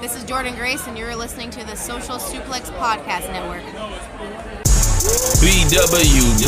This is Jordan Grace, and you're listening to the Social Suplex Podcast Network. BWB,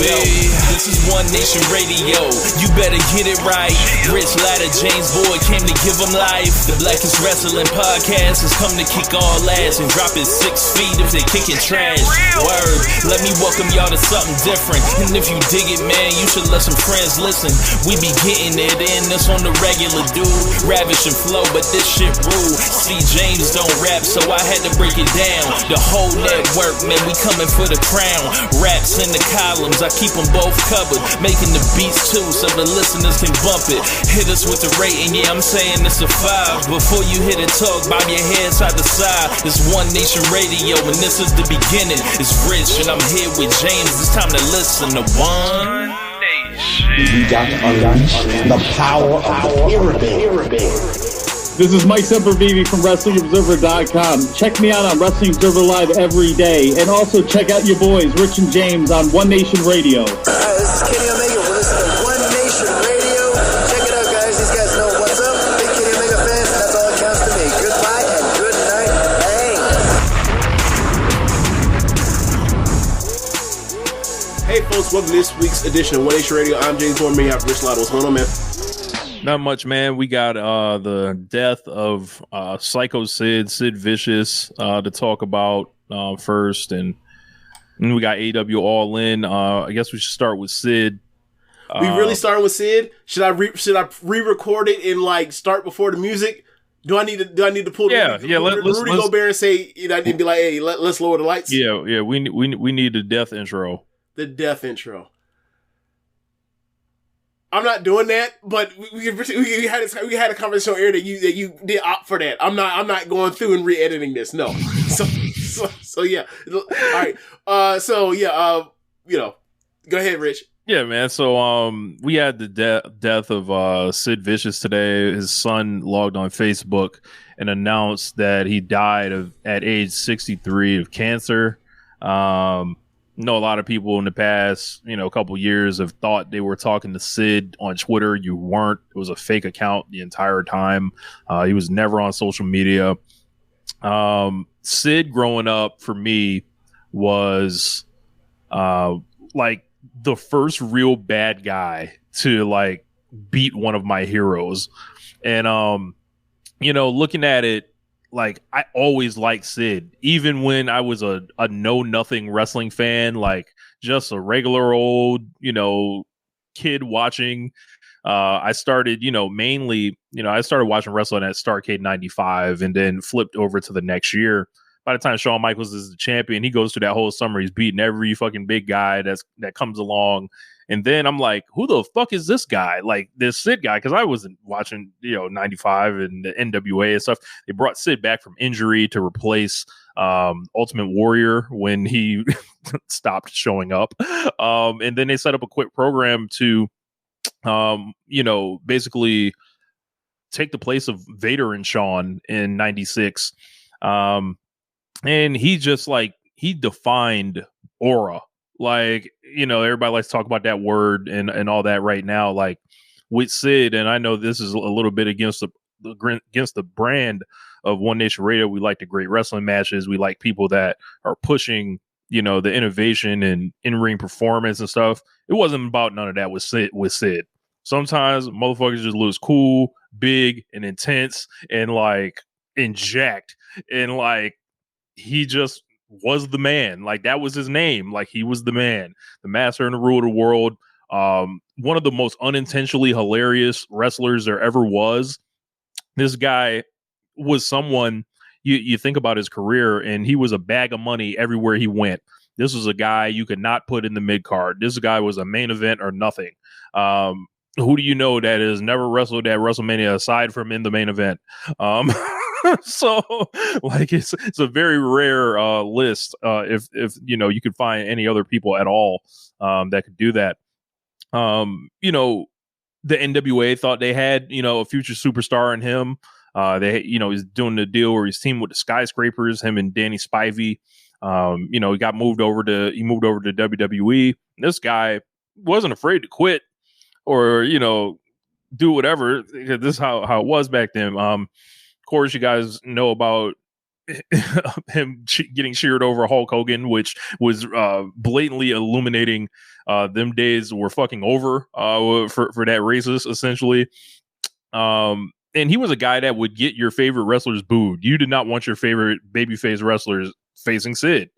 this is One Nation Radio. You better get it right. Rich Latta, James Boyd came to give them life. The Blackest Wrestling Podcast has come to kick all ass and drop it 6 feet if they kicking trash. Word, let me welcome y'all to something different. And if you dig it, man, you should let some friends listen. We be getting it in, this on the regular, dude. Ravish and flow, but this shit rude. See, James don't rap, so I had to break it down. The whole network, man, we coming for the crown. Raps in the columns, I keep them both covered. Making the beats too, so the listeners can bump it. Hit us with the rating, yeah, I'm saying it's a 5. Before you hit it, talk, bob your head side to side. It's One Nation Radio, and this is the beginning. It's Rich, and I'm here with James. It's time to listen to One Nation. We got to unleash the power of the pyramid. This is Mike Sempervive from WrestlingObserver.com. Check me out on Wrestling Observer Live every day. And also check out your boys, Rich and James, on One Nation Radio. Hi, this is Kenny Omega. We're listening to One Nation Radio. Check it out, guys. These guys know what's up. Big Kenny Omega fans, and that's all that counts to me. Goodbye and good night. Thanks. Hey, folks. Welcome to this week's edition of One Nation Radio. I'm James Boyd. Me out Rich Latta. What's going on, man? Not much, man. We got the death of Psycho Sid Vicious to talk about first, and we got AEW All In. I guess we should start with Sid. We really starting with Sid? Should I re-record it and like start before the music? Do I need to pull Rudy Gobert and say, you know, I need to be like, hey, let's lower the lights? Yeah. We need the death intro. The death intro. I'm not doing that, but we had a conversation here that you did opt for that. I'm not going through and re-editing this. No. So yeah. All right. You know, go ahead, Rich. Yeah, man. So we had the death of Sid Vicious today. His son logged on Facebook and announced that he died at age 63 of cancer. Know a lot of people in the past, a couple years have thought they were talking to Sid on Twitter. You weren't. It was a fake account the entire time. He was never on social media. Sid growing up for me was like the first real bad guy to like beat one of my heroes. And, looking at it, like, I always liked Sid, even when I was a know-nothing wrestling fan, like just a regular old, kid watching. I started, I started watching wrestling at Starrcade 95 and then flipped over to the next year. By the time Shawn Michaels is the champion, he goes through that whole summer. He's beating every fucking big guy that comes along. And then I'm like, who the fuck is this guy? Like this Sid guy? Because I wasn't watching, 95 and the NWA and stuff. They brought Sid back from injury to replace Ultimate Warrior when he stopped showing up. And then they set up a quick program to, basically take the place of Vader and Shawn in 96. And he just he defined aura. Like, everybody likes to talk about that word and all that right now, like with Sid. And I know this is a little bit against the brand of One Nation Radio. We like the great wrestling matches. We like people that are pushing, the innovation and in-ring performance and stuff. It wasn't about none of that with Sid. Sometimes motherfuckers just lose cool, big, and intense and jacked. And he just was the man. Like, that was his name. Like, he was the man, the master and the ruler of the world. One of the most unintentionally hilarious wrestlers there ever was. This guy was someone you think about his career, and he was a bag of money everywhere he went. This was a guy you could not put in the mid card. This guy was a main event or nothing. Who do you know that has never wrestled at WrestleMania aside from in the main event? So it's a very rare list. If you could find any other people at all that could do that. The NWA thought they had a future superstar in him. He's doing the deal where he's teaming with the Skyscrapers, him and Danny Spivey. He moved over to WWE. This guy wasn't afraid to quit or do whatever. This is how it was back then. Of course, you guys know about him getting cheered over Hulk Hogan, which was blatantly illuminating them days were fucking over for that racist, essentially. And he was a guy that would get your favorite wrestlers booed. You did not want your favorite babyface wrestlers facing Sid.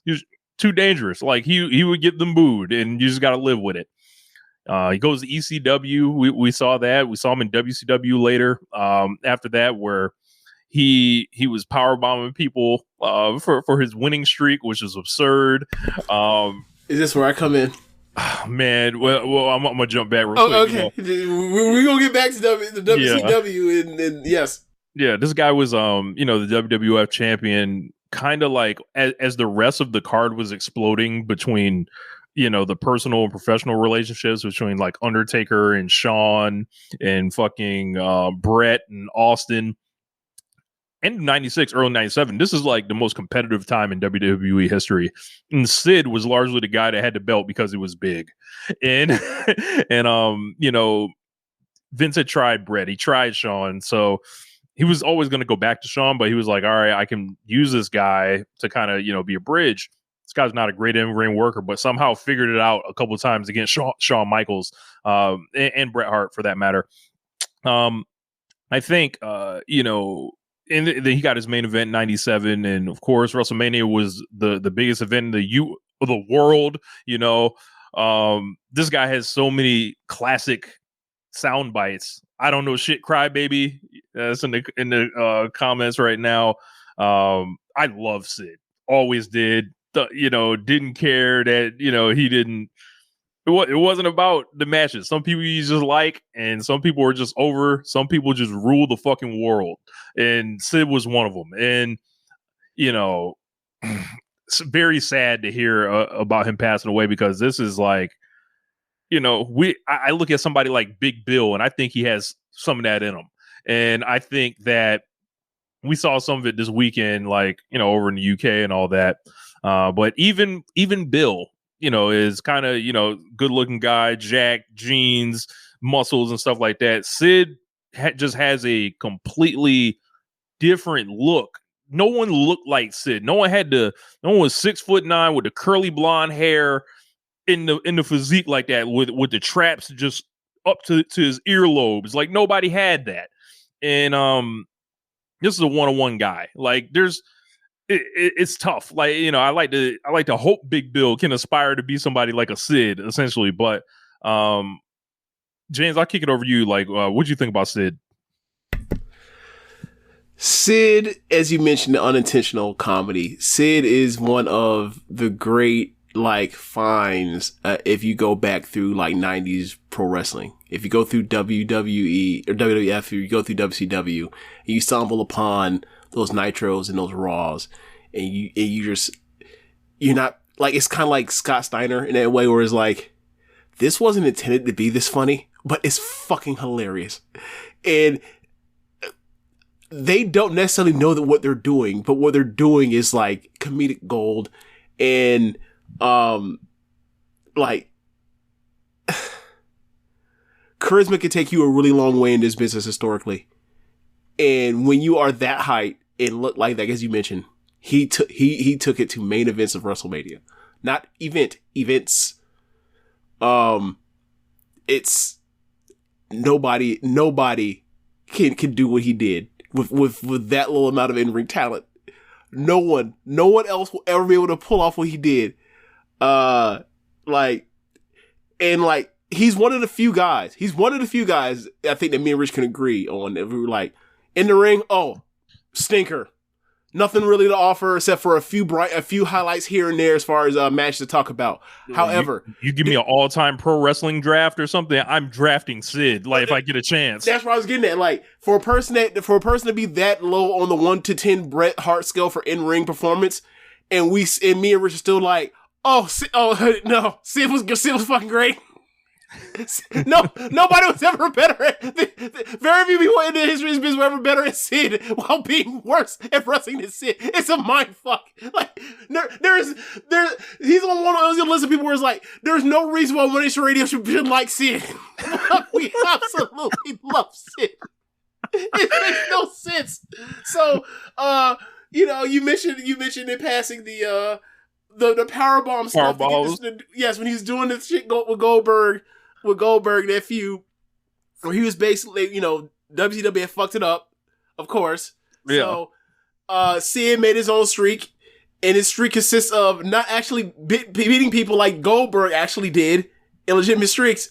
He was too dangerous. Like he would get them booed, and you just got to live with it. He goes to ECW. We saw that. We saw him in WCW later. After that, where he was power bombing people for his winning streak, which is absurd. Is this where I come in? Man, well, I'm gonna jump back real quick. Okay, we're gonna get back to the WCW, and yes, yeah, this guy was the WWF champion, kind of like as the rest of the card was exploding between the personal and professional relationships between like Undertaker and Shawn and fucking Brett and Austin. End of 96, early 97, this is like the most competitive time in WWE history. And Sid was largely the guy that had the belt because he was big. And Vince had tried Brett, he tried Shawn. So he was always going to go back to Shawn, but he was like, all right, I can use this guy to kind of, be a bridge. This guy's not a great in-ring worker, but somehow figured it out a couple of times against Shawn Michaels and Bret Hart for that matter. I think, and then he got his main event in 97, and of course WrestleMania was the biggest event in the world. This guy has so many classic sound bites. I don't know shit, crybaby. That's in the comments right now. I love Sid, always did. Didn't care that he didn't. It wasn't about the matches. Some people you just like, and some people are just over. Some people just rule the fucking world, and Sid was one of them. And it's very sad to hear about him passing away, because this is like, I look at somebody like Big Bill, and I think he has some of that in him, and I think that we saw some of it this weekend, like over in the UK and all that. But even Bill, is kind of, good looking guy, jacked, jeans, muscles and stuff like that. Sid just has a completely different look. No one looked like Sid. No one was 6'9" with the curly blonde hair in the physique like that, with the traps just up to his earlobes. Like nobody had that. And this is a one-on-one guy. Like it's tough. Like, I like to hope Big Bill can aspire to be somebody like a Sid, essentially. But James, I'll kick it over to you. Like, what'd you think about Sid? Sid, as you mentioned, the unintentional comedy. Sid is one of the great finds if you go back through 90s pro wrestling. If you go through WWE or WWF, or you go through WCW, and you stumble upon those Nitros and those Raws, and you're not it's kind of like Scott Steiner in that way, where it's like, this wasn't intended to be this funny, but it's fucking hilarious. And they don't necessarily know that what they're doing, but what they're doing is comedic gold. And charisma can take you a really long way in this business historically. And when you are that height and look like that, as you mentioned, he took it to main events of WrestleMania, not events. It's nobody can do what he did with that little amount of in-ring talent. No one else will ever be able to pull off what he did. He's one of the few guys. I think that me and Rich can agree on. If we were in the ring, stinker. Nothing really to offer except for a few highlights here and there as far as matches to talk about. However, you give me an all-time pro wrestling draft or something, I'm drafting Sid. If I get a chance. That's what I was getting at. For a person to be that low on the 1 to 10 Bret Hart scale for in-ring performance, and me and Rich are still no, Sid was fucking great. No, nobody was ever better at very few people in the history of business were ever better at Sid while being worse at wrestling than Sid. It's a mind fuck. He's on one of those lists of people where it's there's no reason why One Nation Radio should be like Sid. We absolutely love Sid. It makes no sense. So, you mentioned in passing the powerbomb stuff. Yes, when he was doing this shit with Goldberg, that feud, where he was basically, WCW had fucked it up, of course. Yeah. So, Sid made his own streak, and his streak consists of not actually beating people like Goldberg actually did, illegitimate streaks,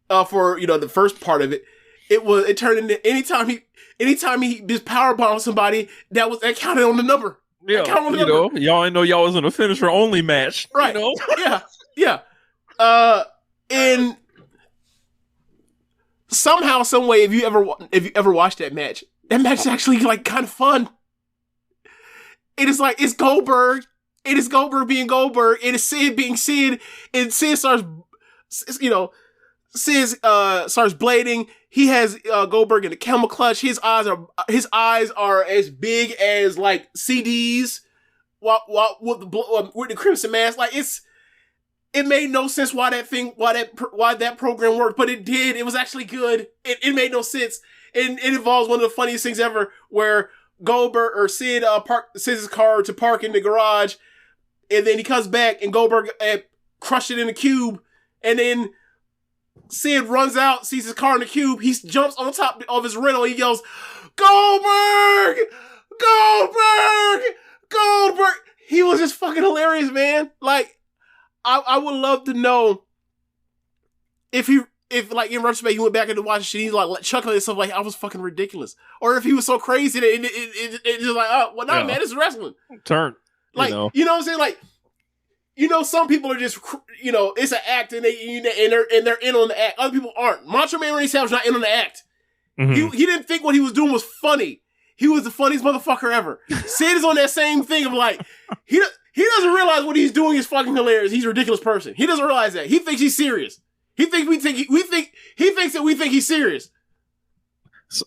for, the first part of it. It turned into anytime he just powerbombed somebody, that counted on the number. Yeah, y'all didn't know y'all was in a finisher only match. Right. Yeah. And somehow, some way, if you ever watched that match is actually like kind of fun. It is like, it's Goldberg. It is Goldberg being Goldberg. It is Sid being Sid. And Sid starts, starts blading. He has Goldberg in the camel clutch. His eyes are as big as like CDs. While with the Crimson Mask, like it made no sense why that program worked, but it did. It was actually good. It made no sense. And it involves one of the funniest things ever, where Goldberg or Sid parks his car to park in the garage, and then he comes back and Goldberg crushed it in the cube, and then Sid runs out, sees his car in the cube, he jumps on top of his rental, he yells, "Goldberg! Goldberg! Goldberg!" He was just fucking hilarious, man. Like, I would love to know if like in retrospect he went back and watched shit, he's like chuckling and stuff like, I was fucking ridiculous, or if he was so crazy that it just like, oh well, man, it's wrestling. Turn, like, you know what I'm saying, like, some people are just, it's an act and they're in on the act. Other people aren't. Macho Man Randy Savage not in on the act. Mm-hmm. He didn't think what he was doing was funny. He was the funniest motherfucker ever. Sid is on that same thing of like, he doesn't realize what he's doing is fucking hilarious. He's a ridiculous person. He doesn't realize that. He thinks he's serious. He thinks that we think he's serious.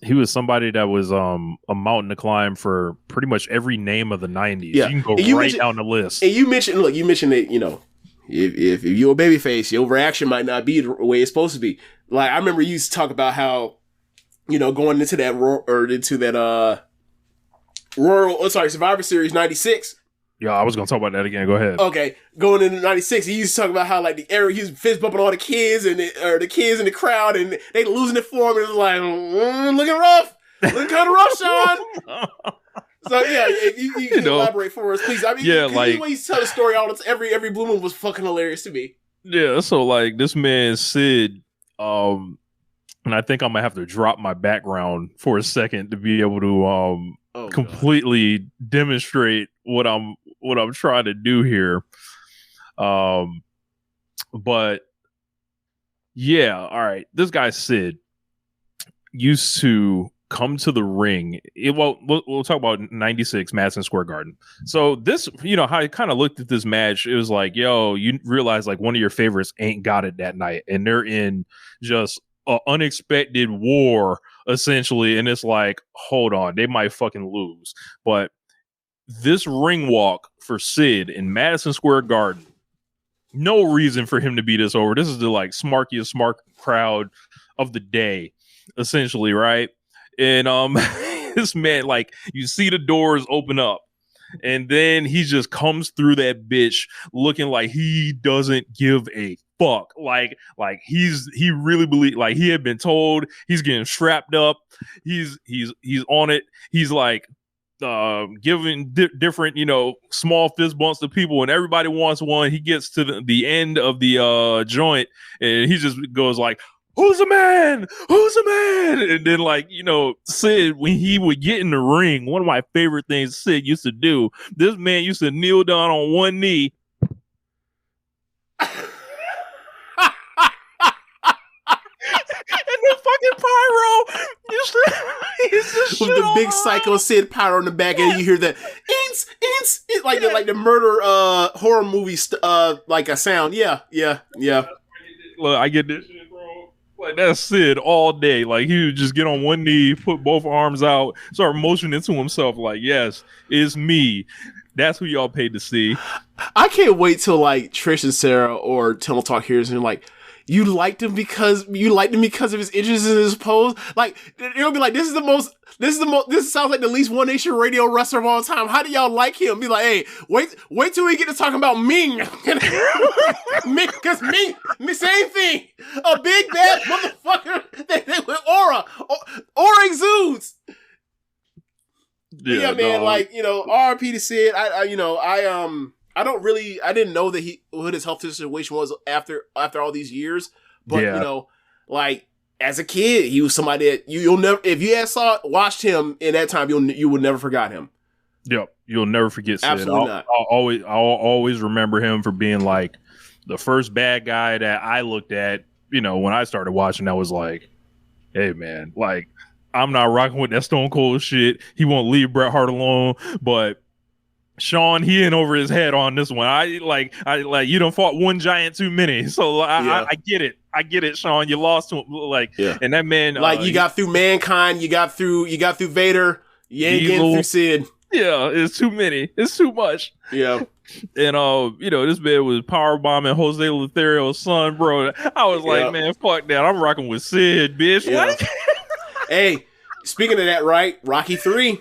He was somebody that was a mountain to climb for pretty much every name of the 90s. Yeah. You can go right down the list. And you mentioned that, if you're a babyface, your reaction might not be the way it's supposed to be. Like, I remember you used to talk about how, going into that Survivor Series 96. Yeah, I was going to talk about that again. Go ahead. Okay. Going into 96, he used to talk about how, like, he was fist bumping all the kids the kids in the crowd, and they losing it for him, and it was like, looking rough. Looking kind of rough, Sean. So, yeah, you can elaborate for us, please. I mean, yeah, like, the way you tell the story, every Blue Moon was fucking hilarious to me. Yeah, so, like, this man, Sid, and I think I'm going to have to drop my background for a second to be able to completely demonstrate what I'm trying to do here. But yeah, all right. This guy Sid used to come to the ring. We'll talk about 96 Madison Square Garden. So this, how I kind of looked at this match, it was like, yo, you realize like one of your favorites ain't got it that night, and they're in just an unexpected war essentially, and it's like, hold on, they might fucking lose. But this ring walk for Sid in Madison Square Garden, no reason for him to be this over. This is the like smarkiest smart crowd of the day, essentially, right? And this man, like, you see the doors open up, and then he just comes through that bitch looking like he doesn't give a fuck. Like he really believe, like, he had been told he's getting strapped up. He's on it. He's like giving different, small fist bumps to people, and everybody wants one. He gets to the end of the joint, and he just goes like, "Who's a man? Who's a man?" And then, like, Sid, when he would get in the ring, one of my favorite things Sid used to do, this man used to kneel down on one knee. And the fucking pyro used to with the big psycho Sid pyro in the back, and you hear that it's like the murder horror movie like a sound. Yeah. Look, I get this shit, bro. Like, that's Sid all day. Like, he would just get on one knee, put both arms out, start motioning to himself like, yes, it's me. That's who y'all paid to see. I can't wait till like Trish and Sarah or Tunnel Talk hears and like, You liked him because of his inches in his pose. Like, it'll be like, this sounds like the least One Nation Radio wrestler of all time. How do y'all like him? Be like, hey, wait till we get to talking about Ming. Ming, cause Ming, same thing. A big bad motherfucker. They with aura exudes. Yeah, man, like, RIP to Sid. I didn't know that what his health situation was after all these years. But, like, as a kid, he was somebody that you'll never, if you had watched him in that time, you would never forgot him. Yep. You'll never forget Sid. Absolutely not. I'll always remember him for being like the first bad guy that I looked at, when I started watching. I was like, hey, man, like, I'm not rocking with that Stone Cold shit. He won't leave Bret Hart alone, but Sean, he in over his head on this one. I like you done fought one giant too many. So I get it. I get it, Sean. You lost to him. And that man, like, you got through Mankind, you got through Vader, you ain't getting through Sid. Yeah, it's too many. It's too much. Yeah. And this man was powerbombing Jose Lothario's son, bro. I was like, man, fuck that. I'm rocking with Sid, bitch. Yeah. Hey, speaking of that, right? Rocky 3.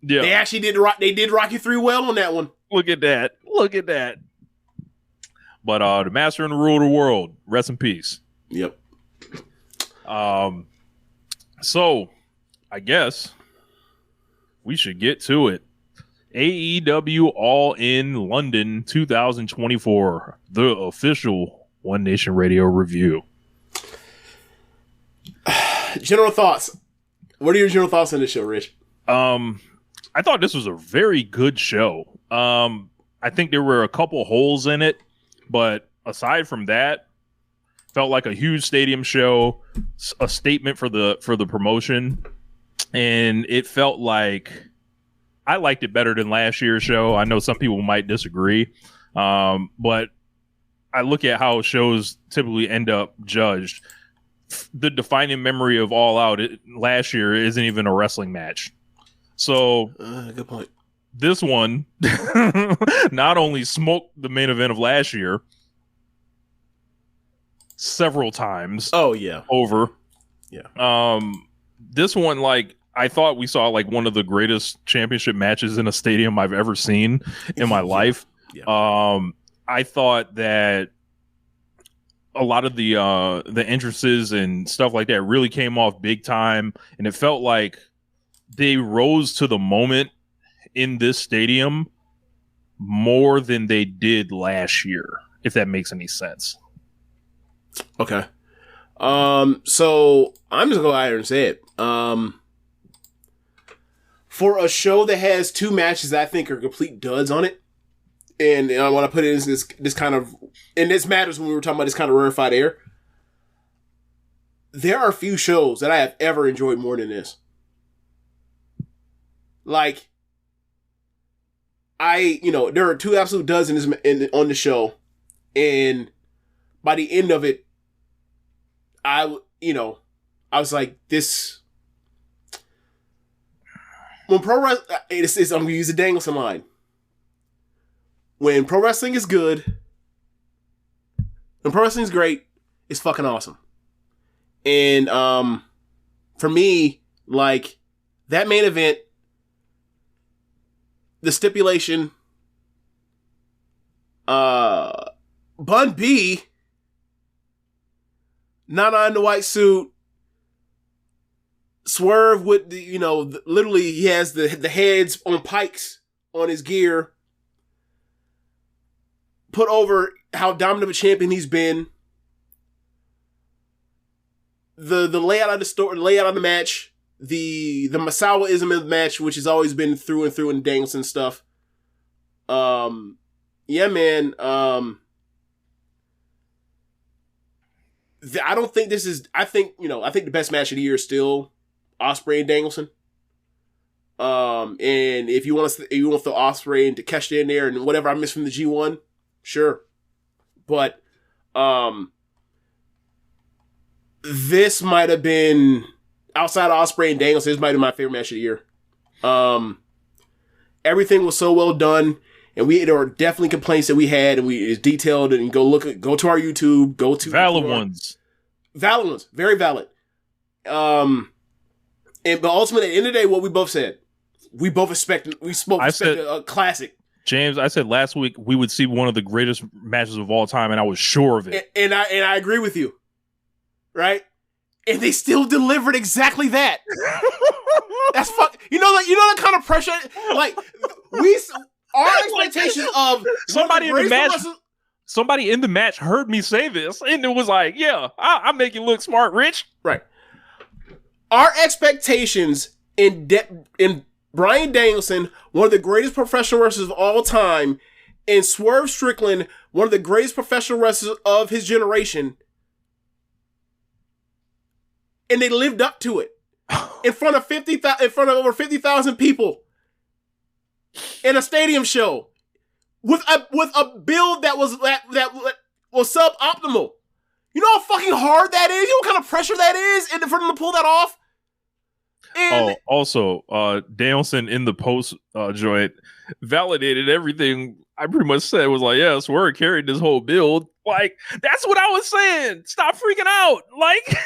Yeah. They actually did Rocky 3 well on that one. Look at that. But the master and the ruler of the world, rest in peace. Yep. So I guess we should get to it. AEW All In London 2024, the official One Nation Radio review. General thoughts. What are your general thoughts on this show, Rich? I thought this was a very good show. I think there were a couple holes in it, but aside from that, felt like a huge stadium show, a statement for the promotion, and it felt like I liked it better than last year's show. I know some people might disagree, but I look at how shows typically end up judged. The defining memory of All Out last year isn't even a wrestling match. So, good point. This one not only smoked the main event of last year several times. Oh yeah, over. Yeah. This one, like, I thought we saw like one of the greatest championship matches in a stadium I've ever seen in my life. Yeah. I thought that a lot of the entrances and stuff like that really came off big time, and it felt like they rose to the moment in this stadium more than they did last year, if that makes any sense. Okay. So I'm just gonna go out here and say it. For a show that has two matches that I think are complete duds on it, and I want to put it in this kind of, and this matters when we were talking about this kind of rarefied air. There are few shows that I have ever enjoyed more than this. Like, there are two absolute duds on the show, and by the end of it, I was like, this. When pro wrestling, I'm gonna use the Danielson line. When pro wrestling is good, when pro wrestling is great, it's fucking awesome. And for me, like, that main event, the stipulation, Bun B, Nana in the white suit, Swerve with the, literally he has the heads on pikes on his gear, put over how dominant of a champion he's been. The layout of the story, layout of the match, the Masawa-ism of the match, which has always been through and through in Danielson stuff. Yeah, man. I don't think this is. I think the best match of the year is still Ospreay and Danielson. And if you want to throw Ospreay and Takeshita in there and whatever I missed from the G1, sure. But this might have been, outside of Ospreay and Danielson, this might have been my favorite match of the year. Everything was so well done. And there were definitely complaints that we had, and it's detailed. And go to our YouTube, go to valid ones, very valid. But ultimately, at the end of the day, what we both said, we expect a classic. James, I said last week we would see one of the greatest matches of all time, and I was sure of it. And I agree with you, right? And they still delivered exactly that. That's you know that kind of pressure. Like our expectation of somebody in the match. Somebody in the match heard me say this, and it was like, "Yeah, I make you look smart, Rich." Right. Our expectations in Bryan Danielson, one of the greatest professional wrestlers of all time, and Swerve Strickland, one of the greatest professional wrestlers of his generation, and they lived up to it in front of over 50,000 people in a stadium show with a build that was suboptimal. You know how fucking hard that is? You know what kind of pressure that is for them to pull that off? And also, Danielson in the post joint validated everything I pretty much said. Was like, yeah, Swerve carried this whole build. Like, that's what I was saying. Stop freaking out. Like,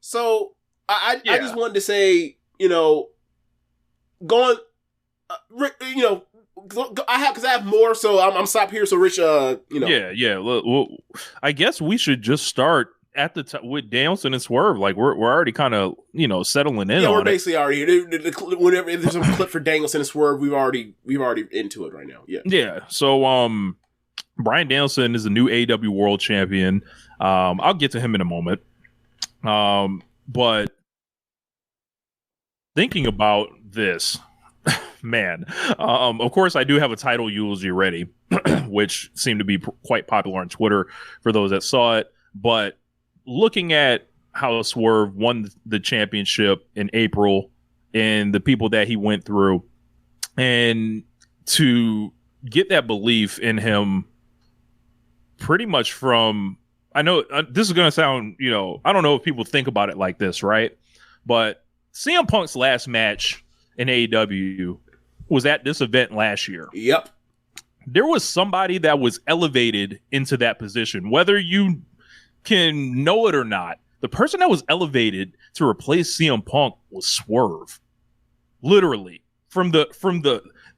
so I just wanted to say, going, I have more, so I'm stop here. So Rich, yeah. Well, I guess we should just start at the with Danielson and Swerve. Like we're already kind of settling in. Yeah, on we're basically already whenever if there's a clip for Danielson and Swerve, we've already into it right now. Yeah. So Bryan Danielson is the new AEW World Champion. I'll get to him in a moment. But thinking about this, man, of course I do have a title eulogy ready, which seemed to be quite popular on Twitter for those that saw it. But looking at how Swerve won the championship in April and the people that he went through, and to get that belief in him pretty much from, I know this is going to sound, I don't know if people think about it like this, right? But CM Punk's last match in AEW was at this event last year. Yep. There was somebody that was elevated into that position, whether you can know it or not. The person that was elevated to replace CM Punk was Swerve. Literally.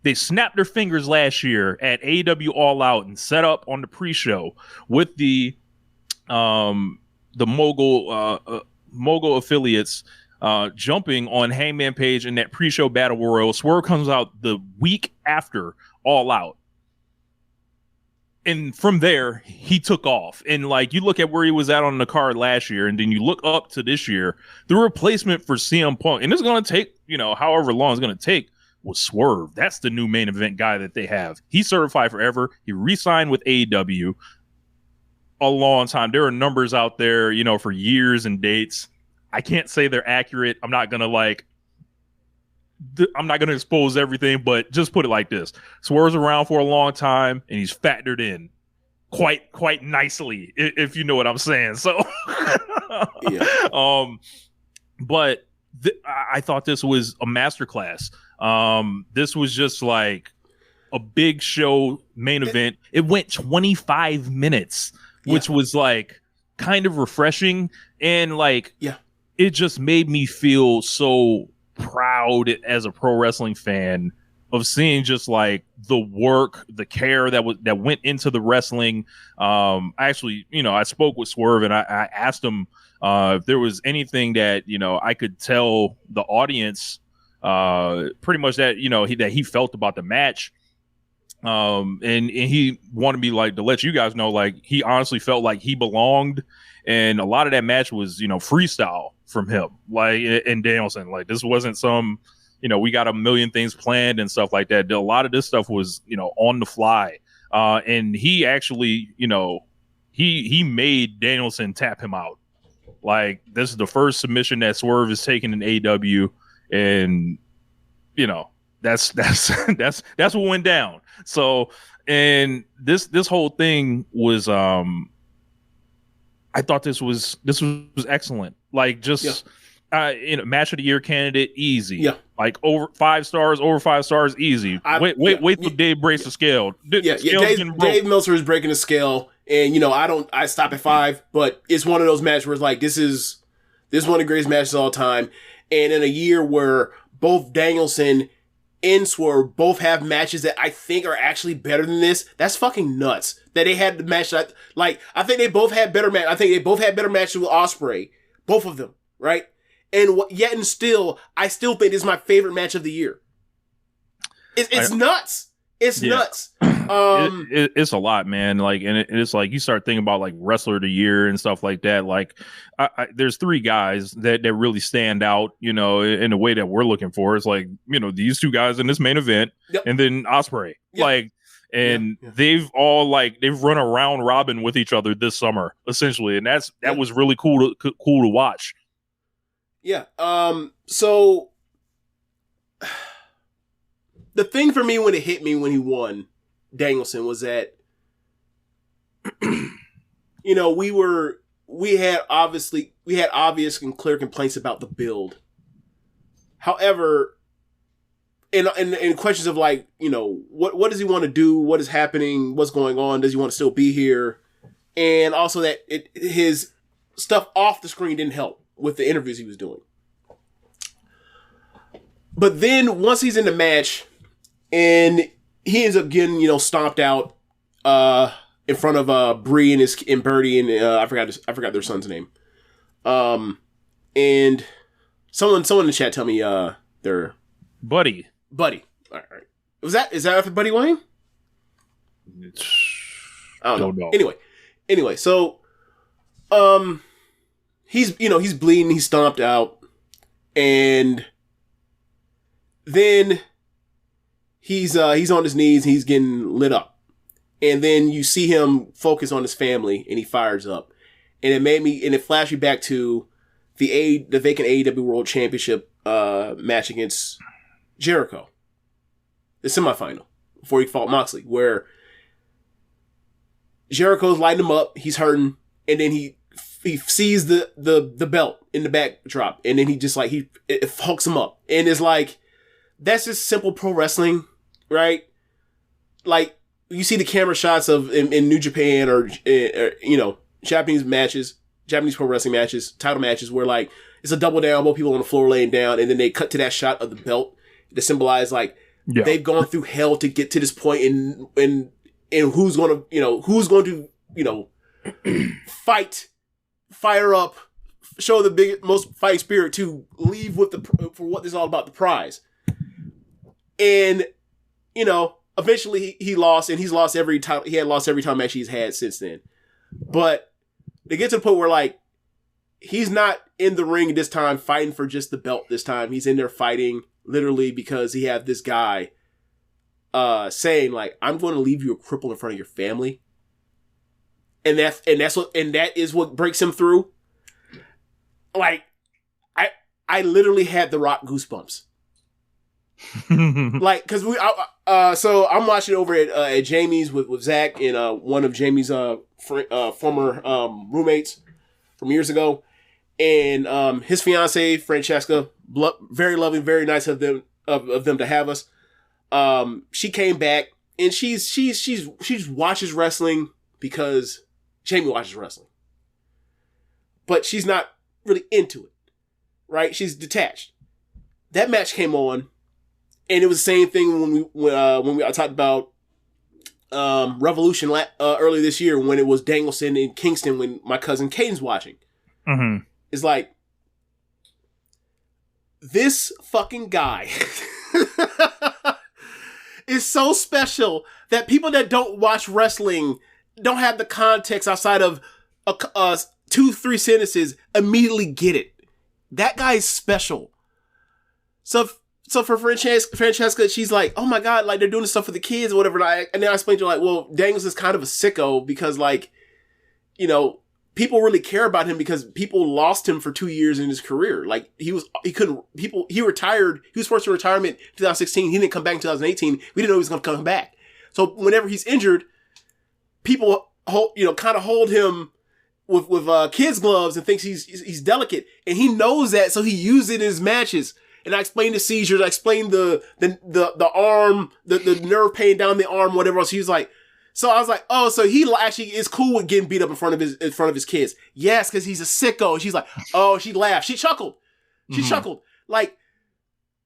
They snapped their fingers last year at AEW All Out and set up on the pre-show with the mogul affiliates jumping on Hangman Page in that pre-show battle royal. Swerve comes out the week after All Out. And from there, he took off. And like you look at where he was at on the card last year, and then you look up to this year, the replacement for CM Punk, and it's going to take, however long it's going to take, was Swerve. That's the new main event guy that they have. He's certified forever. He re-signed with AEW a long time. There are numbers out there, for years and dates. I can't say they're accurate. I'm not going to expose everything, but just put it like this. Swerve's around for a long time, and he's factored in quite nicely, if you know what I'm saying. So, yeah. But I thought this was a masterclass. This was just like a big show main event. It went 25 minutes, which was like kind of refreshing. And like, it just made me feel so proud as a pro wrestling fan of seeing just like the work, the care that went into the wrestling. I spoke with Swerve, and I asked him if there was anything that I could tell the audience, pretty much that that he felt about the match. And he wanted me to let you guys know, like, he honestly felt like he belonged, and a lot of that match was freestyle from him, like, and Danielson. Like, this wasn't some we got a million things planned and stuff like that. A lot of this stuff was on the fly, and he actually he made Danielson tap him out. Like, this is the first submission that Swerve is taking in AEW, and that's what went down. So, and this whole thing was I thought this was excellent. Like, just Match of the year candidate, easy. Yeah. Like over 5 stars, easy. Wait till Dave breaks the scale. Dave Meltzer is breaking the scale, and I stop at 5, but it's one of those matches where it's like this is one of the greatest matches of all time, and in a year where both Danielson and Swerve both have matches that I think are actually better than this. That's fucking nuts. That they had the match I think they both had better match. I think they both had better matches with Ospreay, both of them, right? And yet and still, I still think this is my favorite match of the year. It's nuts. It's nuts. It's a lot, man. Like, and it's like you start thinking about like wrestler of the year and stuff like that. Like, there's 3 guys that really stand out, in a way that we're looking for. It's like, these 2 guys in this main event, and then Ospreay. Yep. Like, and they've all they've run a round robin with each other this summer, essentially, and that was really cool to watch. Yeah. So the thing for me when it hit me when he won Danielson was that, we had obvious and clear complaints about the build. However, in questions of what does he want to do? What is happening? What's going on? Does he want to still be here? And also that his stuff off the screen didn't help with the interviews he was doing. But then once he's in the match and he ends up getting, stomped out in front of Bree and Birdie and I forgot their son's name. And someone in the chat tell me their Buddy. All right. Is that after Buddy Wayne? I don't know. Anyway, so he's bleeding, he's stomped out, and then he's on his knees, he's getting lit up. And then you see him focus on his family and he fires up. And it flashed me back to the vacant AEW World Championship match against Jericho. The semifinal before he fought Moxley, where Jericho's lighting him up, he's hurting, and then he sees the belt in the backdrop, and then he just it hooks him up. And it's like, that's just simple pro wrestling, right? Like, you see the camera shots of in New Japan or Japanese matches, Japanese pro wrestling matches, title matches, where it's a double down, both people on the floor laying down, and then they cut to that shot of the belt to symbolize they've gone through hell to get to this point, and who's going to fire up, show the most fight spirit to leave with for what this is all about, the prize. And eventually he lost, and he's lost every time. He had lost every time match he's had since then. But they get to the point where he's not in the ring this time fighting for just the belt this time. He's in there fighting literally because he had this guy saying I'm going to leave you a cripple in front of your family. And that is what breaks him through. I literally had the Rock goosebumps. Cause so I'm watching over at Jamie's with Zach and one of Jamie's former roommates from years ago, and his fiance Francesca, very loving, very nice of them to have us. She came back and she's watches wrestling because Jamie watches wrestling, but she's not really into it, right? She's detached. That match came on. And it was the same thing when I talked about Revolution earlier this year when it was Danielson and Kingston when my cousin Caden's watching. Mm-hmm. It's this fucking guy is so special that people that don't watch wrestling, don't have the context outside of 2-3 sentences, immediately get it. That guy is special. So for Francesca, she's like, oh my God, they're doing this stuff for the kids or whatever. And then I explained to her, well, Daniels is kind of a sicko because people really care about him because people lost him for 2 years in his career. He retired. He was forced to retirement in 2016. He didn't come back in 2018. We didn't know he was going to come back. So whenever he's injured, people hold him kids gloves and thinks he's delicate, and he knows that, so he uses it in his matches. And I explained the seizures, I explained the arm, the nerve pain down the arm, whatever else. He was like, so I was like, oh, so he actually is cool with getting beat up in front of his kids. Yes, because he's a sicko. And she's like, oh, she laughed, she chuckled, chuckled. Like,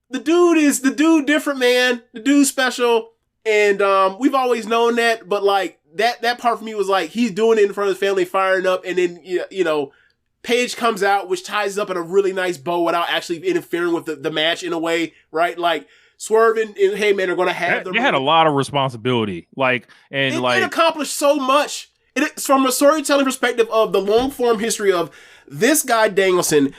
the dude different, man. The dude's special, and we've always known that. But like that part for me was like, he's doing it in front of his family, firing up, and then you know. Paige comes out, which ties up in a really nice bow without actually interfering with the match in a way, right? Like, Swerve and Heyman are going to have They had a lot of responsibility. It accomplished so much. It's from a storytelling perspective of the long form history of this guy Danielson,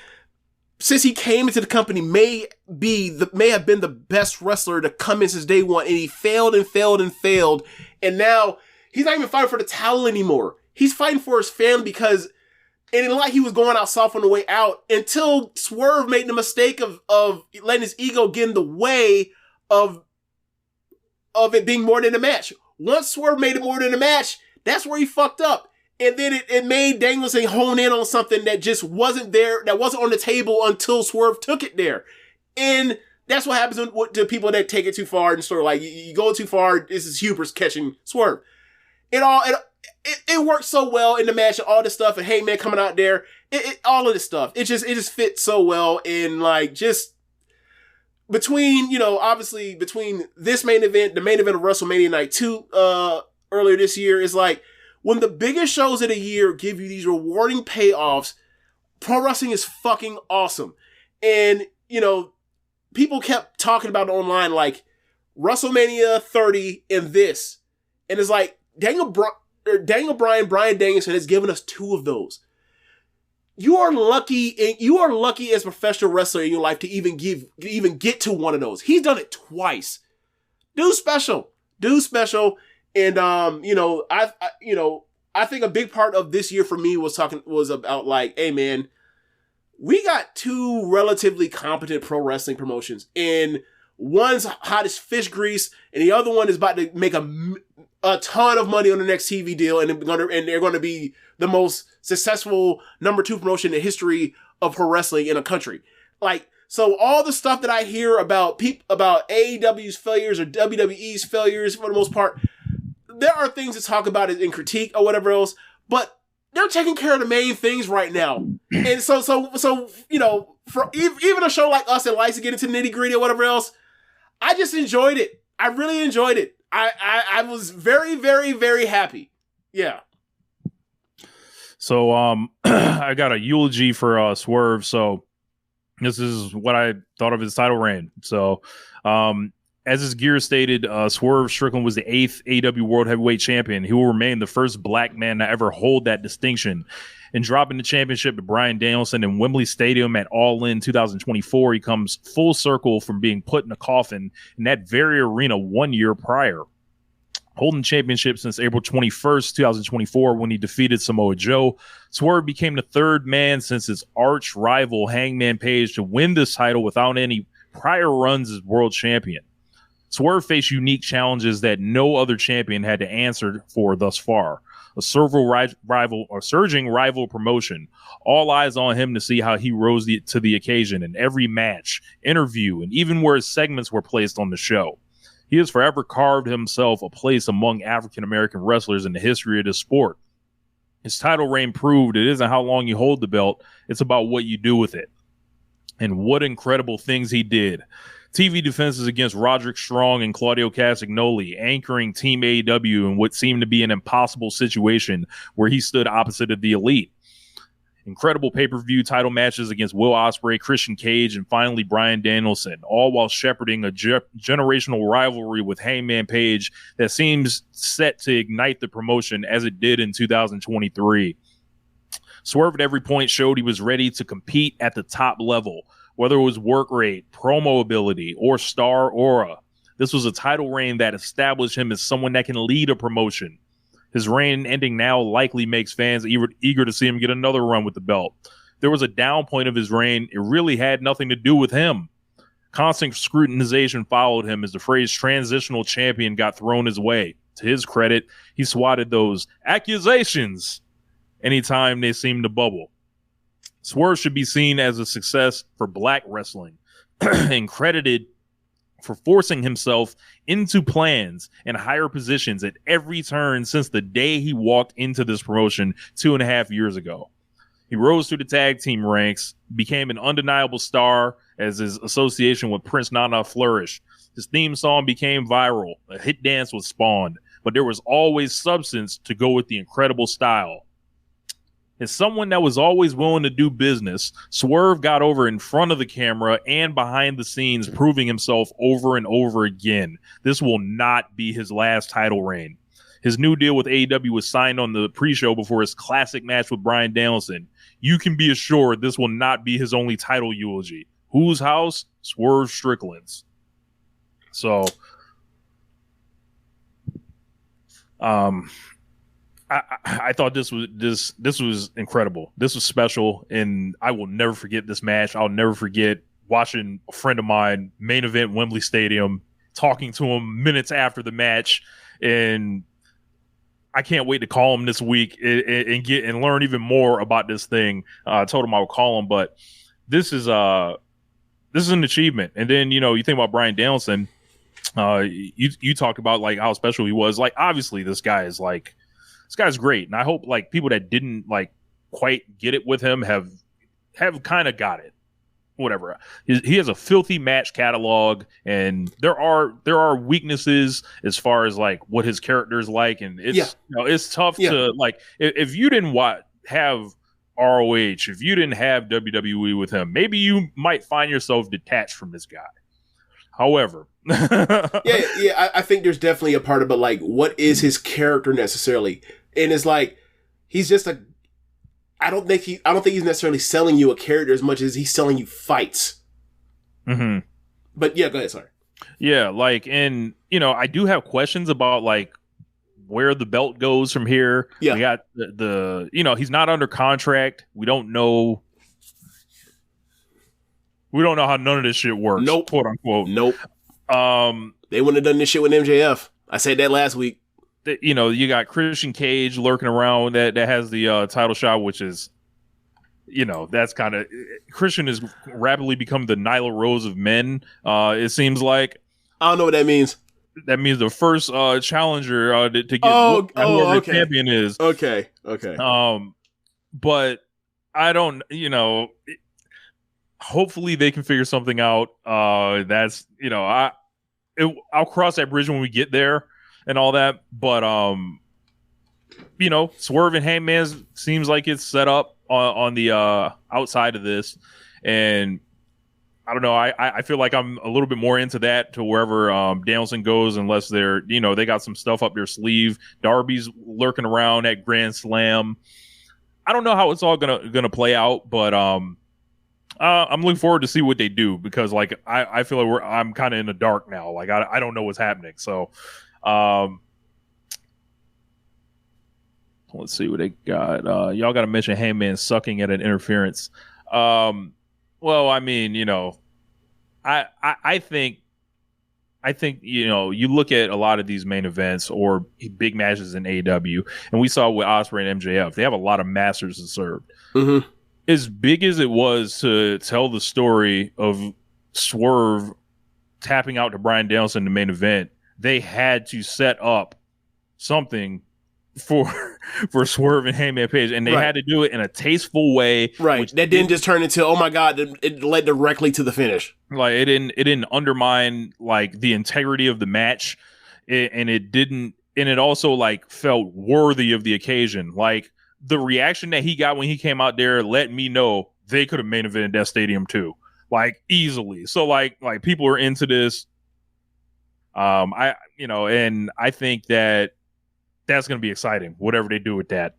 since he came into the company, may have been the best wrestler to come in since day one, and he failed and failed and failed, and now he's not even fighting for the title anymore. He's fighting for his family because. And it like he was going out soft on the way out until Swerve made the mistake of letting his ego get in the way of it being more than a match. Once Swerve made it more than a match, that's where he fucked up. And then it made Danielson hone in on something that just wasn't there, that wasn't on the table until Swerve took it there. And that's what happens to people that take it too far and sort of like, you go too far, this is hubris catching Swerve. It worked so well in the match and all this stuff, and Heyman coming out there, all of this stuff. It just fits so well in, like, just between, you know, obviously between this main event, the main event of WrestleMania Night 2 earlier this year, is like, when the biggest shows of the year give you these rewarding payoffs, pro wrestling is fucking awesome. And, you know, people kept talking about it online, like, WrestleMania 30 and this. And it's like, Daniel Bryan, Bryan Danielson has given us two of those. You are lucky as a professional wrestler in your life to even get to one of those. He's done it twice. Dude's special. And I think a big part of this year for me was about like, hey man, we got two relatively competent pro wrestling promotions, and one's hot as fish grease, and the other one is about to make a ton of money on the next TV deal, and they're going to be the most successful number 2 promotion in the history of pro wrestling in a country. Like, so all the stuff that I hear about AEW's failures or WWE's failures, for the most part, there are things to talk about in critique or whatever else, but they're taking care of the main things right now. And so you know, for even a show like us that likes to get into nitty gritty or whatever else, I just enjoyed it. I really enjoyed it. I was very, very, very happy. Yeah. So I got a eulogy for Swerve. So this is what I thought of his title reign. So as his gear stated, Swerve Strickland was the 8th AEW World Heavyweight Champion. He will remain the first black man to ever hold that distinction. In dropping the championship to Bryan Danielson in Wembley Stadium at All In 2024, he comes full circle from being put in a coffin in that very arena 1 year prior. Holding championship since April 21st, 2024, when he defeated Samoa Joe, Swerve became the third man since his arch rival Hangman Page to win this title without any prior runs as world champion. Swerve faced unique challenges that no other champion had to answer for thus far. A surging rival promotion. All eyes on him to see how he rose to the occasion in every match, interview, and even where his segments were placed on the show. He has forever carved himself a place among African-American wrestlers in the history of the sport. His title reign proved it isn't how long you hold the belt, it's about what you do with it. And what incredible things he did. TV defenses against Roderick Strong and Claudio Castagnoli, anchoring Team AEW in what seemed to be an impossible situation where he stood opposite of the Elite. Incredible pay-per-view title matches against Will Ospreay, Christian Cage, and finally Bryan Danielson, all while shepherding a generational rivalry with Hangman Page that seems set to ignite the promotion as it did in 2023. Swerve at every point showed he was ready to compete at the top level, whether it was work rate, promo ability, or star aura. This was a title reign that established him as someone that can lead a promotion. His reign ending now likely makes fans eager to see him get another run with the belt. There was a down point of his reign. It really had nothing to do with him. Constant scrutinization followed him as the phrase transitional champion got thrown his way. To his credit, he swatted those accusations anytime they seem to bubble. Swerve should be seen as a success for black wrestling and credited for forcing himself into plans and higher positions at every turn since the day he walked into this promotion 2.5 years ago. He rose through the tag team ranks, became an undeniable star as his association with Prince Nana flourished. His theme song became viral. A hit dance was spawned, but there was always substance to go with the incredible style. As someone that was always willing to do business, Swerve got over in front of the camera and behind the scenes, proving himself over and over again. This will not be his last title reign. His new deal with AEW was signed on the pre-show before his classic match with Bryan Danielson. You can be assured this will not be his only title eulogy. Whose house? Swerve Strickland's. So, I thought this was incredible. This was special, and I will never forget this match. I'll never forget watching a friend of mine main event Wembley Stadium, talking to him minutes after the match, and I can't wait to call him this week and learn even more about this thing. I told him I would call him, but this is an achievement. And then you think about Bryan Danielson. You talked about like how special he was. Like obviously this guy's great, and I hope like people that didn't like quite get it with him have kind of got it. Whatever. He has a filthy match catalog, and there are weaknesses as far as like what his character is like, and it's tough to like if you didn't have ROH, if you didn't have WWE with him, maybe you might find yourself detached from this guy. However, I think there's definitely a part of it, like what is his character necessarily, and it's like he's just I don't think he's necessarily selling you a character as much as he's selling you fights. Mm-hmm. But yeah, go ahead. Sorry. Yeah, like, and I do have questions about like where the belt goes from here. Yeah, we got the he's not under contract. We don't know how none of this shit works. Nope. Quote unquote. Nope. They wouldn't have done this shit with MJF. I said that last week. You got Christian Cage lurking around that has the title shot, which is, that's kind of Christian is rapidly become the Nyla Rose of men. It seems like. I don't know what that means. That means the first challenger to get whoever the champion is. Okay. But I don't, hopefully they can figure something out. That's I'll cross that bridge when we get there and all that. But Swerve and Hangman seems like it's set up on the outside of this, and I don't know. I feel like I'm a little bit more into that to wherever Danielson goes, unless they're they got some stuff up their sleeve. Darby's lurking around at Grand Slam. I don't know how it's all gonna play out, but I'm looking forward to see what they do, because like I feel like I'm kind of in the dark now. Like I don't know what's happening. So let's see what they got. Y'all got to mention Hangman sucking at an interference. Well, I mean, I think you look at a lot of these main events or big matches in AEW, and we saw with Ospreay and MJF, they have a lot of masters to serve. Mm-hmm. As big as it was to tell the story of Swerve tapping out to Bryan Danielson in the main event, they had to set up something for Swerve and Hangman Page, and they had to do it in a tasteful way. Right. That didn't just turn into, oh my God, it led directly to the finish. Like it didn't undermine like the integrity of the match, and it also like felt worthy of the occasion. Like the reaction that he got when he came out there let me know they could have main evented that stadium too, like easily. So like people are into this. And I think that's going to be exciting, whatever they do with that.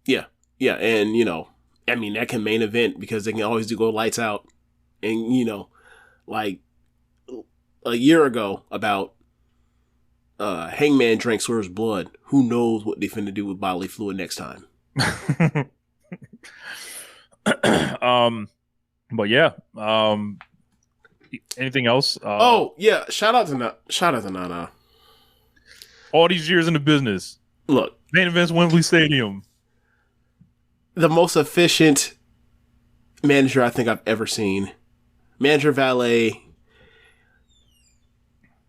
Yeah. Yeah. And, I mean, that can main event because they can always go lights out. And, like a year ago about Hangman drank Swerve's blood. Who knows what they finna do with bodily fluid next time? But yeah. Anything else? Shout out to Nana. All these years in the business. Look, main events, Wembley Stadium. the most efficient manager I think I've ever seen. Manager valet.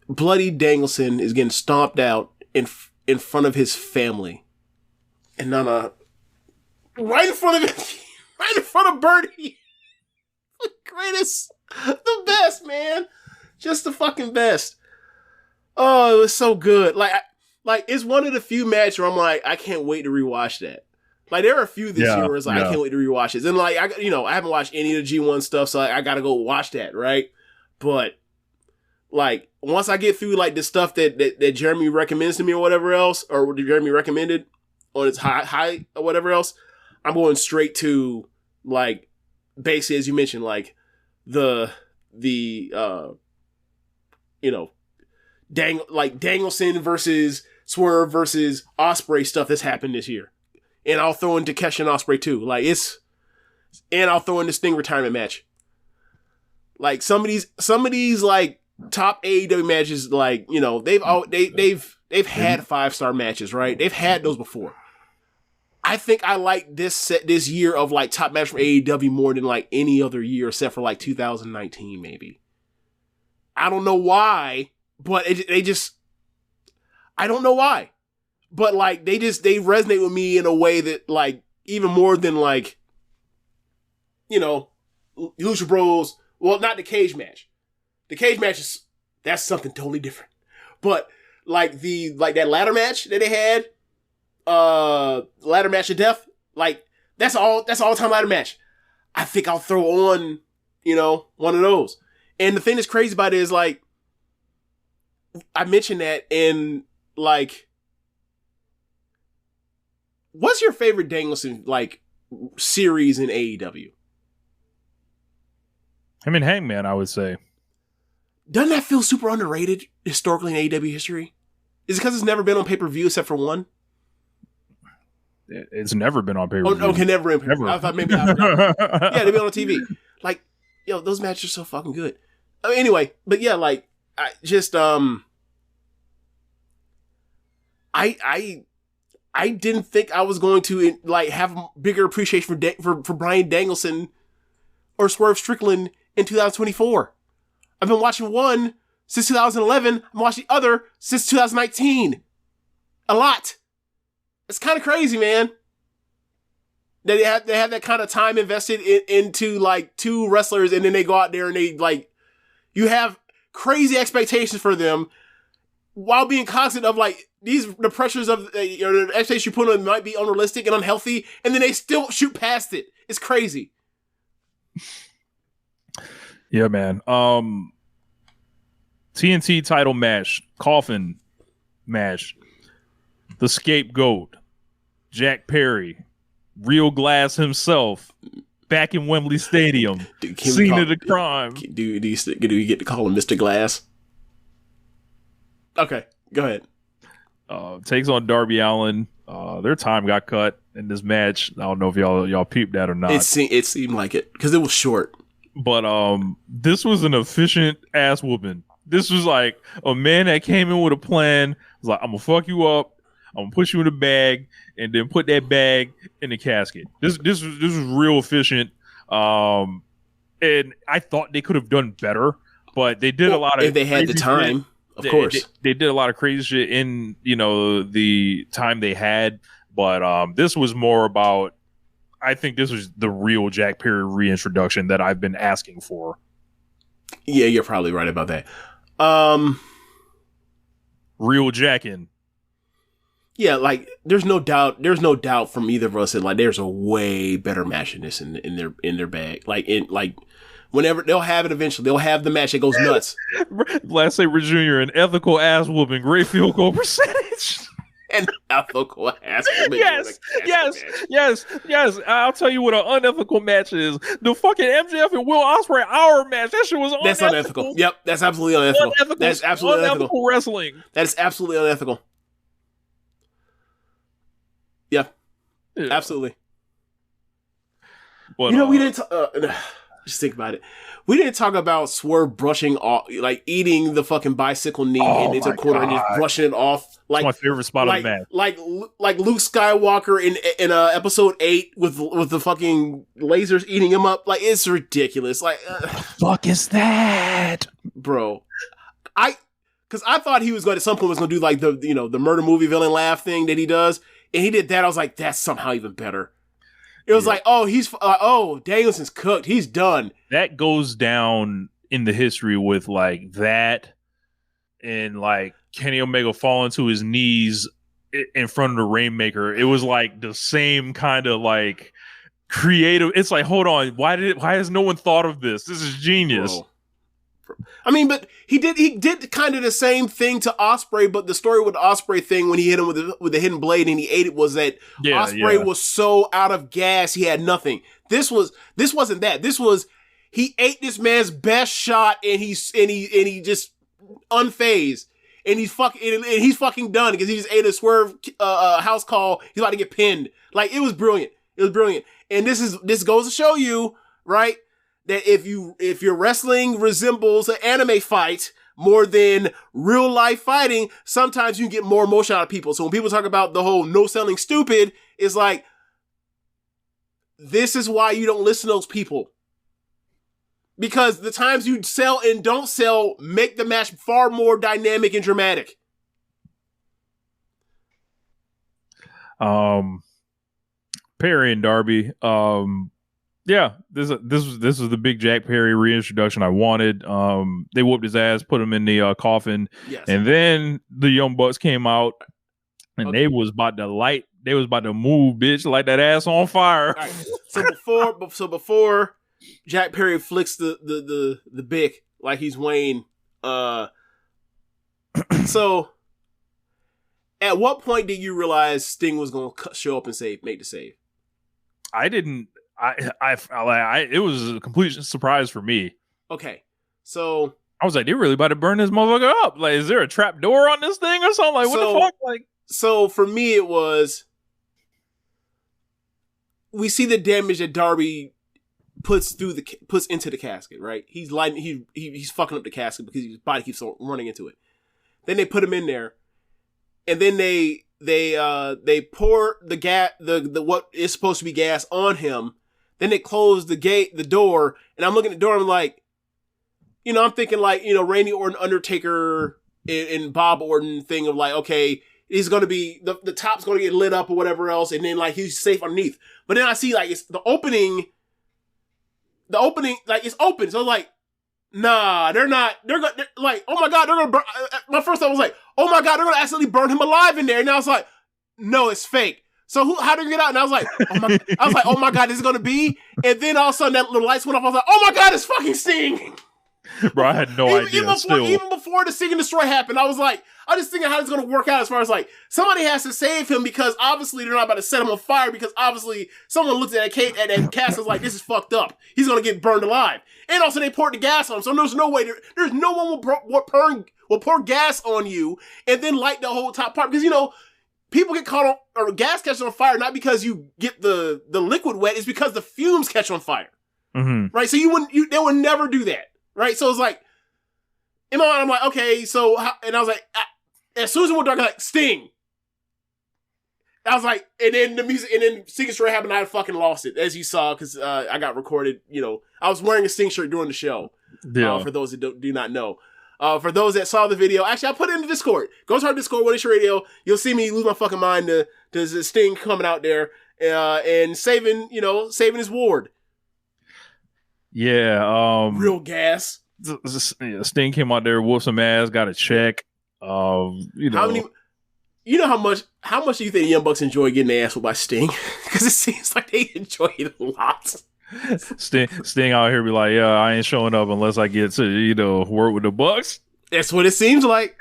Bloody Danielson is getting stomped out in front of his family. And Nana, right in front of it, right in front of Birdie. The greatest, the best, man. Just the fucking best. Oh, it was so good. Like it's one of the few matches where I'm like, I can't wait to rewatch that. Like, there are a few this year where it's like, I can't wait to rewatch it. And like, I haven't watched any of the G1 stuff, so I gotta go watch that, right? But like, once I get through like the stuff that Jeremy recommends to me or whatever else, or what Jeremy recommended on its high or whatever else, I'm going straight to like, basically, as you mentioned, like the Danielson versus Swerve versus Ospreay stuff that's happened this year. And I'll throw in Takeshi and Ospreay too. And I'll throw in the Sting retirement match. Like some of these like top AEW matches, like, they've had 5-star matches, right? They've had those before. I think I like this year of like top match from AEW more than like any other year except for like 2019 maybe. I don't know why, but I don't know why. But like they resonate with me in a way that like even more than like, Lucha Bros. Well, not the cage match. The cage match that's something totally different. But like that ladder match that they had, ladder match of death, like that's all time ladder match. I think I'll throw on, one of those. And the thing that's crazy about it is like, I mentioned that in like, what's your favorite Danielson like series in AEW? I mean, Hangman, I would say. Doesn't that feel super underrated historically in AEW history? Is it because it's never been on pay-per-view except for one? It's never been on pay-per-view. Oh, okay, never been pay-per-view. I thought maybe yeah, they've been on TV. Like, those matches are so fucking good. Anyway, but yeah, like, I just, I didn't think I was going to like have bigger appreciation for Bryan Danielson or Swerve Strickland in 2024. I've been watching one since 2011. I'm watching the other since 2019. A lot. It's kind of crazy, man. They have that kind of time invested into like two wrestlers, and then they go out there and they like, you have crazy expectations for them while being cognizant of like the pressures of the expectations you put on them might be unrealistic and unhealthy, and then they still shoot past it. It's crazy. Yeah, man. TNT title match, coffin match, the scapegoat, Jack Perry, Real Glass himself, back in Wembley Stadium, scene of the crime. Do you get to call him Mr. Glass? Okay, go ahead. Takes on Darby Allin. Their time got cut in this match. I don't know if y'all peeped that or not. It seemed like it because it was short. But this was an efficient ass whooping. This was like a man that came in with a plan. Was like, I'm gonna fuck you up. I'm gonna put you in a bag and then put that bag in the casket. This was real efficient. And I thought they could have done better, but they did a lot of, if they had the time. Of course, they did a lot of crazy shit in the time they had, but this was more about. I think this was the real Jack Perry reintroduction that I've been asking for. Yeah, you're probably right about that. Real Jackin'. Yeah, like there's no doubt from either of us that like there's a way better match in this in their bag. Like whenever they'll have it eventually, they'll have the match that goes nuts. Last Sabre Jr., an ethical ass whooping, great field goal percentage. An ethical ass whooping. Yes. I'll tell you what an unethical match is. The fucking MJF and Will Ospreay hour match. That shit was unethical. That's unethical. Yep, that's absolutely unethical. That's absolutely unethical wrestling. That is absolutely unethical. Yeah. Absolutely. But, we didn't. Just think about it. We didn't talk about Swerve brushing off, like eating the fucking bicycle knee into a corner and just brushing it off. Like my favorite spot like, of the match. Like Luke Skywalker in episode 8 with the fucking lasers eating him up. Like, it's ridiculous. Like, fuck is that, bro? Because I thought he was going to, at some point was going to do like the murder movie villain laugh thing that he does, and he did that. I was like, that's somehow even better. It was like, oh, Danielson's cooked. He's done. That goes down in the history with like that, and like Kenny Omega falling to his knees in front of the Rainmaker. It was like the same kind of like creative. It's like, hold on, why has no one thought of this? This is genius. Bro. I mean, but he did kind of the same thing to Ospreay, but the story with the Ospreay thing when he hit him with the hidden blade and he ate it was that Ospreay was so out of gas he had nothing. This wasn't that. This was he ate this man's best shot and he just unfazed and he's fucking done because he just ate a Swerve house call. He's about to get pinned. Like, it was brilliant. It was brilliant. And this goes to show you, right, that if your wrestling resembles an anime fight more than real life fighting, sometimes you can get more emotion out of people. So when people talk about the whole no selling stupid, it's like, this is why you don't listen to those people. Because the times you sell and don't sell make the match far more dynamic and dramatic. Perry and Darby. Yeah, this was the big Jack Perry reintroduction I wanted. They whooped his ass, put him in the coffin, yes. And then the Young Bucks came out, and they was about to move, bitch, light that ass on fire. Right. So before Jack Perry flicks the bick like he's Wayne, so at what point did you realize Sting was gonna show up and make the save? I didn't. It was a complete surprise for me. Okay, so I was like, they're really about to burn this motherfucker up. Like, is there a trap door on this thing or something? Like, what the fuck? Like, so for me, it was we see the damage that Darby puts into the casket. Right, he's lighting, he's fucking up the casket because his body keeps running into it. Then they put him in there, and then they pour the gas, the what is supposed to be gas on him. Then they close the door, and I'm looking at the door, and I'm like, I'm thinking like, Randy Orton, Undertaker, and Bob Orton thing of like, okay, he's going to be, the top's going to get lit up or whatever else, and then like he's safe underneath. But then I see like it's the opening, like it's open. So like, nah, they're not, they're like, oh my God, they're going to burn. My first thought was like, oh my God, they're going to accidentally burn him alive in there. And I was like, no, it's fake. So how did he get out? And I was like, oh my God, this is gonna be. And then all of a sudden the lights went off. I was like, oh my God, it's fucking Sting. Bro, I had no idea. Even before the Sting and Destroy happened, I was just thinking how it's gonna work out as far as like somebody has to save him because obviously they're not about to set him on fire because obviously someone looked at that cast and was like, this is fucked up. He's gonna get burned alive. And also they poured the gas on him, so there's no way there's no one will pour gas on you and then light the whole top part because people get caught on, or gas catches on fire, not because you get the liquid wet, it's because the fumes catch on fire. Mm-hmm. Right? So they would never do that. Right? So it's like, in my mind, I'm like, okay, so, and I was like, as soon as it went dark, I was like, Sting. I was like, and then the music, and then Sting Destroy happened, I fucking lost it, as you saw, because I got recorded, I was wearing a Sting shirt during the show. Yeah. For those that do not know. For those that saw the video, actually, I put it in the Discord. Go to our Discord, One Nation Radio. You'll see me lose my fucking mind to Sting coming out there and saving his ward. Yeah. Real gas. Sting came out there, whooped some ass, got a check. How much do you think the Young Bucks enjoy getting their ass whooped by Sting? Because it seems like they enjoy it a lot. Sting out here be like, yeah, I ain't showing up unless I get to, work with the Bucks. That's what it seems like.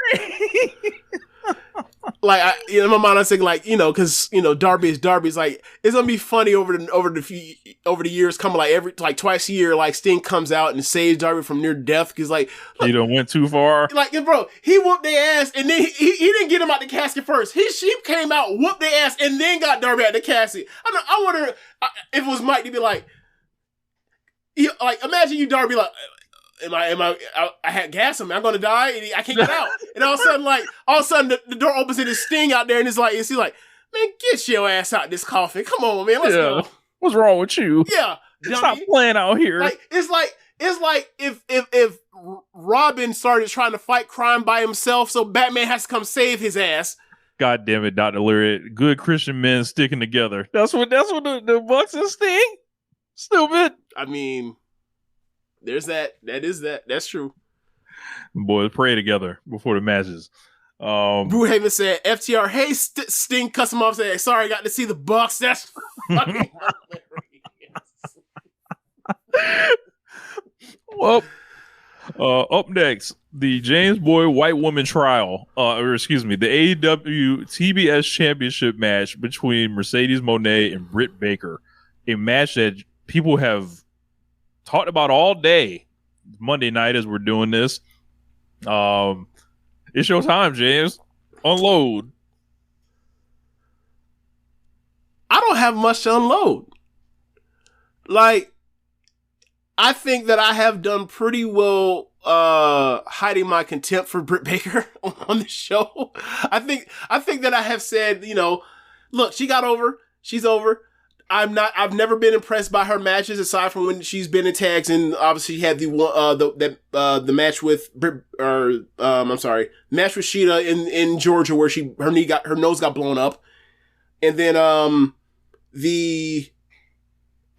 Like, in my mind, I think like, because Darby's like, it's gonna be funny over the years coming, like twice a year, like Sting comes out and saves Darby from near death because like he done went too far. Like, bro, he whooped their ass and then he didn't get him out the casket first. His sheep came out, whooped their ass, and then got Darby out the casket. I wonder if it was Mike to be like, like imagine you Darby like. I had gas on me. I'm gonna die, and I can't get out. And all of a sudden, the door opens and it's Sting out there, and it's like, man, get your ass out this coffin. Come on, man, let's go. What's wrong with you? Yeah, stop playing out here. Like it's like if Robin started trying to fight crime by himself, so Batman has to come save his ass. God damn it, Dr. Lyric. Good Christian men sticking together. That's what the Bucks and Sting. Stupid. I mean. There's that. That's true. Boys, pray together before the matches. Brewhaven said, FTR, hey, Sting cuss him off, said, sorry, I got to see the Bucks. That's fucking hilarious. Well, up next, the James Boyd White Woman trial, the AEW TBS Championship match between Mercedes Moné and Britt Baker. A match that people have talked about all day Monday night as we're doing this. It's your time, James. Unload. I don't have much to unload. Like, I think that I have done pretty well hiding my contempt for Britt Baker on the show. I think that I have said, look, she got over. She's over. I've never been impressed by her matches aside from when she's been in tags, and obviously had the match with match with Sheeta in Georgia where her nose got blown up, and then the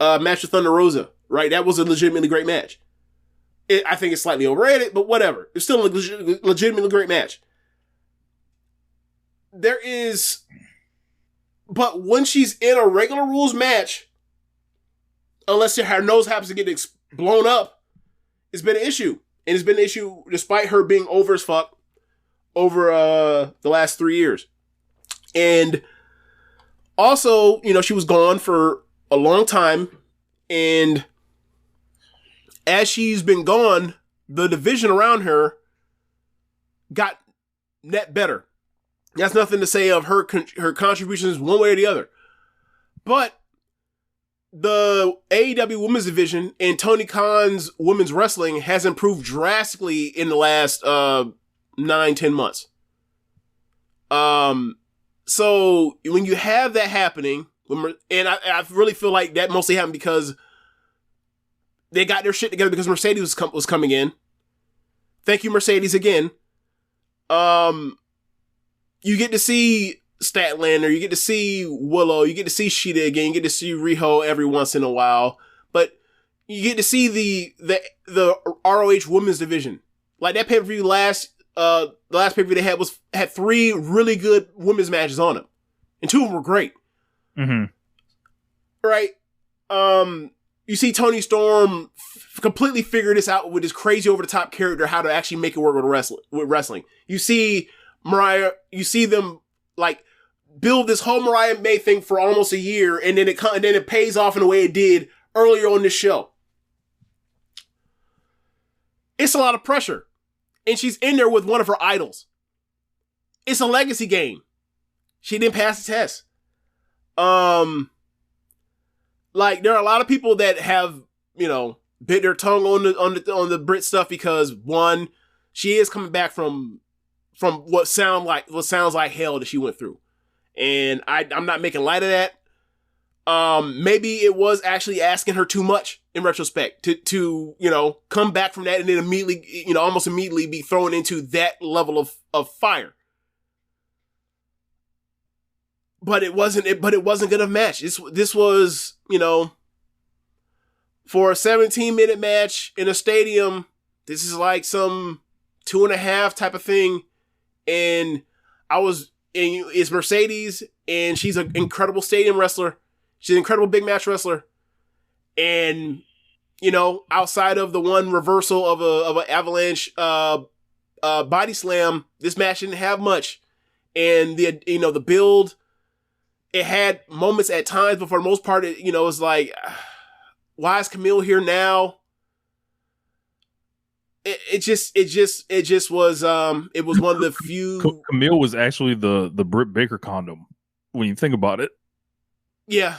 match with Thunder Rosa, right? That was a legitimately great match. I think it's slightly overrated, but whatever. It's still a legitimately great match. But when she's in a regular rules match, unless her nose happens to get blown up, it's been an issue. And it's been an issue despite her being over as fuck over the last 3 years. And also, she was gone for a long time. And as she's been gone, the division around her got net better. That's nothing to say of her contributions one way or the other. But the AEW women's division and Tony Khan's women's wrestling has improved drastically in the last 9-10 months. So when you have that happening, and I really feel like that mostly happened because they got their shit together because Mercedes was coming in. Thank you, Mercedes, again. You get to see Statlander, you get to see Willow, you get to see Sheeta again, you get to see Riho every once in a while, but you get to see the ROH women's division. Like that pay-per-view the last pay-per-view they had 3 really good women's matches on it. And 2 of them were great. Mm-hmm. Right? You see Tony Storm completely figure this out with his crazy over-the-top character, how to actually make it work with wrestling. You see Mariah, you see them like build this whole Mariah May thing for almost a year, and then it pays off in the way it did earlier on this show. It's a lot of pressure, and she's in there with one of her idols. It's a legacy game. She didn't pass the test. Like there are a lot of people that have bit their tongue on the Brit stuff because one, she is coming back from what sounds like hell that she went through. And I'm not making light of that. Maybe it was actually asking her too much in retrospect to come back from that and then immediately, almost immediately be thrown into that level of fire. But it wasn't good enough match. This was, for a 17-minute match in a stadium, this is like some 2.5 type of thing. And it's Mercedes, and she's an incredible stadium wrestler. She's an incredible big match wrestler. And, outside of the one reversal of an avalanche body slam, this match didn't have much. And the build, it had moments at times, but for the most part, it was like, why is Camille here now? It just was it was one of the few. Camille was actually the Britt Baker condom when you think about it. Yeah.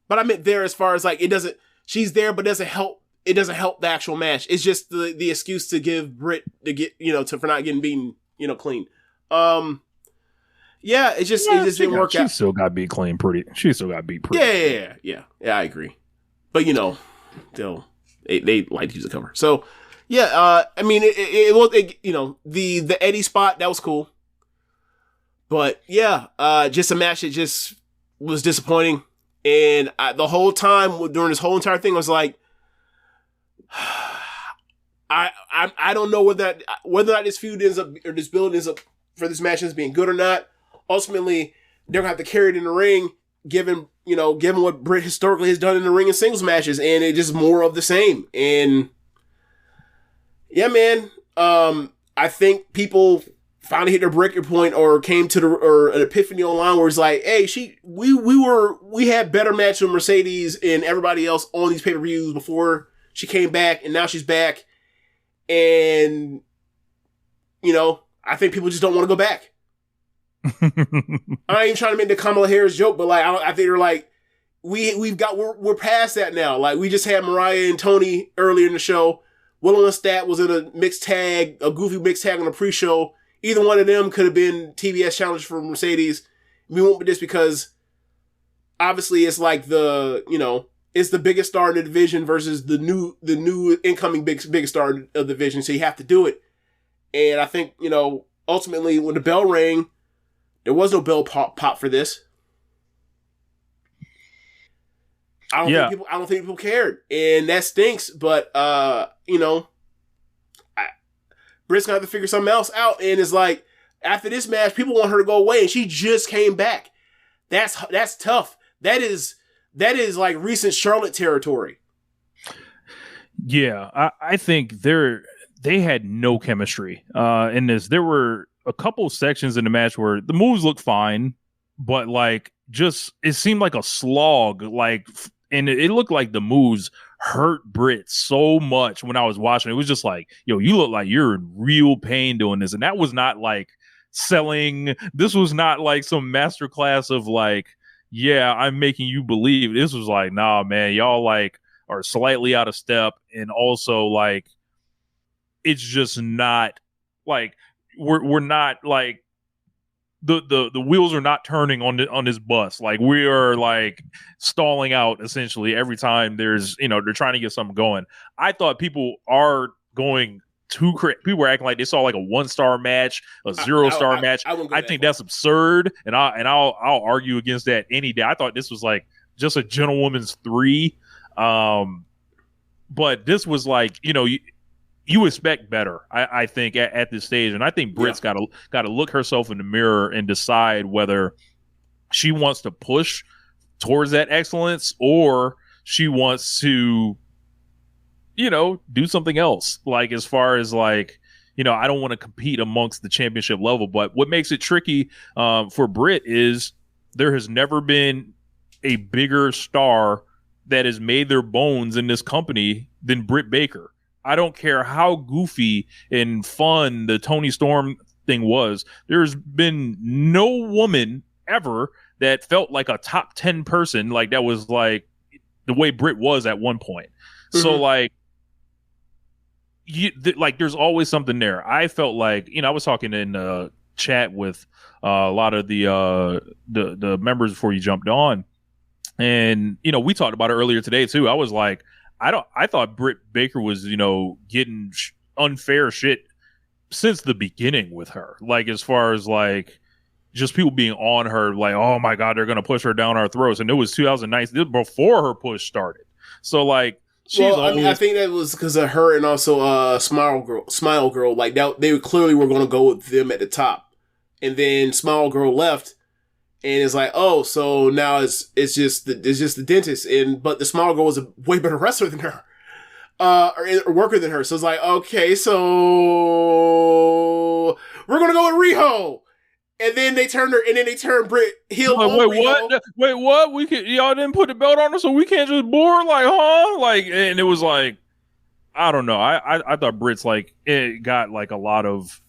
But I meant there as far as like it doesn't. She's there, but doesn't help. It doesn't help the actual match. It's just the excuse to give Britt to get for not getting beaten clean. Yeah, it just didn't work out. She still got beat clean pretty. She still got beat pretty. Yeah. I agree. But they like to use the cover. So yeah, I mean the Eddie spot that was cool. But yeah, just a match that just was disappointing. And the whole time during this whole entire thing, I was like, I don't know whether or not this feud ends up or this build ends up for this match as being good or not. Ultimately, they're gonna have to carry it in the ring, given what Britt historically has done in the ring in singles matches, and it's just more of the same. And yeah, man, I think people finally hit their breaking point or came to an epiphany online where it's like, hey, we had better matches with Mercedes and everybody else on these pay-per-views before she came back, and now she's back. And, I think people just don't want to go back. I ain't even trying to make the Kamala Harris joke, but like, I think they're like, we're past that now. Like, we just had Mariah and Tony earlier in the show. Willow and Stat was in a goofy mixed tag on the pre-show. Either one of them could have been TBS challenge for Mercedes. We won't be this because obviously it's like it's the biggest star in the division versus the new incoming biggest star of the division. So you have to do it. And I think, ultimately when the bell rang, there was no bell pop for this. I don't think people cared. And that stinks, but Britt's gonna have to figure something else out. And it's like, after this match, people want her to go away, and she just came back. That's tough. That is like recent Charlotte territory. Yeah, I think they had no chemistry in this. There were a couple sections in the match where the moves looked fine, but like just it seemed like a slog. Like, and it looked like the moves hurt Britt so much when I was watching. It was just like, yo, you look like you're in real pain doing this. And that was not like selling. This was not like some masterclass of like, yeah, I'm making you believe. This was like, nah, man, y'all like are slightly out of step. And also like, it's just not like, we're not like, the wheels are not turning on this bus. Like, we are like stalling out essentially every time there's, they're trying to get something going. I thought people are going too crazy. People were acting like they saw like a 1-star match, a 0-star match. I think that's absurd. And I'll argue against that any day. I thought this was like just a gentlewoman's 3. But this was like, you expect better, I think, at this stage. And I think Britt's got to look herself in the mirror and decide whether she wants to push towards that excellence or she wants to, do something else. Like, as far as like, I don't want to compete amongst the championship level. But what makes it tricky for Britt is there has never been a bigger star that has made their bones in this company than Britt Baker. I don't care how goofy and fun the Tony Storm thing was. There's been no woman ever that felt like a top 10 person, like that was like the way Britt was at one point. Mm-hmm. So like, there's always something there. I felt like, I was talking in chat with a lot of the members before you jumped on, and we talked about it earlier today too. I was like, I thought Britt Baker was, getting unfair shit since the beginning with her. Like, as far as like just people being on her, like, oh my God, they're going to push her down our throats. And it was 2019 before her push started. So like, I think that was because of her and also Smile Girl. Like, that they clearly were going to go with them at the top, and then Smile Girl left. And it's like, oh, so now it's just the dentist, but the Smile Girl was a way better wrestler than her, or worker than her. So it's like, okay, so we're gonna go with Riho, and then they turned Britt heel. Wait, what? Y'all didn't put the belt on her, so we can't just bore her, like, huh? Like, and it was like, I don't know. I thought Britt's like, it got like a lot of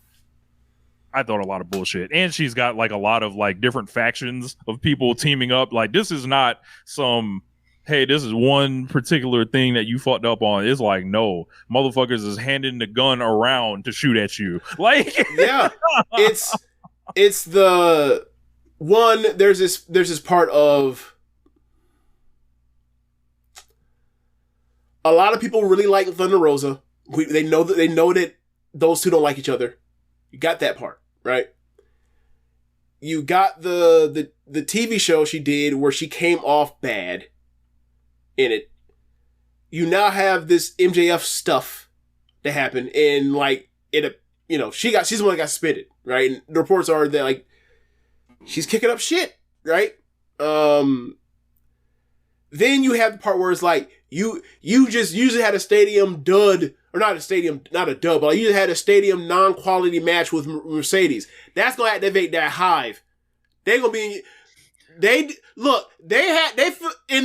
bullshit. And she's got like a lot of like different factions of people teaming up. Like, this is not some, hey, this is one particular thing that you fucked up on. It's like, no, motherfuckers is handing the gun around to shoot at you. Like, yeah, it's the one. There's this part of a lot of people really like Thunder Rosa. They know that those two don't like each other. You got that part, right? You got the TV show she did where she came off bad in it. You now have this MJF stuff that happened, and like it, she's the one that got suspended, right? And the reports are that like she's kicking up shit, right? Then you have the part where it's like you just usually had a stadium dud, or not a dub, but you had a stadium non-quality match with Mercedes. That's gonna activate that hive. They're gonna be. In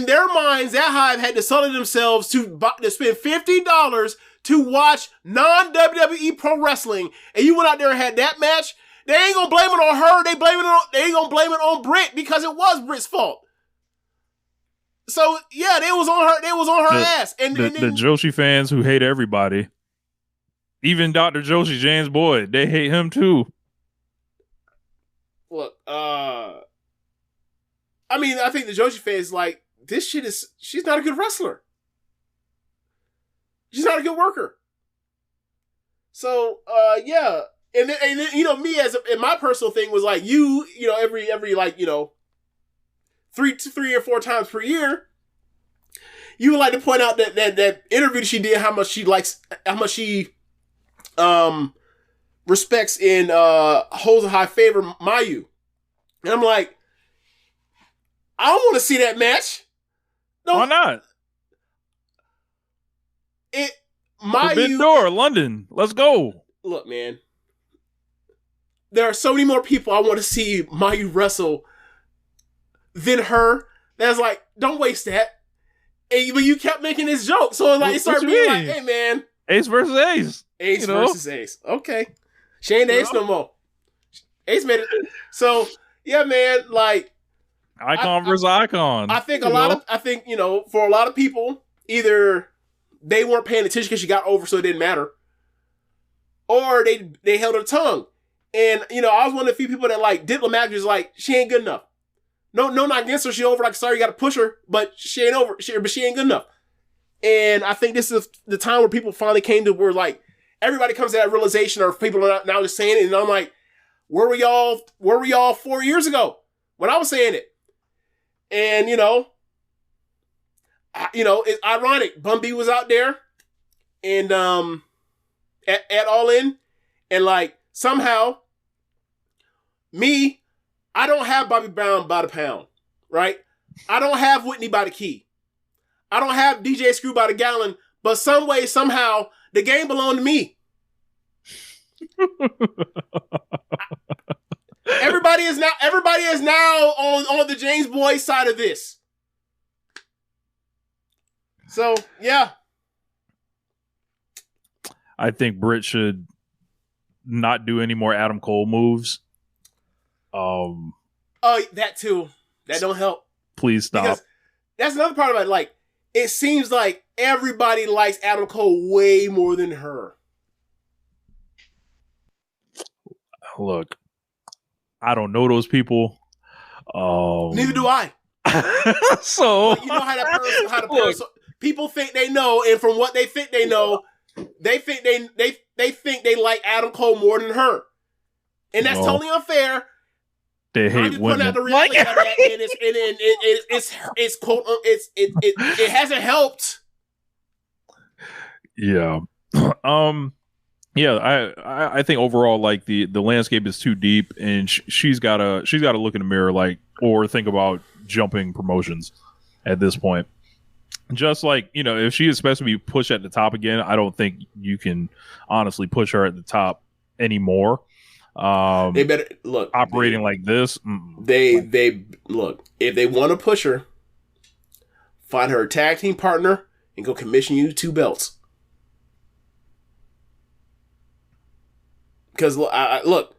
their minds, that hive had to sell themselves to spend $50 to watch non-WWE pro wrestling, and you went out there and had that match. They ain't gonna blame it on her. They ain't gonna blame it on Britt because it was Britt's fault. So yeah, they was on her. They was on her ass. And the Joshi fans who hate everybody, even Dr. Joshi, James Boyd, they hate him too. Look, I mean, I think the Joshi fans like this shit is. She's not a good wrestler. She's not a good worker. So, yeah, and then, me and my personal thing was like every like 3 or 4 times per year, you would like to point out that interview she did, how much she respects and holds a high favor Mayu, and I'm like, I don't want to see that match. No, why not? Mayu Door, London. Let's go. Look, man. There are so many more people I want to see Mayu wrestle than her. That's like, don't waste that. But you kept making this joke, so like it started being like, hey, man, Ace versus Ace. Ace versus Ace. Okay, she ain't Ace no more. Ace made it. So yeah, man, like. Icon versus icon. I think for a lot of people, either they weren't paying attention because she got over, so it didn't matter, or they held her tongue. And I was one of the few people that like diplomatic is like, she ain't good enough. No, not against her. She over. Like, sorry, you got to push her, but she ain't over. But she ain't good enough. And I think this is the time where people finally came to where like everybody comes to that realization, or people are now just saying it. And I'm like, where were y'all 4 years ago when I was saying it? And, it's ironic. Bun B was out there and at All In, and like somehow I don't have Bobby Brown by the pound, right? I don't have Whitney by the key. I don't have DJ Screw by the gallon, but some way, somehow, the game belonged to me. Everybody is now on the James Boyd side of this. So yeah, I think Britt should not do any more Adam Cole moves. Oh, that too. That don't help. Please stop. Because that's another part of it. Like, it seems like everybody likes Adam Cole way more than her. Look, I don't know those people. Neither do I. So but you know how the person, people think they know, and from what they think they know, they think they like Adam Cole more than her, and that's totally unfair. They hate women. Out the reality of that, and it's quote it hasn't helped. Yeah. Yeah, I think overall, like the landscape is too deep, and she's gotta look in the mirror, like, or think about jumping promotions at this point. Just like, if she is supposed to be pushed at the top again, I don't think you can honestly push her at the top anymore. They better look operating like this. They look, if they want to push her, find her a tag team partner and go commission you 2 belts. Because look,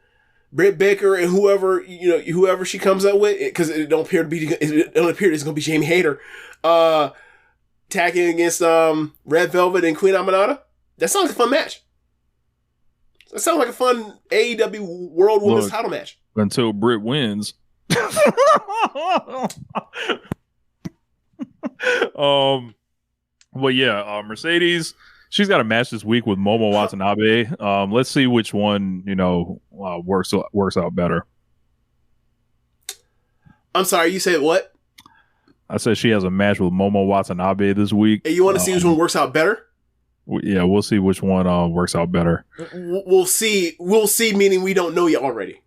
Britt Baker and whoever she comes up with, because it don't appear it's going to be Jamie Hayter, tagging against Red Velvet and Queen Aminata. That sounds like a fun match. That sounds like a fun AEW World Women's title match. Until Britt wins. Well, yeah, Mercedes, she's got a match this week with Momo Watanabe. Let's see which one, works out better. I'm sorry, you said what? I said she has a match with Momo Watanabe this week. And you want to see which one works out better? Yeah, we'll see which one works out better. We'll see. We'll see, meaning we don't know yet already.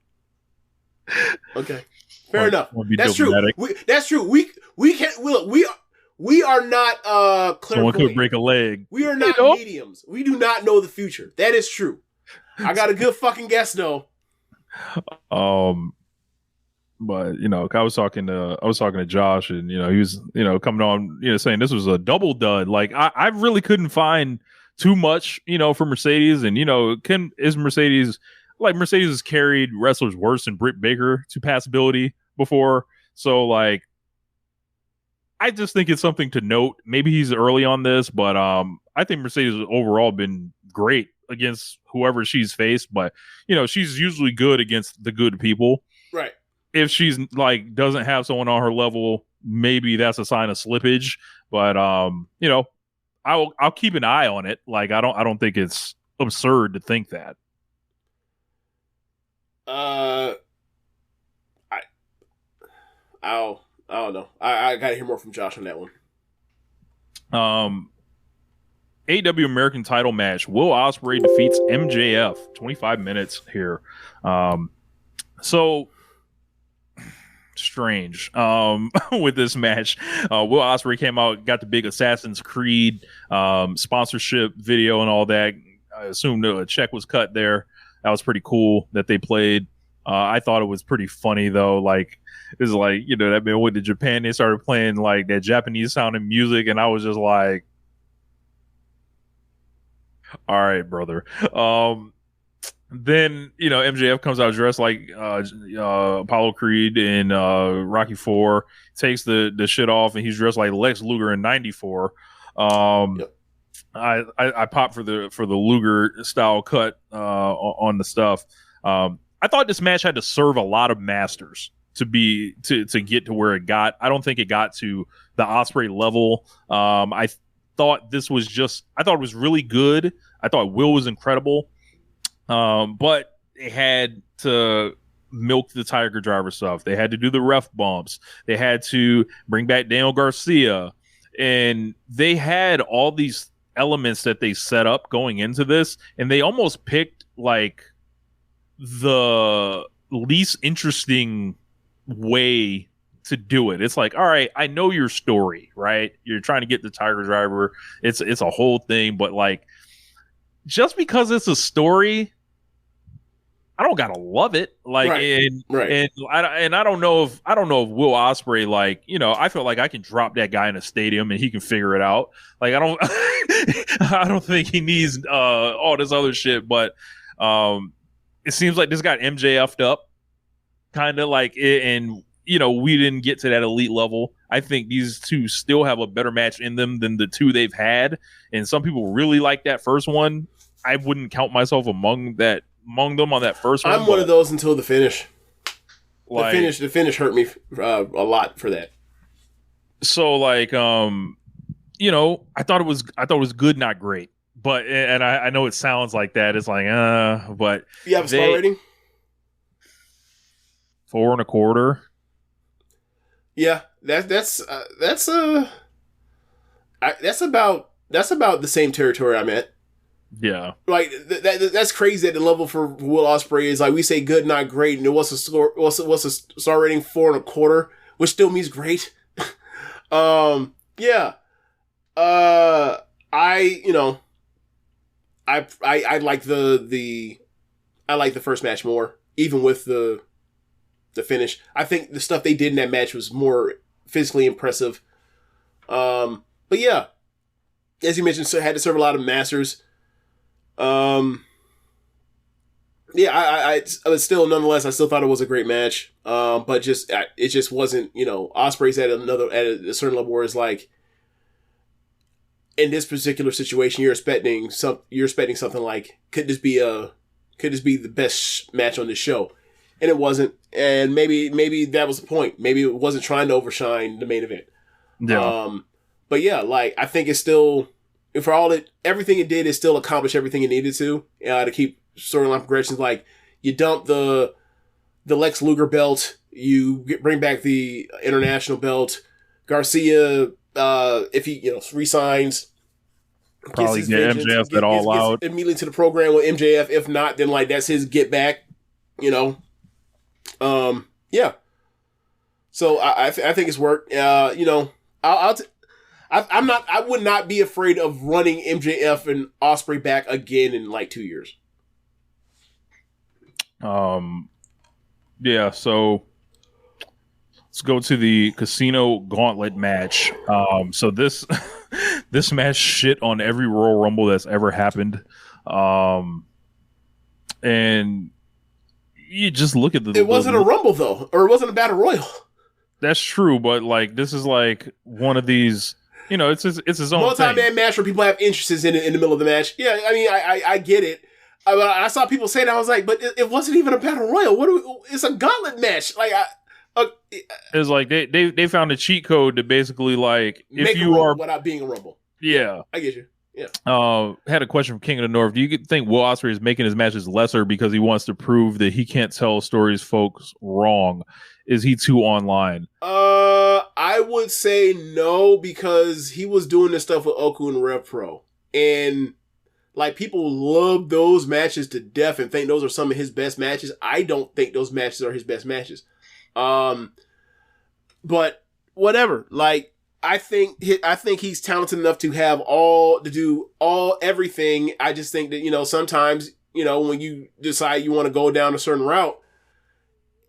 Okay, fair enough. That's true. That's true. We can't. Look, we are not clairvoyant. Someone could break a leg. We are not mediums. We do not know the future. That is true. I got a good fucking guess though. But I was talking to Josh, and he was coming on, saying this was a double dud. Like I really couldn't find too much, for Mercedes, and Mercedes has carried wrestlers worse than Britt Baker to passability before. So like, I just think it's something to note. Maybe he's early on this, but I think Mercedes has overall been great against whoever she's faced. But she's usually good against the good people. Right. If she's like doesn't have someone on her level, maybe that's a sign of slippage. But I'll keep an eye on it. Like I don't think it's absurd to think that. I don't know. I gotta hear more from Josh on that one. AEW American title match. Will Ospreay defeats MJF. 25 minutes here. So strange with this match. Will Ospreay came out, got the big Assassin's Creed sponsorship video and all that. I assumed a check was cut there. That was pretty cool that they played. I thought it was pretty funny though. Like it's like, that man went to Japan, they started playing like that Japanese sounding music, and I was just like, all right, brother. Then MJF comes out dressed like Apollo Creed in Rocky IV, takes the shit off, and he's dressed like Lex Luger in '94. Yep. I popped for the Luger style cut on the stuff. I thought this match had to serve a lot of masters to get to where it got. I don't think it got to the Ospreay level. I thought it was really good. I thought Will was incredible. But they had to milk the Tiger Driver stuff. They had to do the ref bumps. They had to bring back Daniel Garcia. And they had all these elements that they set up going into this, and they almost picked like the least interesting way to do it. It's like, all right, I know your story, right? You're trying to get the Tiger Driver. It's a whole thing, but like, just because it's a story, I don't gotta love it. Like, right. And I don't know if Will Ospreay, like, I feel like I can drop that guy in a stadium and he can figure it out. Like, I don't, I don't think he needs all this other shit. But it seems like this got MJF'd up, kind of like, and we didn't get to that elite level. I think these two still have a better match in them than the two they've had, and some people really like that first one. I wouldn't count myself among them on that first one. I'm one of those until the finish. Like, the finish hurt me a lot for that. So like, I thought it was good, not great. But and I know it sounds like that. It's like, but you have a star rating? 4.25. Yeah, that's about the same territory I'm at. Yeah, like that's crazy. At the level for Will Ospreay is like, we say good, not great, and what's a star rating? 4.25, which still means great. Yeah. I like the first match more, even with the finish. I think the stuff they did in that match was more physically impressive. But yeah, as you mentioned, so had to serve a lot of masters. Yeah, I still, nonetheless, I still thought it was a great match. But it just wasn't, Ospreay's at a certain level where it's like, in this particular situation, you're expecting something like, could this be the best match on this show? And it wasn't. And maybe that was the point. Maybe it wasn't trying to overshine the main event. Yeah. But yeah, like, I think it's still, for everything it did, it still accomplished everything it needed to keep storyline progressions. Like, you dump the Lex Luger belt, you bring back the international belt. Garcia, if he resigns, probably get MJF all out immediately to the program with MJF. If not, then like that's his get back. Yeah. So I think it's worked. I would not be afraid of running MJF and Ospreay back again in like 2 years. Yeah, so let's go to the Casino Gauntlet match. So this this match shit on every Royal Rumble that's ever happened. And you just look at it wasn't a Rumble though, or it wasn't a Battle Royal. That's true, but like this is like one of these, it's his own multi-man match where people have interests in the middle of the match. Yeah, I mean, I get it. I saw people say that. I was like, but it wasn't even a Battle Royal. It's a gauntlet match. Like, it's like they found a cheat code to basically like if you are without being a Rumble. Yeah, I get you. Yeah. Had a question from King of the North. Do you think Will Ospreay is making his matches lesser because he wants to prove that he can't tell stories folks wrong? Is he too online? I would say no, because he was doing this stuff with Oku and Rev Pro, and like people love those matches to death and think those are some of his best matches. I don't think those matches are his best matches. But whatever. Like, I think he's talented enough to do everything. I just think that, sometimes, when you decide you want to go down a certain route,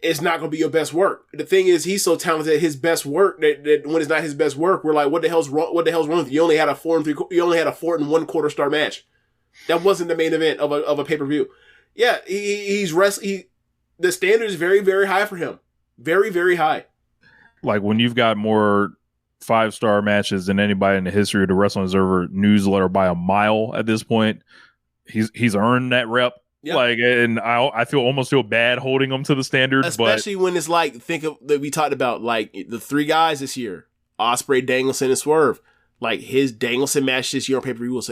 it's not going to be your best work. The thing is, he's so talented at his best work that when it's not his best work, we're like, what the hell's wrong with you? You only had a 4 and 1/4 star match. That wasn't the main event of a pay-per-view. Yeah, the standard is very, very high for him. Very, very high. Like, when you've got more 5-star matches than anybody in the history of the Wrestling Observer newsletter by a mile at this point, he's earned that rep. Yep. Like, and I almost feel bad holding him to the standard, especially when it's like, think of that we talked about, like the 3 guys this year: Ospreay, Danielson, and Swerve. Like, his Danielson match this year on pay-per-view was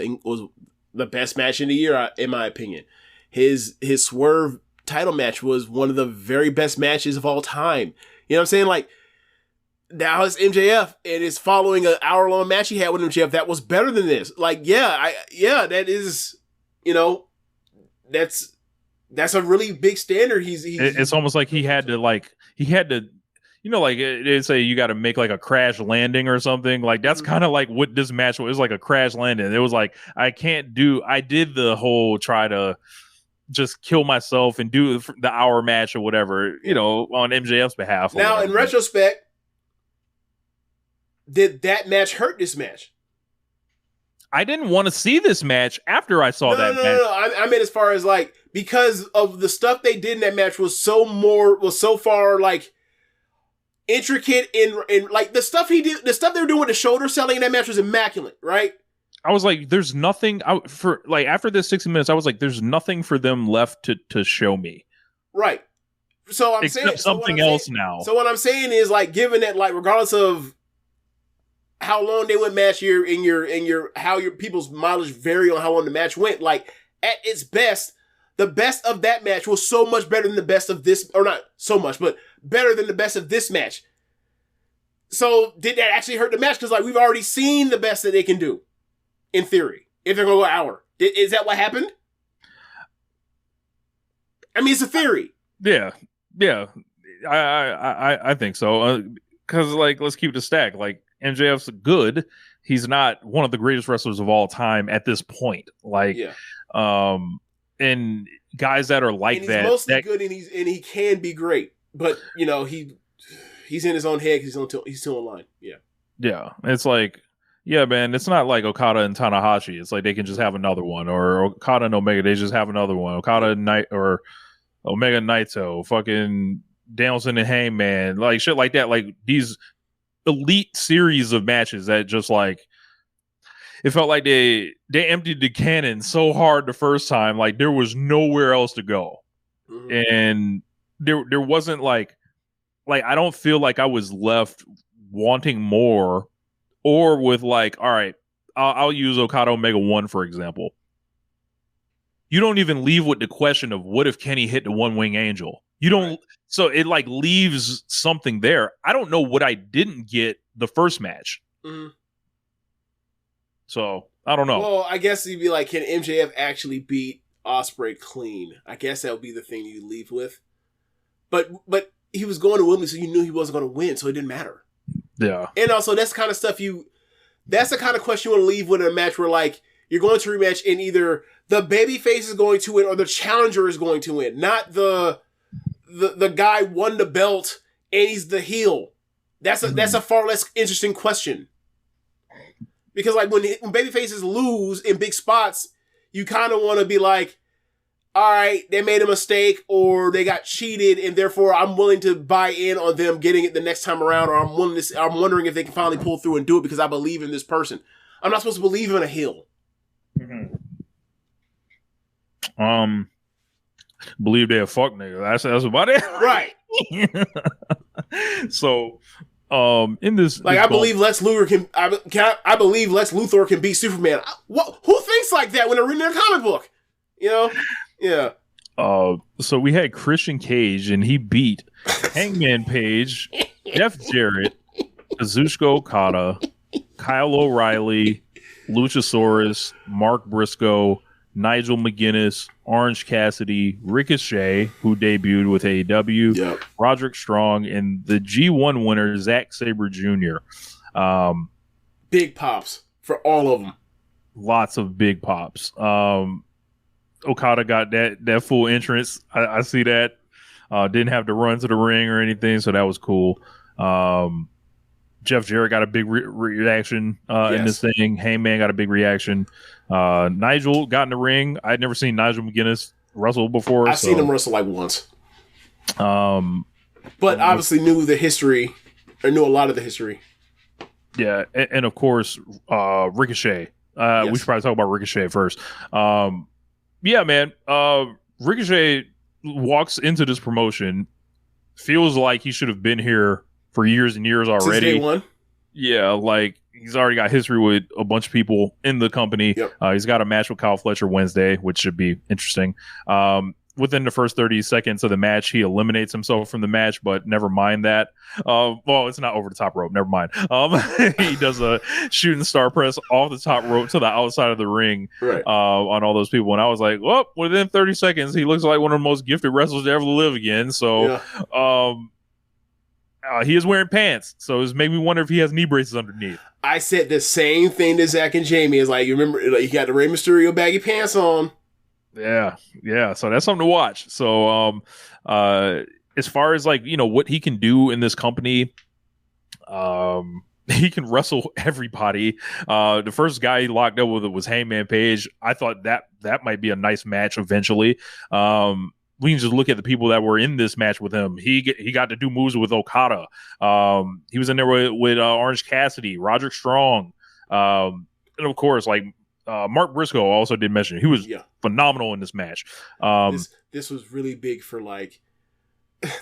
the best match in the year, in my opinion. His Swerve title match was one of the very best matches of all time. You know what I'm saying? Like, now it's MJF, and it's following an hour-long match he had with MJF that was better than this. Like, that is, that's a really big standard. It's almost like he had to, like they say you got to make like a crash landing or something. Like, that's kind of like what this match was. It was like a crash landing. It was like, I did the whole try to just kill myself and do the hour match or whatever, on MJF's behalf. Now, in retrospect, did that match hurt this match? I didn't want to see this match after I saw that match. No. I mean, as far as like, because of the stuff they did in that match was so far like intricate in like the stuff they were doing with the shoulder selling in that match was immaculate, right? I was like, there's nothing for like after this 60 minutes. I was like, there's nothing for them left to show me. Right. So I'm saying something else now. So what I'm saying is, like, given that, like, regardless of how long they went match year in your how your people's mileage vary on how long the match went, like, at its best, the best of that match was so much better than the best of this, or not so much, but better than the best of this match. So did that actually hurt the match? Because, like, we've already seen the best that they can do, in theory, if they're going to go an hour. Is that what happened? I mean, it's a theory. Yeah. I think so. Because, like, let's keep the stack. Like, MJF's good. He's not one of the greatest wrestlers of all time at this point. Like, and guys that are like and that, he's mostly good, and he can be great. But he's in his own head because he's still in line. Yeah. Yeah, it's like Yeah, man, it's not like Okada and Tanahashi. It's like they can just have another one, or Okada and Omega, they just have another one. Okada and or Omega Naito, fucking Danielson and Hangman, like shit like that. Like these elite series of matches that just like it felt like they emptied the cannon so hard the first time, like there was nowhere else to go, and there wasn't like I don't feel like I was left wanting more, or with like, all right, I'll use Okada Omega 1 for example. You don't even leave with the question of what if Kenny hit the One Wing Angel. You don't, right. So it like leaves something there. I don't know what I didn't get the first match. So I don't know. Well, I guess you'd be like, can MJF actually beat Ospreay clean? I guess that would be the thing you leave with. But he was going to Wembley, so you knew he wasn't going to win, so it didn't matter. Yeah. And also, that's the kind of stuff that's the kind of question you want to leave with in a match where, like, you're going to rematch and either the babyface is going to win or the challenger is going to win, not the guy won the belt and he's the heel. That's a far less interesting question. Because, like, when babyfaces lose in big spots, you kind of want to be like, all right, they made a mistake or they got cheated, and therefore I'm willing to buy in on them getting it the next time around, or I'm wondering if they can finally pull through and do it because I believe in this person. I'm not supposed to believe in a heel. Believe they a fuck nigga. That's about it. Right. So, in this, like, I believe Lex Luthor can. I believe Lex Luthor can beat Superman. Who thinks like that when they're reading their comic book? You know. Yeah. So we had Christian Cage, and he beat Hangman Page, Jeff Jarrett, Kazuchika Okada, Kyle O'Reilly, Luchasaurus, Mark Briscoe, Nigel McGuinness, Orange Cassidy, Ricochet, who debuted with AEW, Roderick Strong, and the G1 winner, Zack Sabre Jr. Big pops for all of them. Lots of big pops. Okada got that full entrance. I see that. Didn't have to run to the ring or anything, so that was cool. Jeff Jarrett got a big reaction in this thing. Heyman got a big reaction. Nigel got in the ring. I'd never seen Nigel McGuinness wrestle before. I've seen him wrestle like once. But obviously knew the history, or knew a lot of the history. Yeah, and of course, Ricochet. We should probably talk about Ricochet first. Yeah, man. Ricochet walks into this promotion, feels like he should have been here for years and years already. Since day one? Yeah, like he's already got history with a bunch of people in the company. Yep. He's got a match with Kyle Fletcher Wednesday, which should be interesting. Within the first 30 seconds of the match, he eliminates himself from the match, but never mind that. Well, it's not over the top rope. Never mind. He does a shooting star press off the top rope to the outside of the ring on all those people. And I was like, well, within 30 seconds, he looks like one of the most gifted wrestlers to ever live again. So he is wearing pants. So it's made me wonder if he has knee braces underneath. I said the same thing to Zach and Jamie. Is like, you remember, like, he got the Rey Mysterio baggy pants on. Yeah. So that's something to watch. So, as far as, like, you know, what he can do in this company, he can wrestle everybody. The first guy he locked up with was Hangman Page. I thought that might be a nice match eventually. We can just look at the people that were in this match with him. He got to do moves with Okada. He was in there with Orange Cassidy, Roderick Strong, and of course, like, Mark Briscoe also did mention he was phenomenal in this match. This was really big for, like,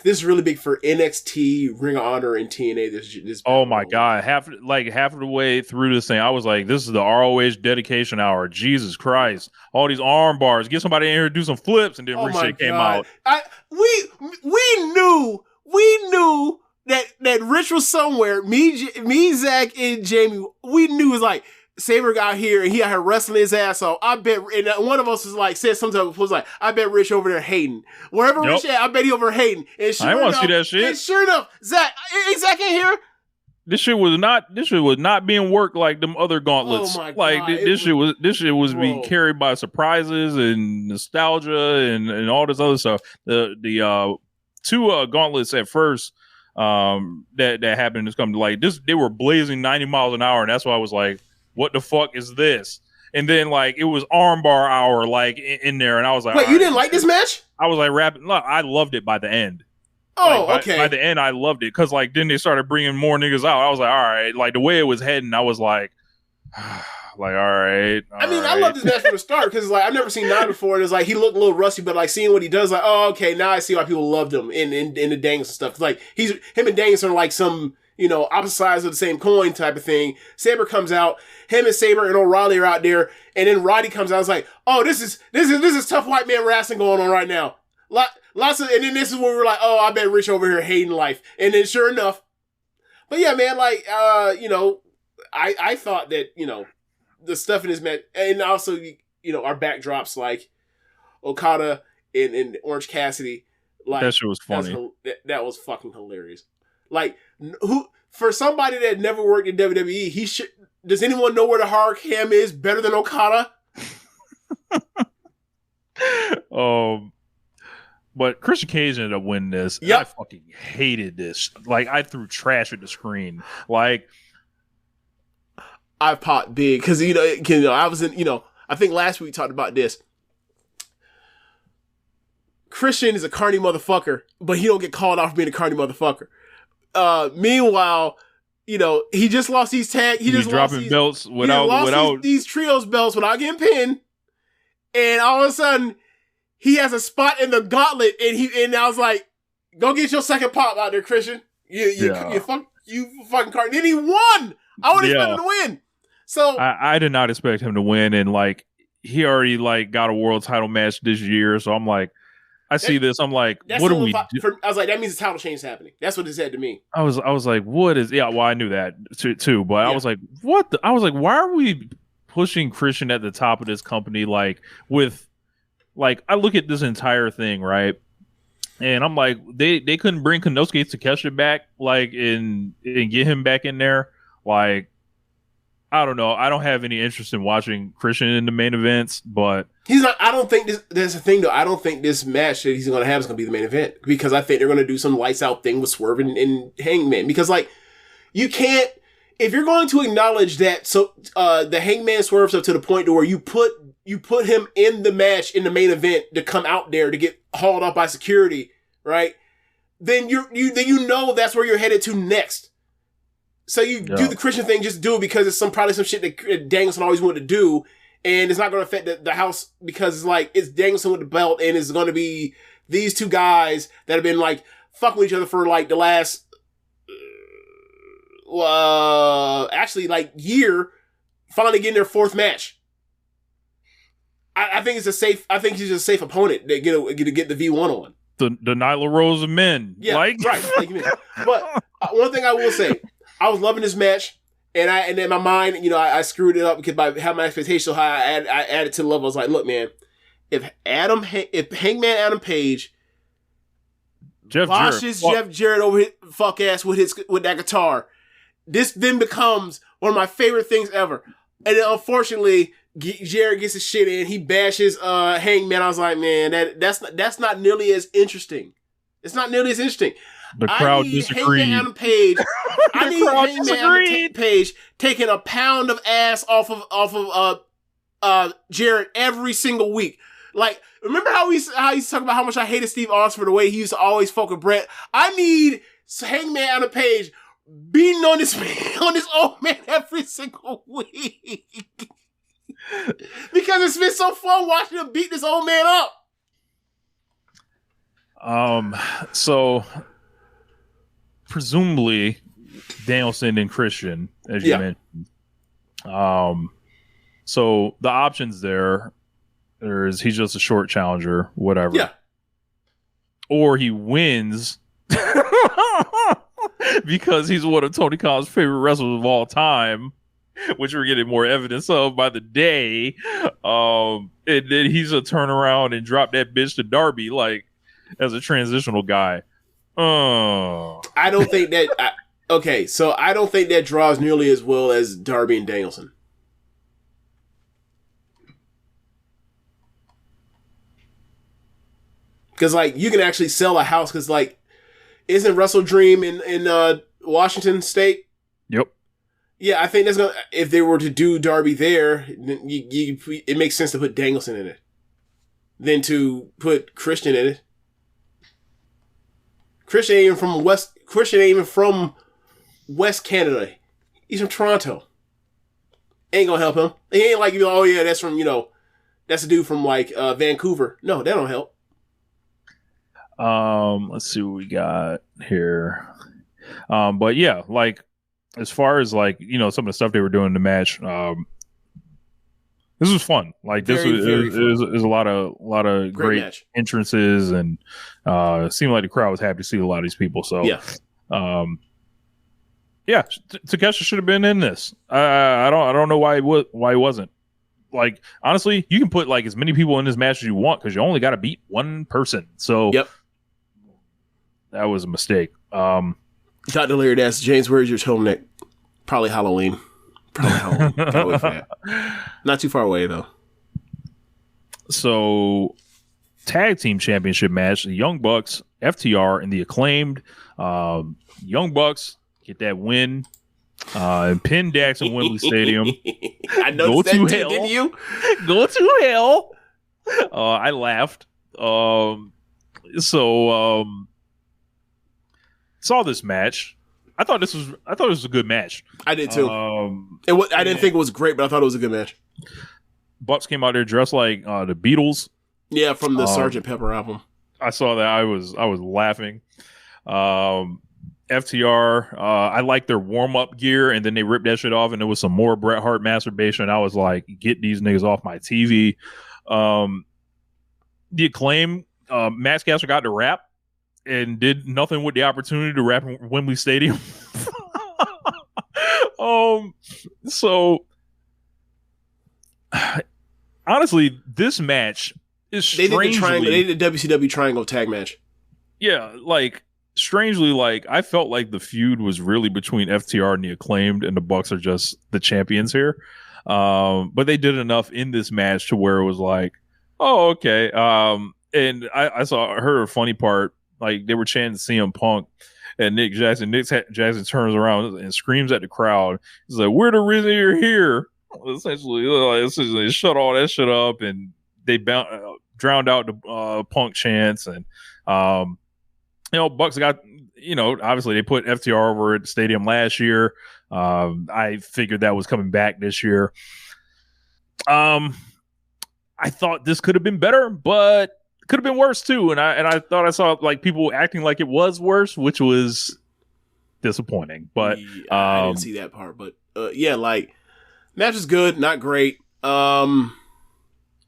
this is really big for NXT, Ring of Honor, and TNA. This oh my god, half of the way through this thing, I was like, "This is the ROH dedication hour." Jesus Christ, all these arm bars. Get somebody in here to do some flips, and then Ricochet came out. We knew that Rich was somewhere. Me, Zach, and Jamie. We knew it was like, Sabre got here and he got her wrestling his ass off. I bet, and one of us was like, said something, was like, I bet Rich over there hating. Wherever Rich at, I bet he over hating. And sure I want to see that shit. And sure enough, Zach in here. This shit was not being worked like them other gauntlets. Oh my like God, this shit was being carried by surprises and nostalgia and all this other stuff. The two gauntlets at first that happened in this company, like this, they were blazing 90 miles an hour, and that's why I was like, what the fuck is this? And then like it was armbar hour like in there, and I was like, wait, you didn't like this match? I was like rapping. Look, I loved it by the end. Oh, like, okay. By the end, I loved it because like then they started bringing more niggas out. I was like, all right, like the way it was heading, I was like, like all right. I mean, I love this match from the start because like I've never seen Nine before, and it's like he looked a little rusty, but like seeing what he does, like, oh, okay, now I see why people loved him in the Danielson stuff. Like him and Danielson are like some opposite sides of the same coin type of thing. Saber comes out, him and Saber and O'Reilly are out there, and then Roddy comes out. It's like, oh, this is tough white man wrestling going on right now. Lots of, and then this is where we're like, oh, I bet Rich over here hating life. And then sure enough, but yeah, man, like, I thought that, the stuff in this match, and also, our backdrops like Okada and Orange Cassidy, like, that shit was funny. That was fucking hilarious. Like, for somebody that never worked in WWE, does anyone know where the hard cam is better than Okada? But Christian Cage ended up winning this. Yep. I fucking hated this. Like, I threw trash at the screen. Like, I popped big because I was in. I think last week we talked about this. Christian is a carny motherfucker, but he don't get called out for being a carny motherfucker. Meanwhile, he just lost these tag. He's dropping belts without these trios belts without getting pinned, and all of a sudden. He has a spot in the gauntlet, and I was like, "Go get your second pop out there, Christian. You fucking card." Then he won. I would expect him to win. So I did not expect him to win, and like he already like got a world title match this year. So I'm like, I see this. I'm like, what do we do? I was like, that means the title change is happening. That's what it said to me. I was like, what is? Yeah, well, I knew that too, but I was like, what? I was like, why are we pushing Christian at the top of this company? Like with. Like, I look at this entire thing, right? And I'm like, they couldn't bring Konosuke Takeshita back, like, and get him back in there. Like, I don't know. I don't have any interest in watching Christian in the main events, but... He's not... I don't think this... There's a thing, though. I don't think this match that he's going to have is going to be the main event. Because I think they're going to do some lights out thing with Swerve and Hangman. Because, like, you can't... If you're going to acknowledge that the Hangman Swerve stuff to the point to where you put him in the match in the main event to come out there to get hauled off by security, right? Then you know that's where you're headed to next. So you do the Christian thing, just do it because it's probably some shit that Danielson always wanted to do, and it's not going to affect the house because it's like it's Danielson with the belt, and it's going to be these two guys that have been like fucking with each other for like the last actually like year, finally getting their fourth match. I think it's a safe. I think he's a safe opponent to get the V1 on. The Nyla Rose of men. Yeah, right. But one thing I will say, I was loving this match, and in my mind, I screwed it up because I had my expectations so high. I added to the level. I was like, look, man, if Hangman Adam Page washes Jeff Jarrett over his fuck ass with that guitar, this then becomes one of my favorite things ever. And then unfortunately, Jarrett gets his shit in. He bashes Hangman. I was like, man, that's not nearly as interesting. It's not nearly as interesting. The crowd disagreed. Hangman Adam Page. I need Hangman Adam Page taking a pound of ass off of Jarrett every single week. Like, remember how he's talking about how much I hated Steve Austin for the way he used to always fuck with Brett? I need Hangman Adam Page beating on this old man every single week. Because it's been so fun watching him beat this old man up. So presumably Danielson and Christian, as you mentioned. So the options there's he's just a short challenger, whatever. Yeah. Or he wins because he's one of Tony Khan's favorite wrestlers of all time, which we're getting more evidence of by the day. And then he's a turn around and drop that bitch to Darby, like, as a transitional guy. I don't think that... so I don't think that draws nearly as well as Darby and Danielson. Because, like, you can actually sell a house, because, like, isn't Wrestle Dream in Washington State? Yep. Yeah, I think that's gonna. If they were to do Darby there, then it makes sense to put Danielson in it, than to put Christian in it. Christian ain't even from West Canada. He's from Toronto. Ain't gonna help him. He ain't like, oh yeah, that's from, that's a dude from like Vancouver. No, that don't help. Let's see what we got here. But yeah, like as far as like, some of the stuff they were doing in the match, this was fun. Like this was a lot of great match. Entrances, and it seemed like the crowd was happy to see a lot of these people. So yeah, Takeshita should have been in this. I don't know why he wasn't. Like honestly, you can put like as many people in this match as you want because you only got to beat one person. So that was a mistake. Dr. Laird asks, James, where's your turtleneck? Probably Halloween. Can't wait for that. Not too far away though. So, tag team championship match: the Young Bucks, FTR, and the Acclaimed. Young Bucks get that win. And pin Dax in Wembley Stadium. I noticed that too, didn't you? Go to hell. I laughed. Saw this match. I thought this was a good match. I did too. I didn't think it was great, but I thought it was a good match. Bucks came out there dressed like the Beatles. Yeah, from the Sgt. Pepper album. I saw that. I was laughing. FTR, I liked their warm up gear, and then they ripped that shit off, and there was some more Bret Hart masturbation. I was like, get these niggas off my TV. The Acclaim, Max Caster got to rap and did nothing with the opportunity to rap in Wembley Stadium. So honestly, this match is strangely... They did a WCW Triangle tag match. Yeah, like strangely, like I felt like the feud was really between FTR and the Acclaimed, and the Bucks are just the champions here. But they did enough in this match to where it was like, oh, okay. And I heard a funny part. Like they were chanting CM Punk, and Nick Jackson turns around and screams at the crowd. He's like, "We're the reason you're here." Essentially, they shut all that shit up, and they drowned out the Punk chants. And Bucks got, obviously they put FTR over at the stadium last year. I figured that was coming back this year. I thought this could have been better, but could have been worse too. And I thought I saw like people acting like it was worse, which was disappointing. But I didn't see that part. But like match is good, not great. Not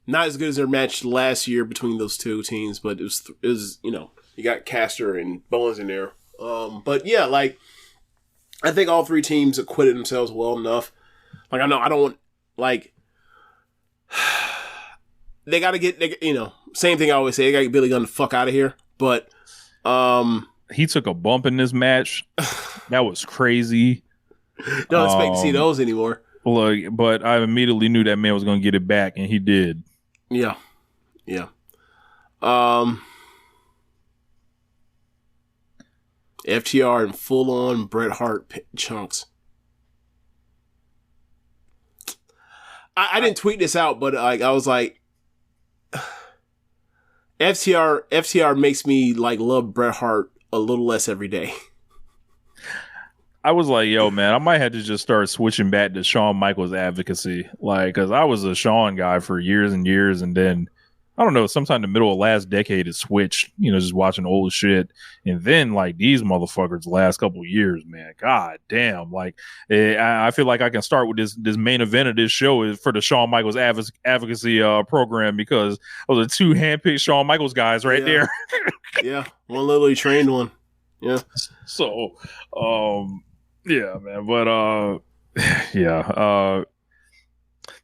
as good as their match last year between those two teams, but it was you got Caster and Bowens in there. But yeah, like I think all three teams acquitted themselves well enough. Like I don't want like they got to get same thing I always say. They got to get Billy Gunn the fuck out of here. But he took a bump in this match. That was crazy. Don't expect to see those anymore. Look, but I immediately knew that man was going to get it back, and he did. Yeah. FTR in full-on Bret Hart chunks. I didn't tweet this out, but I was like, FTR makes me like love Bret Hart a little less every day. I was like, yo, man, I might have to just start switching back to Shawn Michaels advocacy. Like, because I was a Shawn guy for years and years, and then, I don't know, sometime in the middle of last decade it switched, just watching old shit. And then, like, these motherfuckers the last couple of years, man, god damn. Like, I feel like I can start with this main event of this show is for the Shawn Michaels advocacy program, because those are two handpicked Shawn Michaels guys right there. Yeah, one literally trained one. Yeah. So, yeah, man. But, yeah.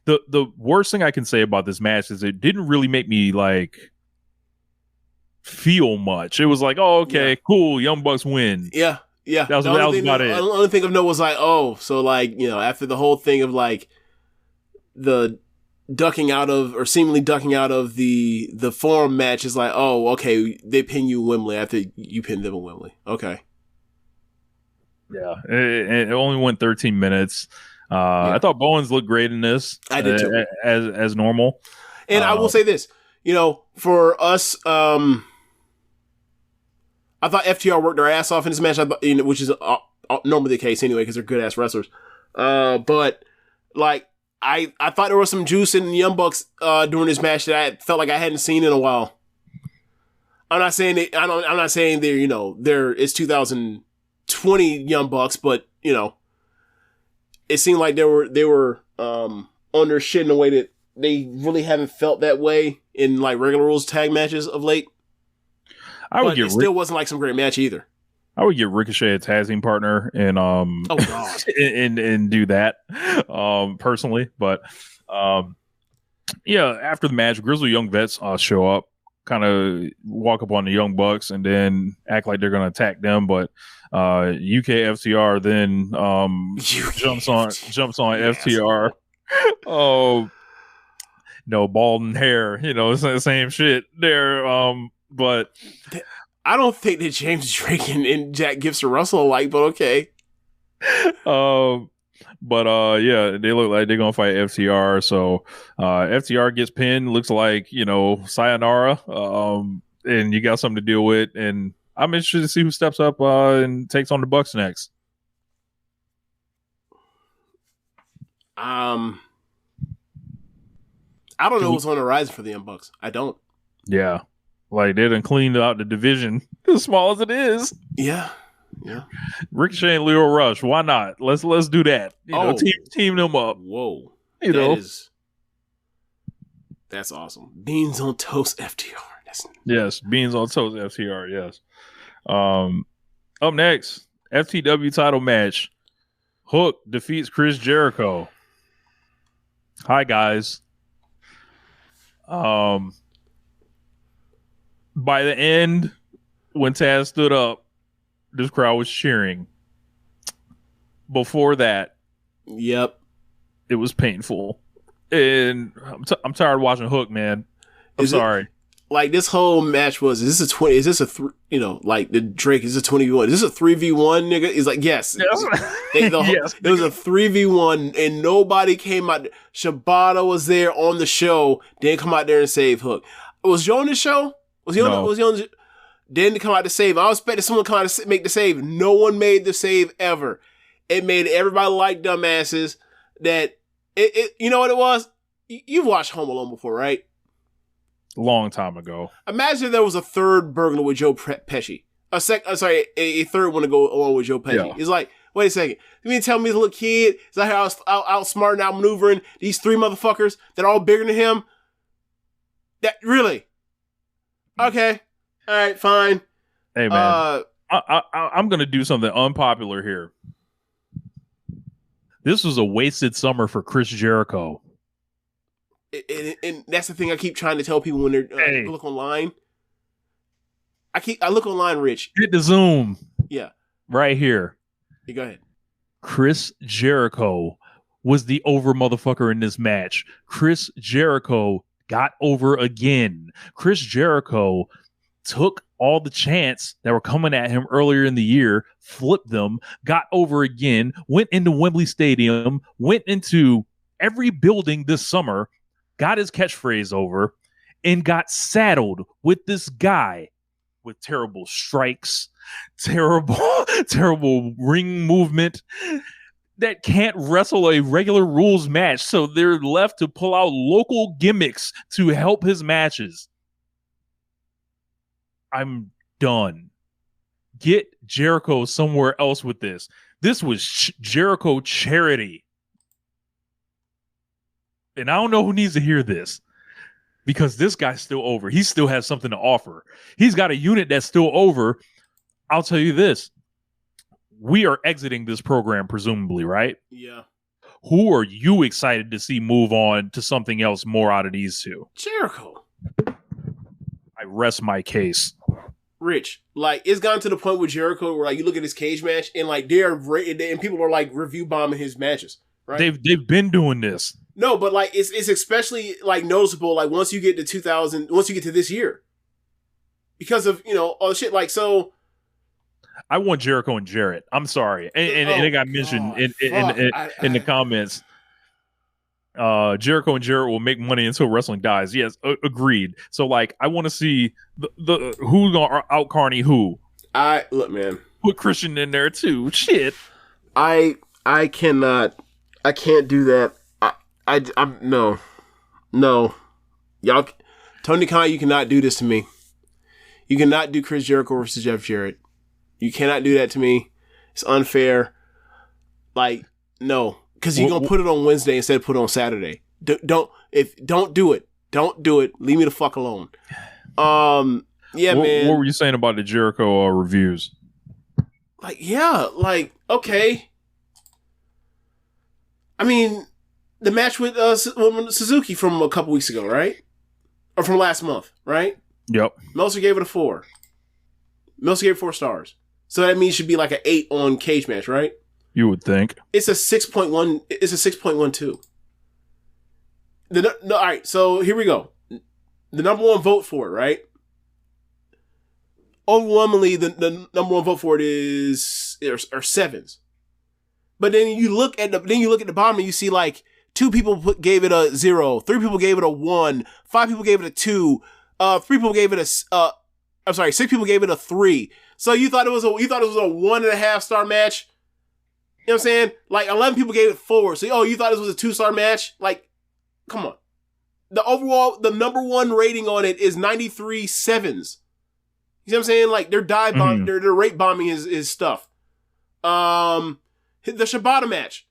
The worst thing I can say about this match is it didn't really make me like feel much. It was like, oh, okay, cool, Young Bucks win. Yeah. That was about it. The only thing of note was like, oh, so like, after the whole thing of like the ducking out of or seemingly ducking out of the forum match is like, oh, okay, they pin you in Wembley after you pinned them in Wembley. Okay. Yeah, it only went 13 minutes. I thought Bowens looked great in this. I did too. As normal. And I will say this, for us, I thought FTR worked their ass off in this match, which is normally the case anyway, because they're good ass wrestlers. But like, I thought there was some juice in the Young Bucks during this match that I felt like I hadn't seen in a while. I'm not saying it's 2020 Young Bucks, but it seemed like they were on their shit in a way that they really haven't felt that way in like regular rules tag matches of late. It still wasn't like some great match either. I would get Ricochet a tag team partner and and do that personally, but after the match, Grizzly Young Vets show up, kind of walk up on the Young Bucks and then act like they're going to attack them, but UK FTR then jumps on FTR. Bald hair, it's the same shit there. But I don't think that James Drake and Jack Gibson Russell alike, but okay. They look like they're gonna fight FTR. So FTR gets pinned. Looks like sayonara. And you got something to deal with. And I'm interested to see who steps up and takes on the Bucks next. I don't know what's on the horizon for the Young Bucks. I don't. Yeah. Like, they done cleaned out the division as small as it is. Yeah. Ricochet and Leo Rush. Why not? Let's do that. Team them up. Whoa. That's awesome. Beans on toast FTR. Yes, beans on toast FTR, yes. Up next, FTW title match. Hook defeats Chris Jericho. Hi, guys. By the end, when Taz stood up, this crowd was cheering. Before that, yep, it is and I'm tired of watching Hook, man. I'm sorry. Like, this whole match was, is this a 20, like the Drake, is this a 20v1? Is this a 3v1, nigga? He's like, yes. Yes. It was a 3v1 and nobody came out. Shibata was there on the show, didn't come out there and save Hook. Was Joe on the show? Was he on? Didn't come out to save. I was expecting someone to come out to make the save. No one made the save ever. It made everybody like dumbasses. That it you know what it was? You've watched Home Alone before, right? Long time ago. Imagine if there was a third burglar with Joe Pesci. A third one to go along with Joe Pesci. Yeah. It's like, wait a second. You mean to tell me this little kid is out here outsmarting, outmaneuvering these three motherfuckers that are all bigger than him? That really? Okay. All right, fine. Hey, man. I'm going to do something unpopular here. This was a wasted summer for Chris Jericho. And that's the thing I keep trying to tell people when they're look online. I look online, Rich. Hit the Zoom. Yeah. Right here. Yeah, go ahead. Chris Jericho was the over motherfucker in this match. Chris Jericho got over again. Chris Jericho took all the chants that were coming at him earlier in the year, flipped them, got over again, went into Wembley Stadium, went into every building this summer, got his catchphrase over, and got saddled with this guy with terrible strikes, terrible ring movement, that can't wrestle a regular rules match, so they're left to pull out local gimmicks to help his matches. I'm done. Get Jericho somewhere else with this. This was Jericho charity. And I don't know who needs to hear this, because this guy's still over. He still has something to offer. He's got a unit that's still over. I'll tell you this. We are exiting this program, presumably, right? Yeah. Who are you excited to see move on to something else more out of these two? Jericho. I rest my case. Rich, like, it's gotten to the point with Jericho where, like, you look at his cage match and, like, and people are, like, review bombing his matches, right? They've been doing this. No, but, like, it's especially, like, noticeable, like, once you get to this year. Because of, all the shit, like, so... I want Jericho and Jarrett. I'm sorry, and it got mentioned in the comments. Jericho and Jarrett will make money until wrestling dies. Yes, agreed. So like, I want to see the who's gonna out Carney who. Look, man. Put Christian in there too. Shit. I cannot. I can't do that. I'm no. Y'all, Tony Khan, you cannot do this to me. You cannot do Chris Jericho versus Jeff Jarrett. You cannot do that to me. It's unfair. Like, no, because you're gonna put it on Wednesday instead of put it on Saturday. Don't do it. Don't do it. Leave me the fuck alone. Yeah, man. What were you saying about the Jericho reviews? Okay. I mean, the match with Suzuki from a couple weeks ago, right? Or from last month, right? Yep. Meltzer gave it a 4. Meltzer gave it 4 stars. So that means it should be like an 8 on Cage Match, right? You would think. It's a 6.1. It's a 6.12. All right, so here we go. The number one vote for it, right? Overwhelmingly, the number one vote for it are 7s. But then you look at the bottom and you see like 2 people gave it a 0, 3 people gave it a 1, 5 people gave it a 2, 3 people gave it a 6 people gave it a 3. So you thought it was a 1.5 star match? You know what I'm saying? Like 11 people gave it 4. So you thought this was a 2-star match? Like, come on. The number one rating on it is 93 7s. You know what I'm saying? Like they're they're rate bombing his stuff. The Shibata match.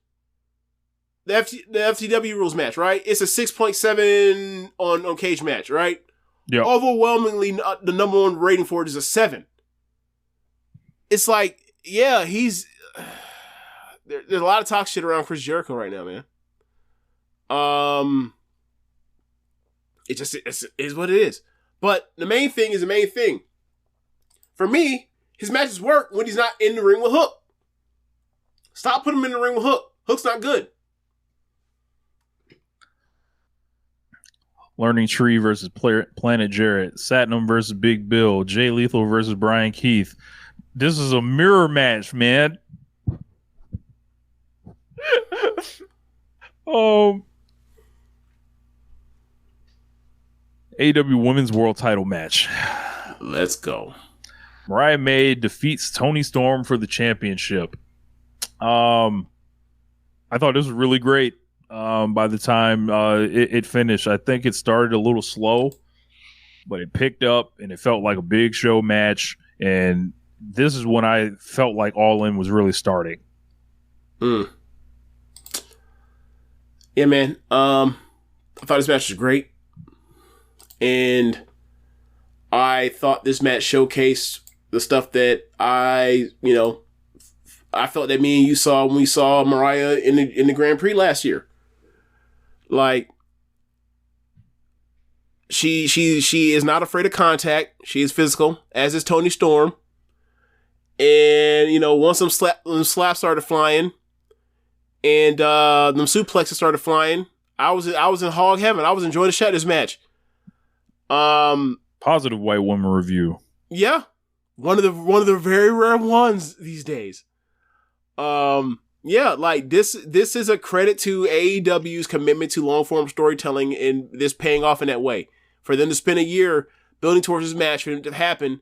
The FTW rules match, right? It's a 6.7 on Cage Match, right? Yeah. Overwhelmingly, the number one rating for it is a 7. It's like, yeah, there's a lot of talk shit around Chris Jericho right now, man. It is what it is. But the main thing is the main thing. For me, his matches work when he's not in the ring with Hook. Stop putting him in the ring with Hook. Hook's not good. Learning Tree versus Planet Jarrett, Satnam versus Big Bill, Jay Lethal versus Brian Keith. This is a mirror match, man. AEW Women's World Title match. Let's go. Mariah May defeats Toni Storm for the championship. I thought this was really great. By the time it finished, I think it started a little slow, but it picked up and it felt like a big show match. And this is when I felt like All In was really starting. Yeah, man. I thought this match was great. And I thought this match showcased the stuff that I felt that me and you saw when we saw Mariah in the Grand Prix last year. Like, she is not afraid of contact. She is physical, as is Toni Storm. And once them slaps started flying, and them suplexes started flying, I was in hog heaven. I was enjoying the shit of this match. Positive white woman review. Yeah, one of the very rare ones these days. Yeah, like this is a credit to AEW's commitment to long form storytelling and this paying off in that way. For them to spend a year building towards this match, for it to happen,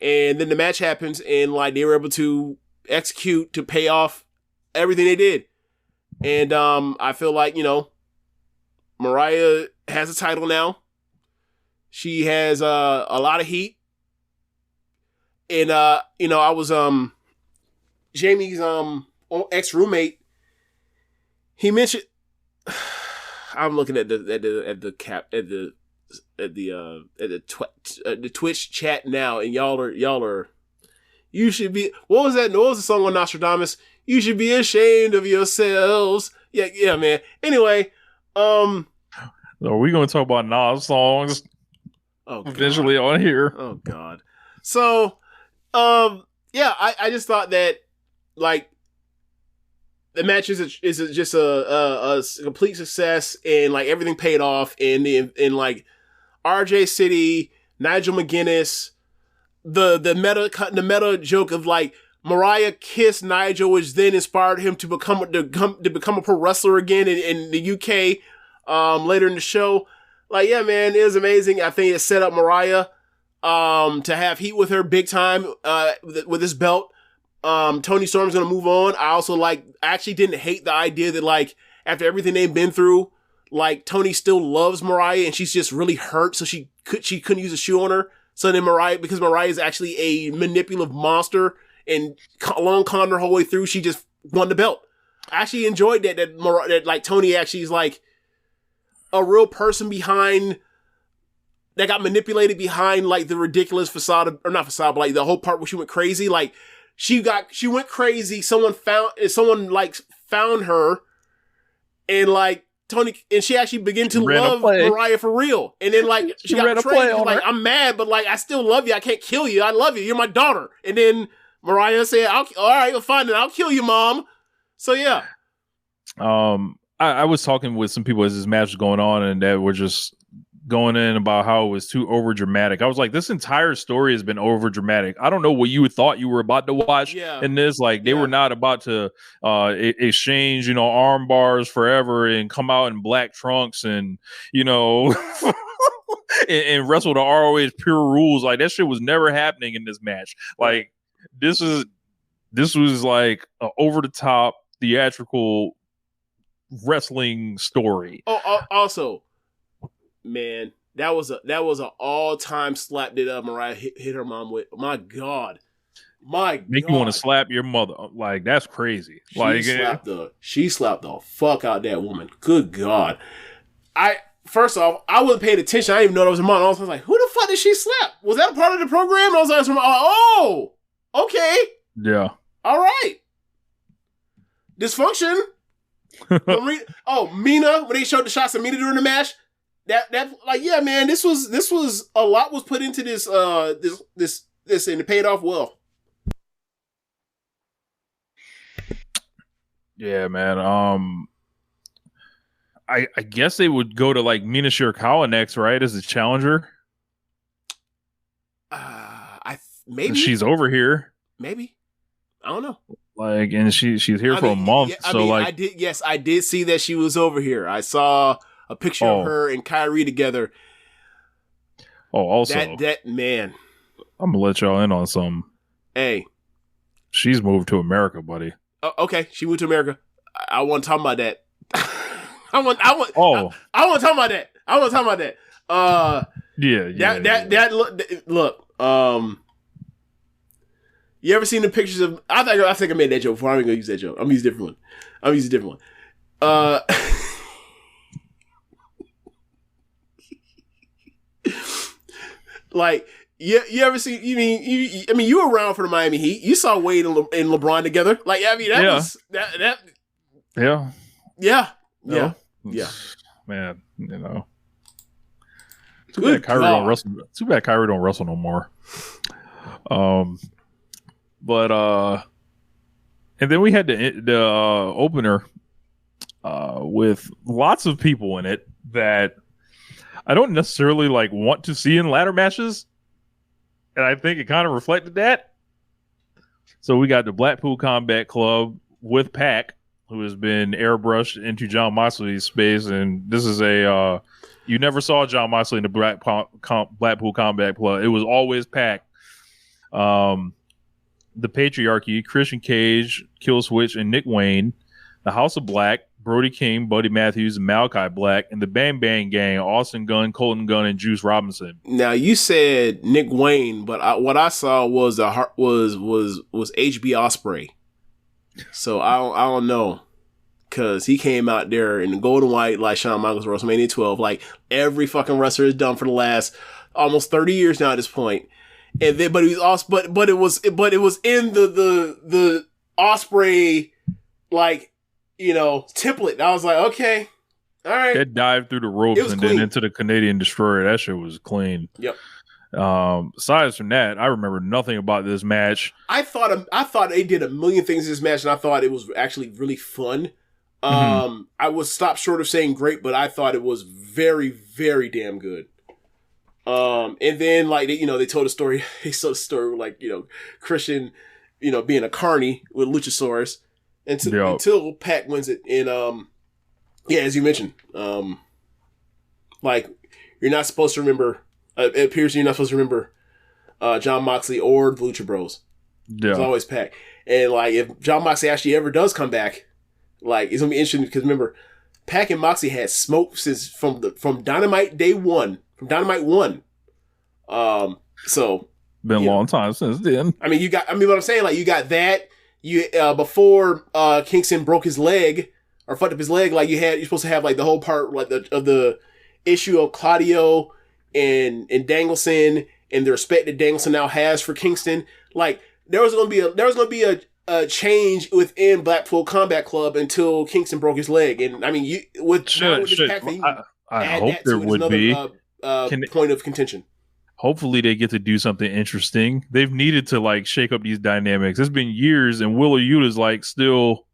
and then the match happens, and like they were able to execute to pay off everything they did. And I feel like Mariah has a title now. She has a lot of heat, and I was Jamie's ex-roommate. He mentioned. I'm looking at the Twitch chat now, and y'all are. You should be. What was that? What was the song on Nostradamus? You should be ashamed of yourselves. Yeah, man. Anyway, are we going to talk about Nas songs? Oh, eventually on here. Oh God. So, yeah, I just thought that like the match is just a complete success, and like everything paid off, and like RJ City, Nigel McGuinness, the meta joke of like Mariah kissed Nigel, which then inspired him to become a pro wrestler again in the UK later in the show. Like, yeah, man, it was amazing. I think it set up Mariah to have heat with her big time with this belt. Tony Storm's gonna move on. I actually didn't hate the idea that like after everything they've been through, like Tony still loves Mariah and she's just really hurt, so she couldn't use a shoe on her. So then because Mariah is actually a manipulative monster and long conned her whole way through, she just won the belt. I actually enjoyed that like Tony actually is like a real person behind that got manipulated behind like the ridiculous facade or not facade, but like the whole part where she went crazy. Like she went crazy. Someone found her and like Tony, and she actually began to love Mariah for real. And then like she got betrayed. Like, I'm mad, but like I still love you. I can't kill you. I love you. You're my daughter. And then Mariah said, all right, well, fine, then I'll kill you, Mom. So yeah. I was talking with some people as this match was going on, and that were just going in about how it was too over dramatic. I was like, this entire story has been over dramatic. I don't know what you thought you were about to watch in this. Like, they were not about to exchange, arm bars forever and come out in black trunks and, and wrestle the ROH pure rules. Like, that shit was never happening in this match. Like, this was like an over the top theatrical wrestling story. Oh, also, man, that was an all time slap that Mariah hit her mom with. My God, make you want to slap your mother. Like, that's crazy. She slapped the fuck out that woman. Good God. First off, I wasn't paying attention. I didn't even know that was her mom. I was like, who the fuck did she slap? Was that a part of the program? I was like, oh, okay. Yeah. All right. Dysfunction. Mina, when they showed the shots of Mina during the match, that like, yeah, man, this was a lot was put into this and it paid off well. Yeah, man. I guess they would go to like Mina Shirakawa next, right? As a challenger. Maybe she's over here. Maybe, I don't know. Like, and she's here for a month. I did see that she was over here. I saw a picture of her and Kyrie together. Oh, also that man. I'm gonna let y'all in on something. Hey, she's moved to America, buddy. Okay, she moved to America. I want to talk about that. I want to talk about that. I want to talk about that. Look. You ever seen the pictures of? I think I made that joke before. I'm gonna use that joke. I'm gonna use a different one. Like, you ever see? You were around for the Miami Heat. You saw Wade and LeBron together. Like, I mean, was that. Yeah. Man, Too bad Kyrie don't wrestle. Too bad Kyrie don't wrestle no more. But and then we had the opener with lots of people in it that I don't necessarily like want to see in ladder matches, and I think it kind of reflected that. So we got the Blackpool Combat Club with Pac, who has been airbrushed into Jon Moxley's space, and this is you never saw Jon Moxley in the Blackpool Combat Club. It was always Pac. The Patriarchy, Christian Cage, Killswitch, and Nick Wayne, the House of Black, Brody King, Buddy Matthews, and Malachi Black, and the Bang Bang Gang, Austin Gunn, Colton Gunn, and Juice Robinson. Now you said Nick Wayne, but what I saw was HB Osprey. So I don't know, because he came out there in the gold and white like Shawn Michaels WrestleMania 12, like every fucking wrestler has done for the last almost 30 years now at this point. And then, but he was also, but it was in the Osprey, like, template. I was like, okay, all right. That dived through the ropes and clean. Then into the Canadian Destroyer. That shit was clean. Yep. Aside from that, I remember nothing about this match. I thought they did a million things in this match, and I thought it was actually really fun. I was stopped short of saying great, but I thought it was very, very damn good. And then like they told a story. They told a story with like Christian, being a carny with Luchasaurus until Pac wins it. And as you mentioned, like you're not supposed to remember. It appears you're not supposed to remember John Moxley or the Lucha Bros. Yeah. It's always Pac. And like if John Moxley actually ever does come back, like it's gonna be interesting because remember, Pac and Moxley had smoke since from Dynamite Day 1, from Dynamite 1. So been a long time since then. I mean, what I'm saying, like you got that. You before Kingston broke his leg or fucked up his leg, like you're supposed to have like the whole part like of the issue of Claudio and Danielson and the respect that Danielson now has for Kingston. Like there was gonna be a change within Blackpool Combat Club until Kingston broke his leg. And I mean, I hope there would be point of contention. Hopefully they get to do something interesting. They've needed to like shake up these dynamics. It's been years, and Willer Yuta's like still.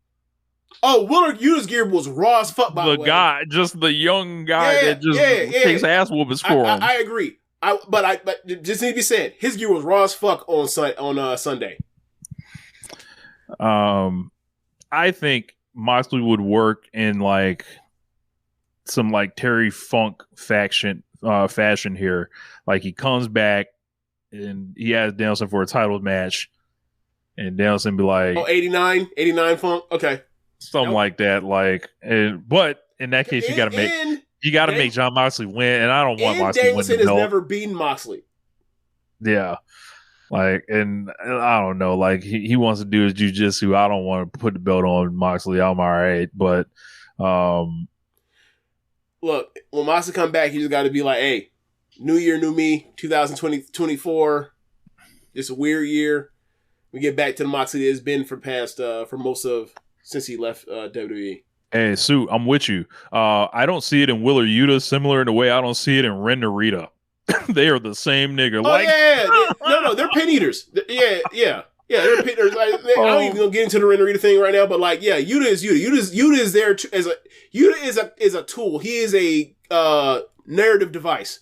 Oh, Willer Yuta's gear was raw as fuck. By the way, guy, just the young guy that just takes ass whoopings for him. I agree. But just need to be said, his gear was raw as fuck on Sunday. I think Moxley would work in like some like Terry Funk fashion here. Like he comes back and he has Danielson for a title match, and Danielson be like, 89 Funk, okay, something like that. Like, but in that case, you got to make John Moxley win, and I don't want Moxley to win. Danielson has never beaten Moxley. Yeah. Like, and I don't know, like he wants to do his jiu-jitsu. I don't want to put the belt on Moxley. I'm all right. But, look, when Moxley come back, you just got to be like, hey, new year, new me, 2024. It's a weird year. We get back to the Moxley that has been for most of since he left WWE. Hey, Sue, I'm with you. I don't see it in Willer Yuta, similar in a way I don't see it in Ren Narita. They are the same nigga. No, they're pin eaters. Yeah, they're pin eaters. Like, I don't even gonna get into the Ren Narita thing right now, but like, yeah, Yuta is Yuta. Yuta is there Yuta is a tool. He is a narrative device.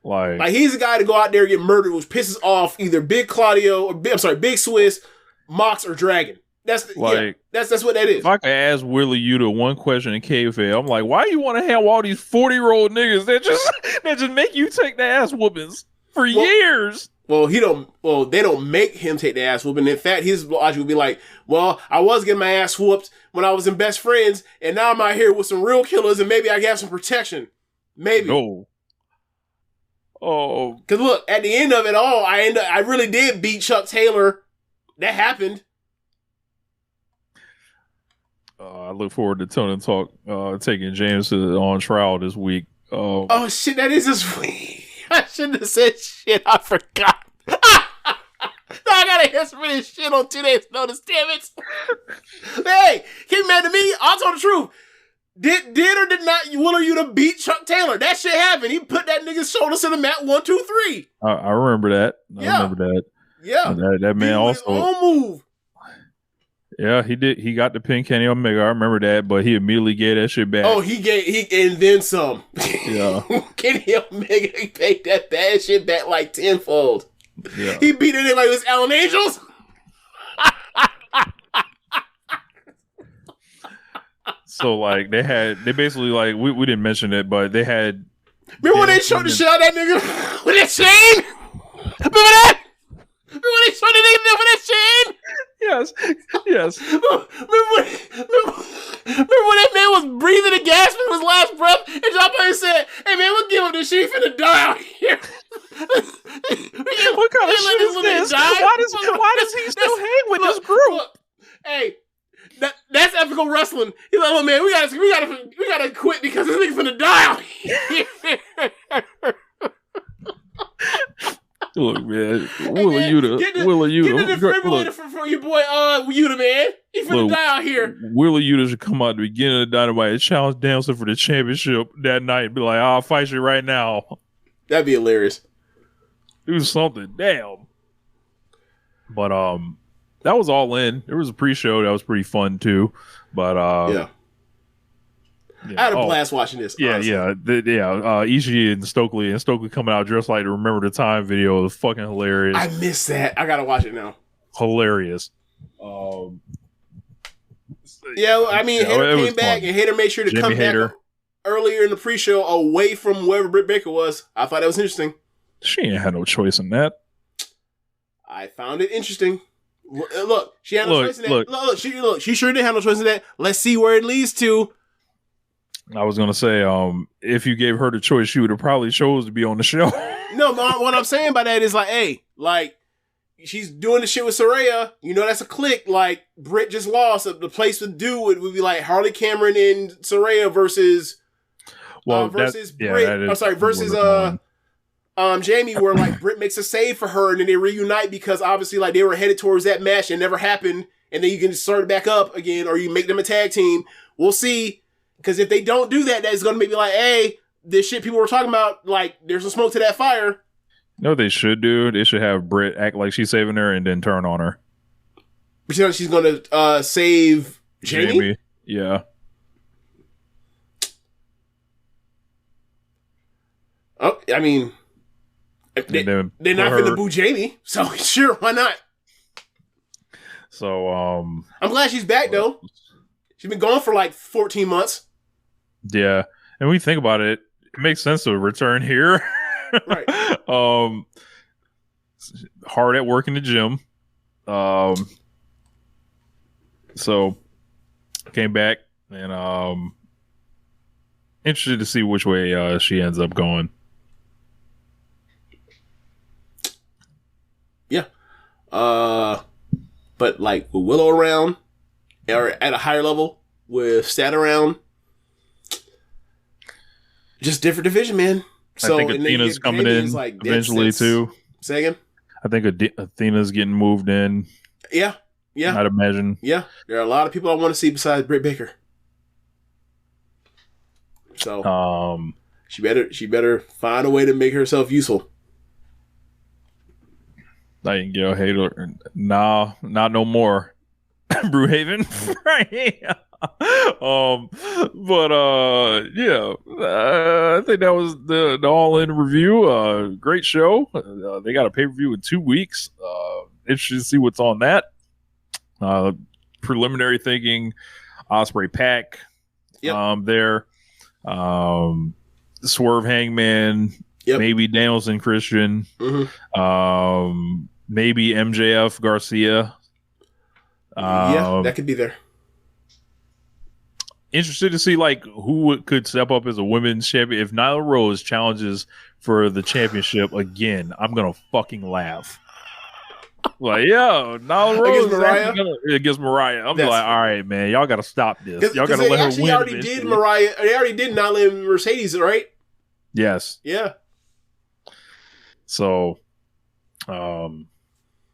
Like he's the guy to go out there and get murdered, which pisses off either Big Claudio or Big Swiss, Mox, or Dragon. That's what that is. If I could ask Willer Yuta one question in kayfabe, I'm like, why do you want to have all these 40-year-old niggas that just make you take the ass whoopings for years? Well, they don't make him take the ass whooping. In fact, his logic would be like, well, I was getting my ass whooped when I was in Best Friends, and now I'm out here with some real killers, and maybe I have some protection. Maybe. No. Oh. Because look, at the end of it all, I really did beat Chuck Taylor. That happened. I look forward to Tony Talk taking James on trial this week. Oh shit, that is this week. I shouldn't have said shit. I forgot. Now I gotta answer for this shit on 2 days' notice. Damn it. Hey, keep mad at me. I'll tell the truth. Did or did not Willer Yuta beat Chuck Taylor? That shit happened. He put that nigga's shoulders to the mat 1, 2, 3. I remember that. I remember that. Yeah. That man also. His own move. Yeah, he did. He got the pin Kenny Omega. I remember that, but he immediately gave that shit back. Oh, he and then some. Yeah. Kenny Omega, he paid that bad shit back like tenfold. Yeah. He beat it in like it was Allen Angels. So like they basically like we didn't mention it, but they had. Remember when they showed the shit out of that nigga with that chain? Remember that? Remember when they showed the nigga with that chain? Yes. Remember when that man was breathing and gasping with his last breath, and John Payne said, "Hey man, we'll give him this shit. He finna die out here." What kind of shit is this? Why does he still hang with this group? Look, hey, that's ethical wrestling. He's like, "Oh man, we gotta quit because this nigga finna die out here." Look, man, Willer Yuta. Get the defibrillator for your boy, Yuta, man. He finna die out here. Willer Yuta should come out at the beginning of the Dynamite and challenge Danielson for the championship that night and be like, I'll fight you right now. That'd be hilarious. Do something. Damn. But, that was All In. There was a pre-show that was pretty fun, too. But, yeah. I had a blast watching this. Honestly. Ishii and Stokely coming out dressed like the Remember the Time video was fucking hilarious. I missed that. I gotta watch it now. Hilarious. Hater came back and Hater made sure to come back earlier in the pre-show away from wherever Britt Baker was. I thought that was interesting. She ain't had no choice in that. I found it interesting. Look, she had no choice in that. She sure did have no choice in that. Let's see where it leads to. I was gonna say, if you gave her the choice, she would have probably chose to be on the show. No, what I'm saying by that is like, hey, like she's doing the shit with Saraya. You know, that's a click. Like Britt just lost. The place to do it would be like Harley Cameron and Saraya versus Britt. Versus Jamie, where like Britt makes a save for her and then they reunite because obviously like they were headed towards that match and never happened, and then you can start it back up again, or you make them a tag team. We'll see, because if they don't do that, that's going to make me like, hey, this shit people were talking about, like there's some smoke to that fire. You know what they should do? They should have Britt act like she's saving her and then turn on her. But you know she's going to save Jamie? Yeah. Oh, I mean, they're not going to boo Jamie, so sure, why not? So, I'm glad she's back, though. She's been gone for like 14 months. Yeah, and when you think about it, it makes sense to return here. Right. Hard at work in the gym. So, came back, and interested to see which way she ends up going. Yeah. But like with Willow around, or at a higher level with Stat around, just different division, man. So I think Athena's coming in like, eventually too. Say again? I think Athena's getting moved in. Yeah. I'd imagine. Yeah, there are a lot of people I want to see besides Britt Baker. So she better find a way to make herself useful. Like, Hater, nah, not no more. Brewhaven, right? I think that was the All In review. Great show. They got a pay-per-view in 2 weeks. Interested to see what's on that. Preliminary thinking, Osprey Pack. Yep. There. Swerve Hangman. Yep. Maybe Danielson Christian. Mm-hmm. Maybe MJF Garcia. That could be there. Interested to see like who could step up as a women's champion. If Nyla Rose challenges for the championship again, I'm gonna fucking laugh. Like, Nyla Rose against Mariah. I'm like, all right, man, y'all gotta stop this. Y'all gotta let her win. Already did Mariah. They already did Nyla and Mercedes, right? Yes. Yeah. So, I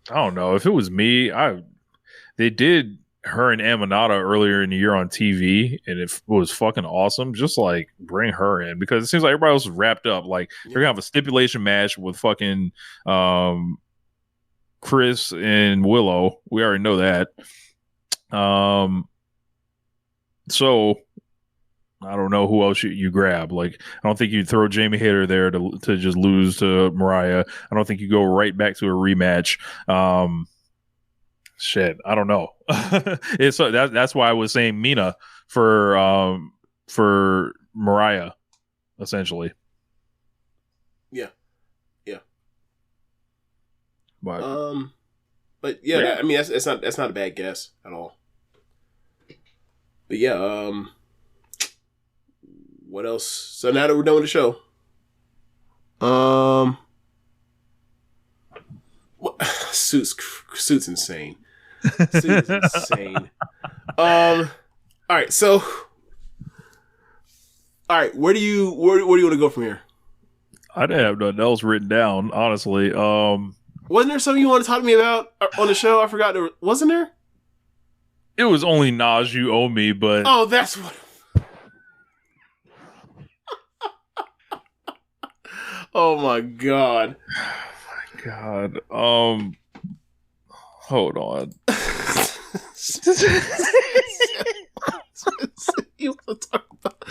don't know. If it was me, they did her and Aminata earlier in the year on TV, and it was fucking awesome. Just like bring her in, because it seems like everybody else is wrapped up. Like they're gonna have a stipulation match with fucking Chris and Willow. We already know that. So I don't know who else you grab. Like, I don't think you'd throw Jamie Hayter there to just lose to Mariah. I don't think you go right back to a rematch. Shit, I don't know. That's why I was saying Mina for Mariah, essentially. Yeah. But I mean that's not a bad guess at all. But yeah, what else? So now that we're done with the show, Suit's insane. Suit's insane. All right, so where do you want to go from here? I didn't have nothing else written down, honestly. Wasn't there something you want to talk to me about on the show? I forgot. Wasn't there? It was only Naj you owe me, but that's what. Oh my god. Hold on. You want to talk about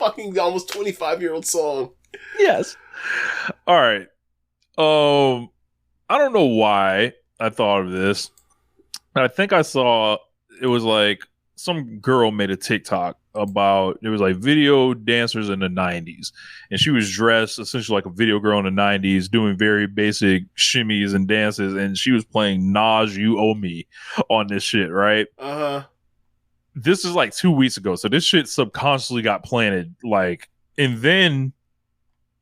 fucking almost 25-year-old song. Yes. All right. I don't know why I thought of this. I think I saw it was like some girl made a TikTok about it was like video dancers in the 90s, and she was dressed essentially like a video girl in the 90s doing very basic shimmies and dances, and she was playing Nas You Owe Me on this shit, right? This is like 2 weeks ago, so this shit subconsciously got planted, like, and then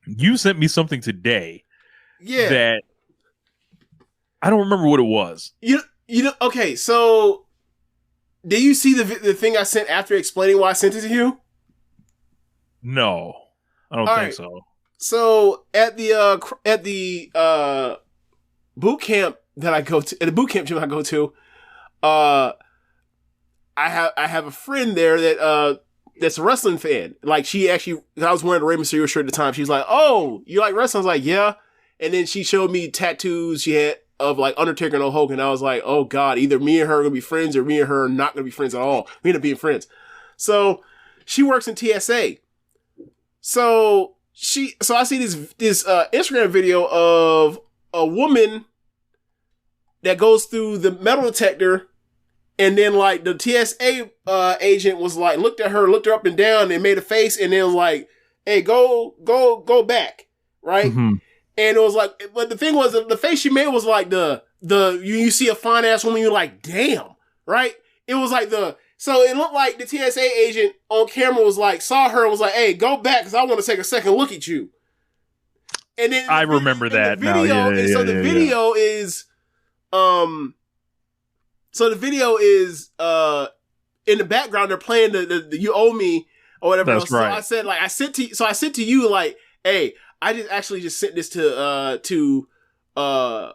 you sent me something today that I don't remember what it was. You know, okay, so did you see the thing I sent after explaining why I sent it to you? No, I don't think so. So at the boot camp that I go to, at the boot camp gym I go to, I have a friend there that's a wrestling fan. Like, she actually, I was wearing a Rey Mysterio shirt at the time. She's like, "Oh, you like wrestling?" I was like, "Yeah." And then she showed me tattoos she had of like Undertaker and Hulk, and I was like, "Oh God, either me and her are gonna be friends, or me and her are not gonna be friends at all." We end up being friends. So she works in TSA. So I see this Instagram video of a woman that goes through the metal detector, and then like the TSA agent was like, looked her up and down, and made a face, and then was like, "Hey, go back," right? Mm-hmm. And it was like, but the thing was, the face she made was like you see a fine ass woman, you're like, damn, right? It was like so it looked like the TSA agent on camera was like, saw her and was like, "Hey, go back, because I want to take a second look at you." And then I remember that now. So the video is, in the background they're playing the "You Owe Me" or whatever. That's right. So I said to you like, "Hey, I just sent this to my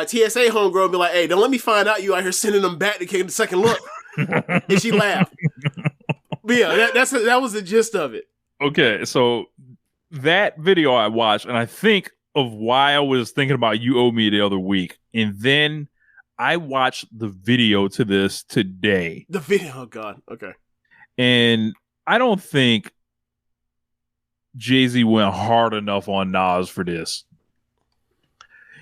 TSA homegirl and be like, hey, don't let me find out you out here sending them back to take a second look." And she laughed. But yeah, that was the gist of it. Okay, so that video I watched, and I think of why I was thinking about "You Owe Me" the other week, and then I watched the video to this today. The video, oh God, okay. And I don't think Jay-Z went hard enough on Nas for this.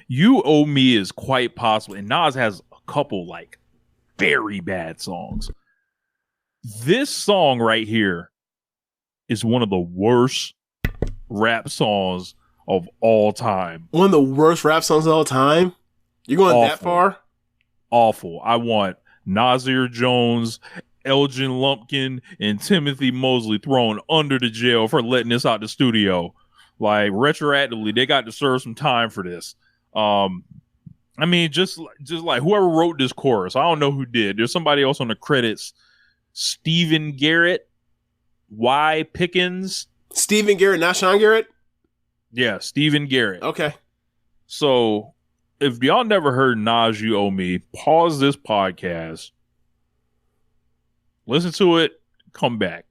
"You Owe Me" is quite possible, and Nas has a couple like very bad songs. This song right here is one of the worst rap songs of all time. One of the worst rap songs of all time? You're going that far? Awful. I want Nasir Jones, Elgin Lumpkin, and Timothy Mosley thrown under the jail for letting this out the studio. Like, retroactively, they got to serve some time for this. I mean, just like whoever wrote this chorus, I don't know who did. There's somebody else on the credits. Stephen Garrett, Y. Pickens. Stephen Garrett, not Sean Garrett? Yeah, Stephen Garrett. Okay. So, if y'all never heard Nas You Owe Me, pause this podcast, listen to it, come back,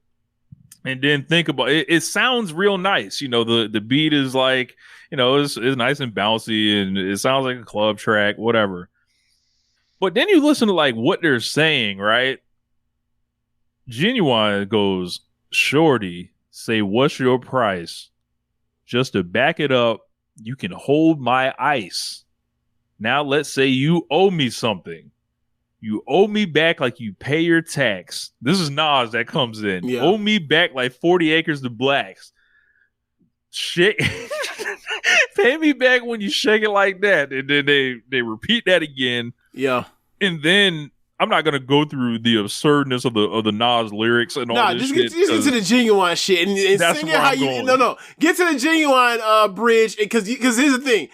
and then think about it. It sounds real nice. You know, the beat is like, you know, it's nice and bouncy, and it sounds like a club track, whatever. But then you listen to like what they're saying, right? Genuine goes, "Shorty, say what's your price? Just to back it up, you can hold my ice. Now let's say you owe me something. You owe me back like you pay your tax." This is Nas that comes in. Yeah. "Owe me back like 40 acres to blacks. Shake, pay me back when you shake it like that." And then they repeat that again. Yeah. And then I'm not gonna go through the absurdness of the Nas lyrics and all this shit. Just get to the genuine shit and sing it how you. No, get to the genuine bridge, because here's the thing.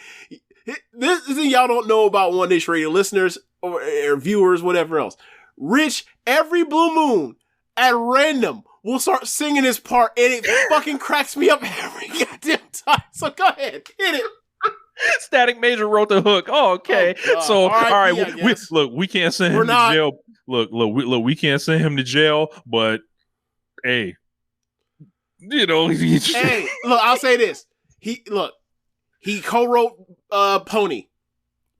This thing y'all don't know about One Nation Radio listeners or viewers, whatever else. Rich, every blue moon, at random, will start singing this part, and it fucking cracks me up every goddamn time. So go ahead, hit it. Static Major wrote the hook. Oh, okay. Oh, so all right, we can't send him to jail. Look, we can't send him to jail. But hey, you know, hey, look, I'll say this. He co-wrote Pony,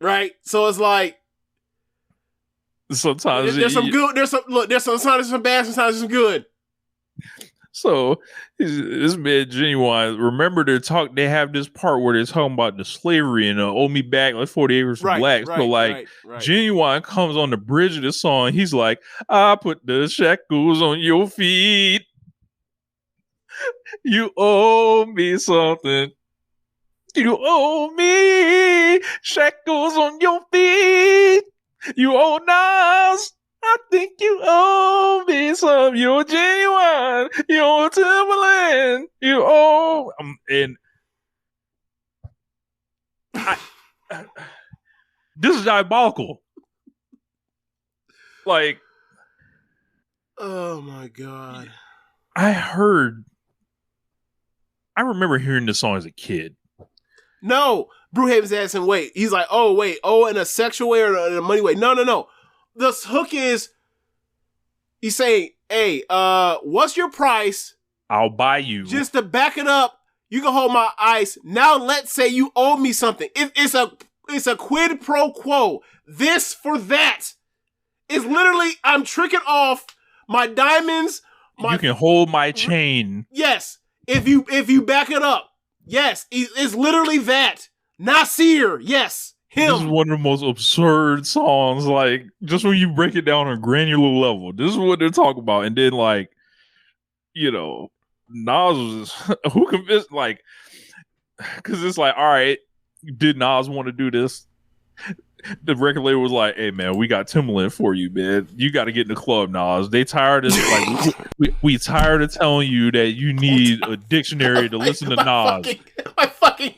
right? So it's like sometimes there's some good. There's some bad. Sometimes there's some good. So this man Genuine, remember they have this part where they're talking about the slavery and owe me back like 40 acres for black. So like Genuine comes on the bridge of the song. He's like, I put the shackles on your feet. You owe me something. You owe me shackles on your feet. You owe Nas. I think you owe me some. You're Genuine. You're Timberland. You owe. This is diabolical. Like, oh my God. I remember hearing this song as a kid. No, Brewhaven's asking, wait. He's like, oh, wait. Oh, in a sexual way or in a money way? No. The hook is, he's saying, hey, what's your price? I'll buy you. Just to back it up, you can hold my ice. Now let's say you owe me something. It's a quid pro quo. This for that. It's literally, I'm tricking off my diamonds. You can hold my chain. Yes. If you back it up. Yes. It's literally that. Nasir. Yes. Him. This is one of the most absurd songs. Like, just when you break it down on a granular level, this is what they're talking about. And then, like, you know, Nas was who convinced, like, because it's like, all right, did Nas want to do this? The record label was like, hey man, we got Timberland for you, man. You got to get in the club, Nas. They tired of like we tired of telling you that you need a dictionary to listen to Nas. My fucking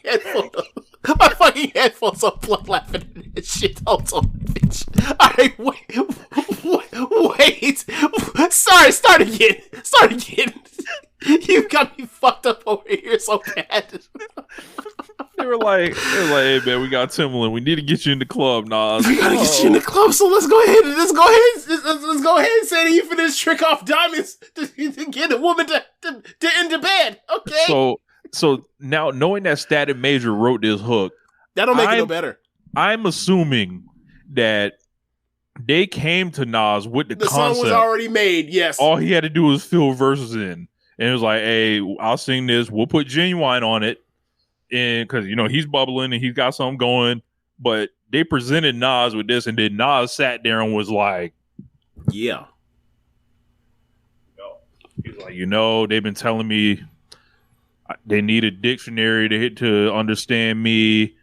headphones are plugged laughing at this shit. Hold on, bitch. Alright, wait. Sorry, start again. You got me fucked up over here so bad. They were like, hey man, we got Timberland. We need to get you in the club, Nas. We gotta get you in the club, so let's go ahead and say that you for this trick off diamonds to get a woman to into bed. Okay. So now knowing that Static Major wrote this hook, that don't make it no better. I'm assuming that they came to Nas with the concept. The song was already made. Yes. All he had to do was fill verses in, and it was like, hey, I'll sing this. We'll put Genuine on it. And because he's bubbling and he's got something going, but they presented Nas with this, and then Nas sat there and was like, "Yeah." He's like, they've been telling me they need a dictionary to understand me.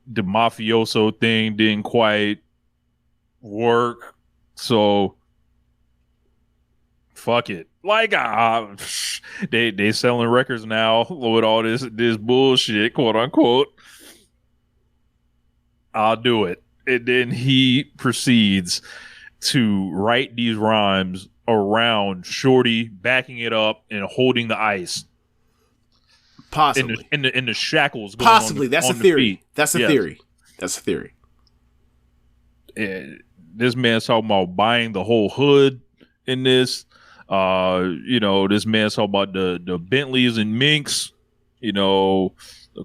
The mafioso thing didn't quite work, so fuck it. Like, they selling records now with all this bullshit, quote unquote. I'll do it. And then he proceeds to write these rhymes around Shorty backing it up and holding the ice. Possibly. In the shackles. Going Possibly. That's a theory. Feet. That's a theory. That's a theory. And this man's talking about buying the whole hood in this. This man's talking about the Bentleys and Minks, the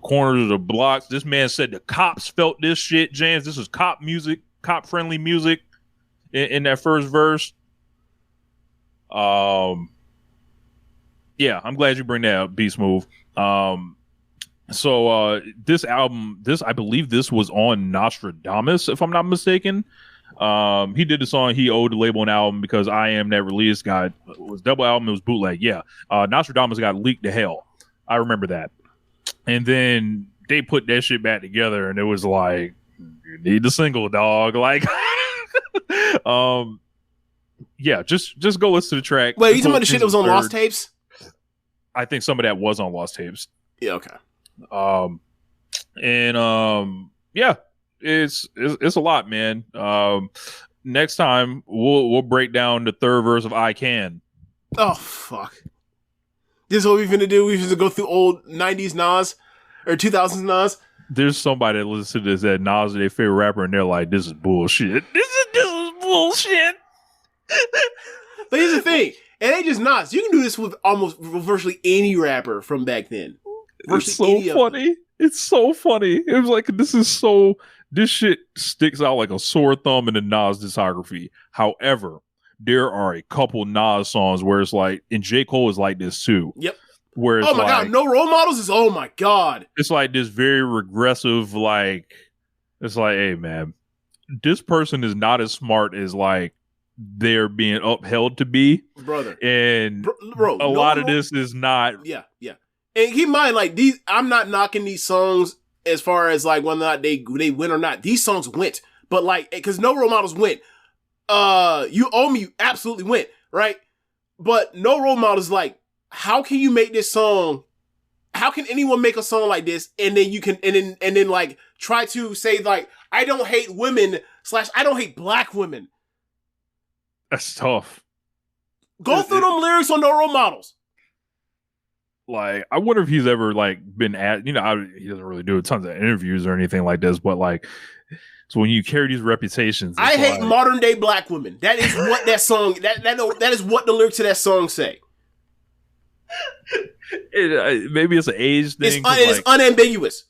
corners of the blocks. This man said the cops felt this shit, James. This is cop music, cop friendly music in that first verse. Yeah, I'm glad you bring that up, Beast Move. So this album, I believe this was on Nostradamus, if I'm not mistaken. He did the song. He owed the label an album because I Am that release was double album. It was bootleg. Yeah. Nostradamus got leaked to hell. I remember that. And then they put that shit back together, and it was like, you need the single, dog. Like, yeah, just go listen to the track. Wait, you talking about the shit that was on Lost Tapes? I think some of that was on Lost Tapes. Yeah. Okay. Yeah. It's a lot, man. Next time we'll break down the third verse of I Can. Oh fuck! This is what we're gonna do. We're gonna go through old '90s Nas or 2000s Nas. There's somebody that listens to this that Nas is their favorite rapper, and they're like, "This is bullshit. This is bullshit." But here's the thing, it ain't just Nas. You can do this with almost virtually any rapper from back then. It's so funny. It's so funny. It was like this shit sticks out like a sore thumb in the Nas discography. However, there are a couple Nas songs where it's like, and J. Cole is like this too. Yep. Where it's oh my god, no role models is oh my god. It's like this very regressive, like it's like, hey man, this person is not as smart as like they're being upheld to be, brother. And a lot of this is not. Yeah. And keep in mind, like these, I'm not knocking these songs as far as like whether or not they win or not. These songs went, but like because no role models went. You Owe Me absolutely went, right? But no role models, like, how can you make this song? How can anyone make a song like this and then you can and then like try to say like I don't hate women / I don't hate black women? That's tough. Go through them lyrics on No Role Models. Like, I wonder if he's ever like been at, he doesn't really do tons of interviews or anything like this, but like, so when you carry these reputations, I hate modern day black women. That is what that song, that is what the lyrics to that song say. Maybe it's an age thing. It's unambiguous.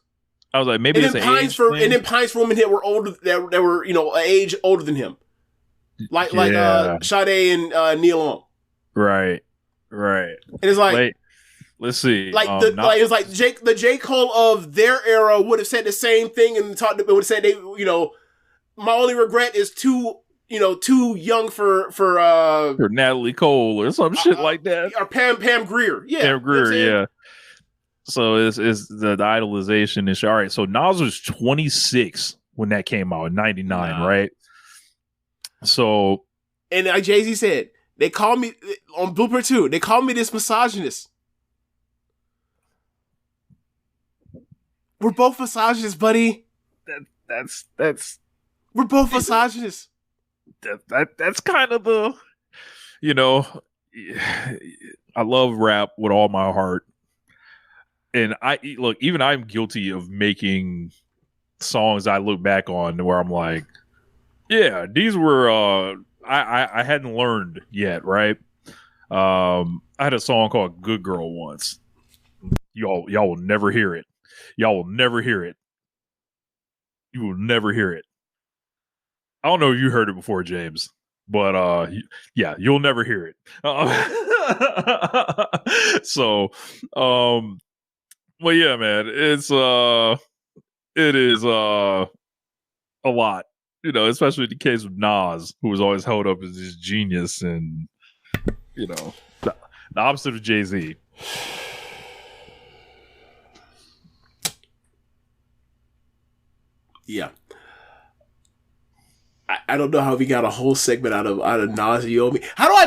I was like, maybe it's an age thing. And then pines for women that were older, that were, an age older than him. Like Sade and Neil Long. Right. And it's like, let's see. Like it was like the J. Cole of their era would have said the same thing and would have said they, my only regret is too young for Natalie Cole or some shit like that. Or Pam Grier. Yeah. Pam Grier, yeah. So it's the idolization and shit. All right, so Nas was 26 when that came out in 99, right? So, and like Jay-Z said, they call me on Blueprint 2, they call me this misogynist. We're both misogynists, buddy. That's we're both misogynists. That's kind of the, I love rap with all my heart. And even I'm guilty of making songs I look back on where I'm like, yeah, these were, I hadn't learned yet, right? I had a song called Good Girl once. Y'all will never hear it. Y'all will never hear it. You will never hear it. I don't know if you heard it before, James, but yeah, you'll never hear it. Well, yeah, man, it is a lot, especially in the case of Nas, who was always held up as this genius and, the opposite of Jay-Z. Yeah. I don't know how we got a whole segment out of Nas You Owe Me. How do I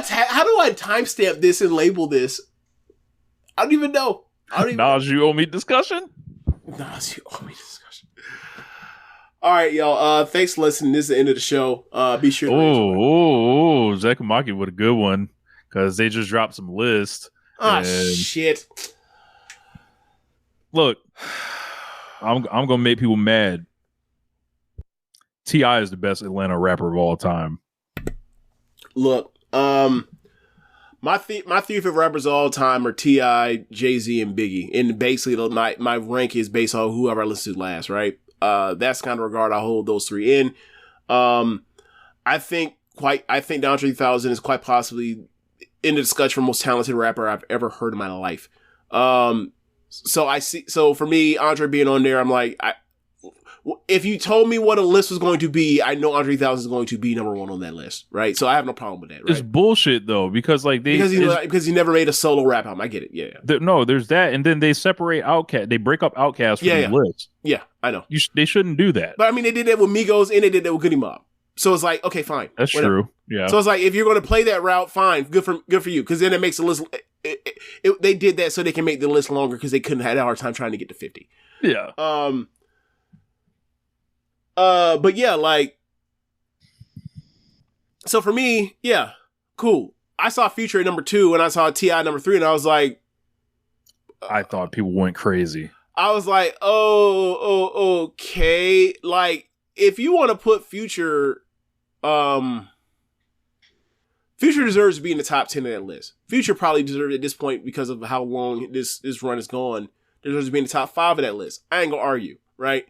timestamp this and label this? I don't even know. Nas You Owe Me discussion? Nas You Owe Me discussion. All right, y'all. Thanks for listening. This is the end of the show. Be sure to Zekamaki with a good one because they just dropped some lists. Shit. Look, I'm gonna make people mad. T.I. is the best Atlanta rapper of all time. Look, my three favorite rappers of all time are T.I., Jay-Z, and Biggie. And basically, my rank is based on whoever I listen to last, right? That's kind of regard I hold those three in. I think Down 3000 is quite possibly in the discussion for most talented rapper I've ever heard in my life. So for me, Andre being on there, I'm like, if you told me what a list was going to be, I know Andre 3000 is going to be number one on that list, right? So I have no problem with that, right? It's bullshit though, because he never made a solo rap album. I get it, yeah. There's that, and then they separate Outkast. They break up Outkast from the list. Yeah, I know. They shouldn't do that. But I mean, they did that with Migos and they did that with Goody Mob. So it's like, okay, fine. That's true. Yeah. So it's like, if you're going to play that route, fine, good for you, because then it makes the list. They did that so they can make the list longer because they couldn't have a hard time trying to get to 50. Yeah. But yeah, like, so for me, yeah, cool. I saw Future at number 2 and I saw T.I. number 3 and I was like, I thought people went crazy. I was like, okay. Like, if you want to put Future deserves to be in the top 10 of that list. Future probably deserves at this point because of how long this run is going. Deserves to be in the top 5 of that list. I ain't gonna argue, right?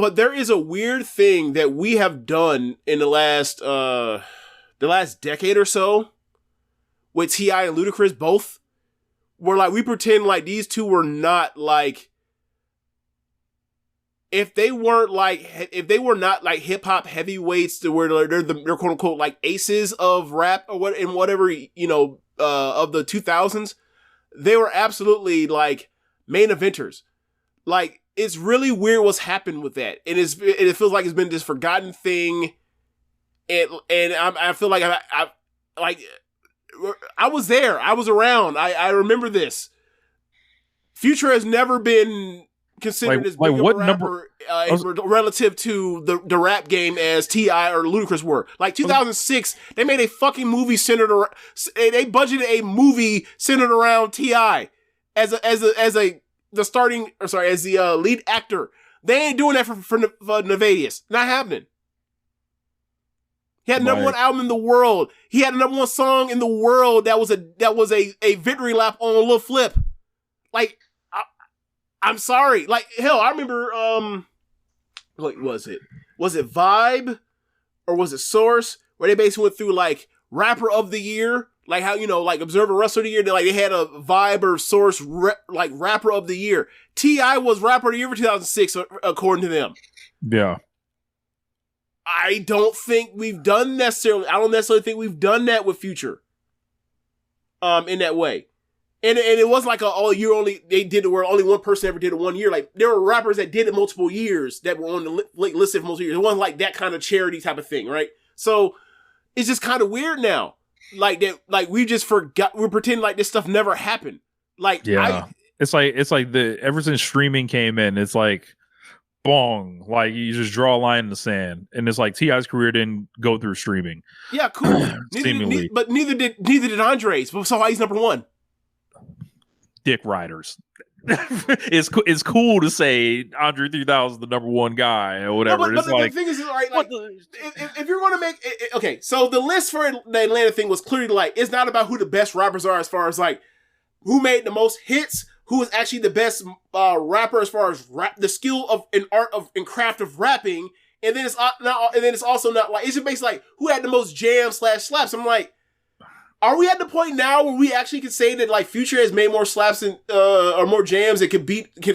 But there is a weird thing that we have done in the last decade or so with T.I. and Ludacris both, where like we pretend like these two were not like, if they were not like hip hop heavyweights to where they're quote unquote like aces of rap or what in whatever, you know, of the 2000s, they were absolutely like main eventers. Like, it's really weird what's happened with that. It feels like it's been this forgotten thing. And I feel like I was there. I was around. I remember this. Future has never been considered as big of a rapper relative to the rap game as T.I. or Ludacris were. Like 2006, they made a fucking movie centered around. They budgeted a movie centered around T.I. as the lead actor. They ain't doing that for Nevadius. Not happening. He had the number one album in the world. He had the number one song in the world that was a victory lap on Lil Flip. Like, I'm sorry. Like, hell, I remember, what was it? Was it Vibe or was it Source? Where they basically went through like rapper of the year, like how, you know, like Observer Wrestler of the year. They had a Vibe or Source like rapper of the year. T.I. was rapper of the year for 2006, according to them. Yeah. I don't necessarily think we've done that with Future. In that way. And it wasn't like they did it where only one person ever did it 1 year. Like, there were rappers that did it multiple years that were on the list for multiple years. It wasn't like that kind of charity type of thing, right? So it's just kind of weird now. Like that, like we just forgot, we're pretending like this stuff never happened. Like, yeah, it's like ever since streaming came in, it's like, bong, like you just draw a line in the sand, and it's like T.I.'s career didn't go through streaming. Yeah, cool. Seemingly. But neither did Andre's. So why he's number one? Dick riders. It's cool to say Andre 3000 is the number one guy or whatever. No, but the thing is, right, like, if you're going to make okay, so the list for the Atlanta thing was clearly like, it's not about who the best rappers are as far as like who made the most hits, who is actually the best rapper as far as the skill of an art of and craft of rapping, and then it's also not like, it's just basically like who had the most jams / slaps. I'm like, are we at the point now where we actually can say that like Future has made more slaps or more jams that could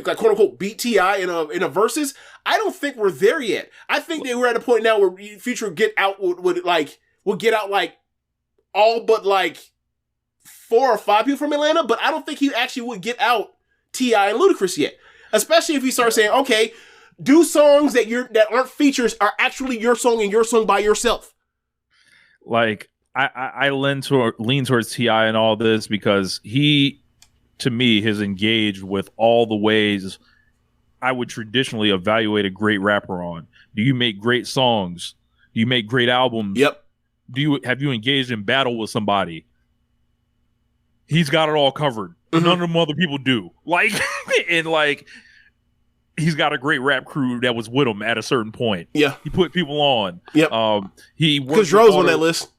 like quote unquote beat T.I. in a versus? I don't think we're there yet. I think that we're at a point now where Future would get out like all but like 4 or 5 people from Atlanta, but I don't think he actually would get out T.I. and Ludacris yet. Especially if we start saying, okay, do songs that aren't features are actually your song and your song by yourself. Like, I lean towards T.I. and all this because he, to me, has engaged with all the ways I would traditionally evaluate a great rapper on. Do you make great songs? Do you make great albums? Yep. Have you engaged in battle with somebody? He's got it all covered. Mm-hmm. None of them other people do. Like, and like, he's got a great rap crew that was with him at a certain point. Yeah. He put people on. Yep. Because Dro's on that list.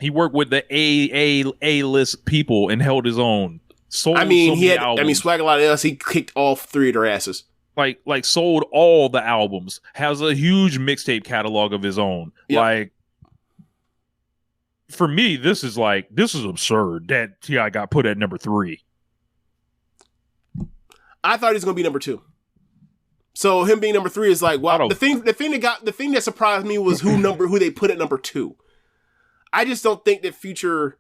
He worked with the A-list people and held his own. Sold Swag a lot of us. He kicked all 3 of their asses. Like sold all the albums. Has a huge mixtape catalog of his own. Yep. Like, for me, this is absurd that T.I. got put at number 3. I thought he was gonna be number 2. So him being number 3 is like, wow. The thing that surprised me was who they put at number 2. I just don't think that Future,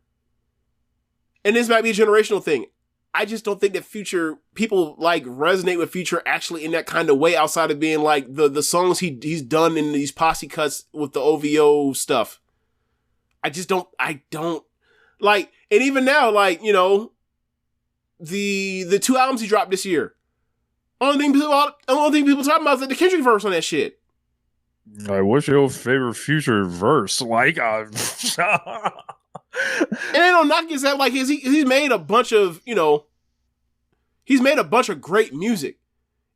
and this might be a generational thing, I just don't think that Future, people like resonate with Future actually in that kind of way outside of being like the songs he's done in these posse cuts with the OVO stuff. I don't like, and even now, like, you know, the 2 albums he dropped this year, only thing people talking about is like the Kendrick verse on that shit. Like, what's your favorite Future verse? Like, and then on knock his head, like he's made a bunch of, you know, he's made a bunch of great music,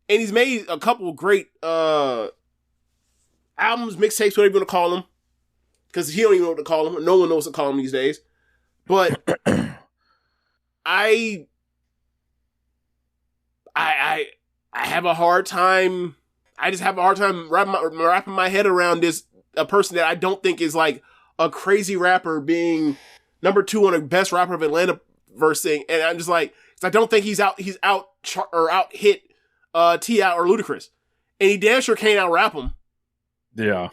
and he's made a couple of great albums, mixtapes, whatever you want to call them, because he don't even know what to call them. No one knows what to call them these days. But I have a hard time. I just have a hard time wrapping my head around a person that I don't think is like a crazy rapper being number 2 on a best rapper of Atlanta verse thing. And I'm just like, cause I don't think he's out hit T.I. or Ludacris. And he damn sure can't out rap him. Yeah.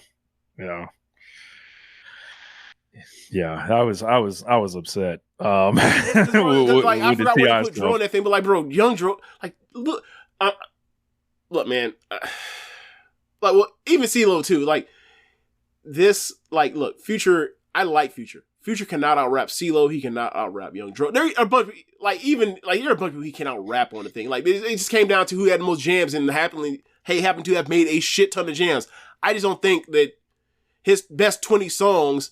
I was upset. I forgot where to put Dro in that thing, but like, bro, young Dro, like, look, man, even CeeLo too, like, this, like, look, Future, I like Future. Future cannot out rap CeeLo. He cannot out rap Young Dro. There are a bunch, there are a bunch of people he can out rap on the thing. Like, it just came down to who had the most jams, and happened to have made a shit ton of jams. I just don't think that his best 20 songs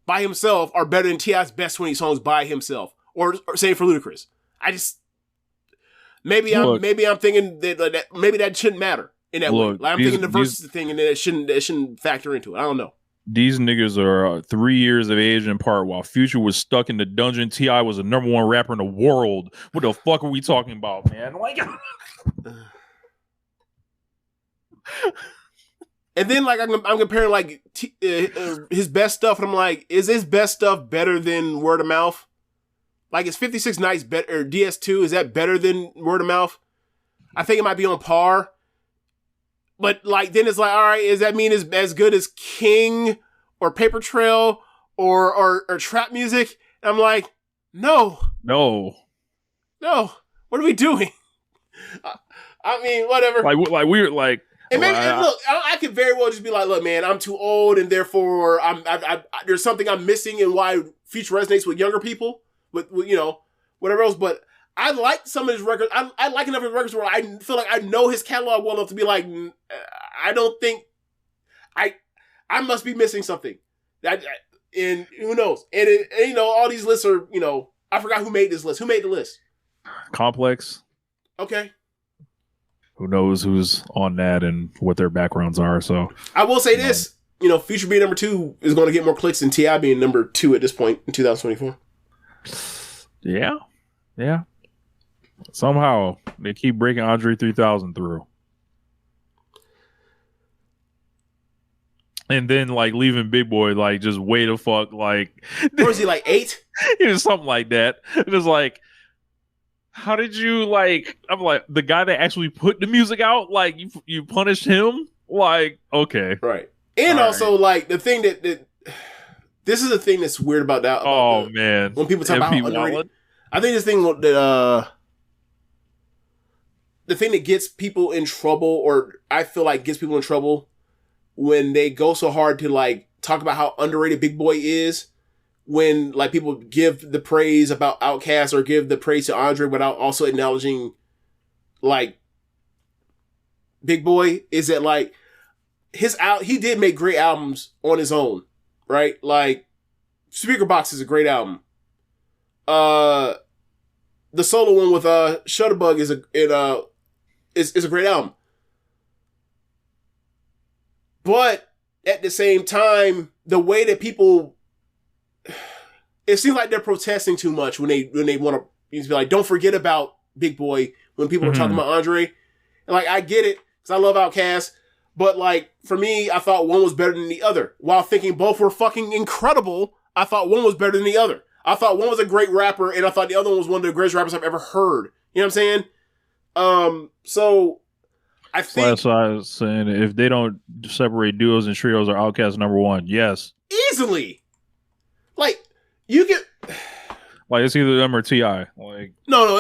by himself are better than T.I.'s best 20 songs by himself, or same for Ludacris. Maybe I'm thinking that maybe that shouldn't matter in that way. Like, I'm thinking the versus thing, and then it shouldn't factor into it. I don't know. These niggas are 3 years of age apart. While Future was stuck in the dungeon, T.I. was the number 1 rapper in the world. What the fuck are we talking about, man? Like, and then like I'm comparing like his best stuff, and I'm like, is his best stuff better than Word of Mouth? Like, is 56 Nights better, or DS2, is that better than Word of Mouth? I think it might be on par. But like, then it's like, all right, does that mean it's as good as King or Paper Trail or trap music? And I'm like, no. What are we doing? I mean, whatever. Like we're like. And maybe look, I could very well just be like, look, man, I'm too old, and therefore there's something I'm missing in why Future resonates with younger people, with whatever else. But I like some of his records. I like enough of his records where I feel like I know his catalog well enough to be like, I don't think I must be missing something. And who knows? And all these lists are, I forgot who made this list. Who made the list? Complex. Okay. Who knows who's on that and what their backgrounds are? So I will say this: Future being number 2 is going to get more clicks than T.I. being number 2 at this point in 2024. Yeah. Somehow they keep breaking Andre 3000 through, and then like leaving Big Boy like just way the fuck like. Or is he like 8? It was something like that. It was like, how did you like? I'm like, the guy that actually put the music out, like you punished him, like, okay, right. And all also, like, the thing that this is the thing that's weird about that. Man, when people talk MP about underrated, I think this thing that the thing that gets people in trouble, or I feel like gets people in trouble, when they go so hard to like talk about how underrated Big Boy is, when like people give the praise about Outkast or give the praise to Andre without also acknowledging like Big Boy, is that like he did make great albums on his own, right? Like Speaker Box is a great album. The solo one with Shutterbug is a great album. But at the same time, the way that people, it seems like they're protesting too much when they want to be like, don't forget about Big Boy when people are talking about Andre. And like, I get it, because I love Outkast, but like, for me, I thought one was better than the other. While thinking both were fucking incredible, I thought one was better than the other. I thought one was a great rapper, and I thought the other one was one of the greatest rappers I've ever heard. You know what I'm saying? So I think that's why I was saying, if they don't separate duos and trios, are Outkast number 1? Yes, easily. Like, you get like, it's either them or T.I. Like, no.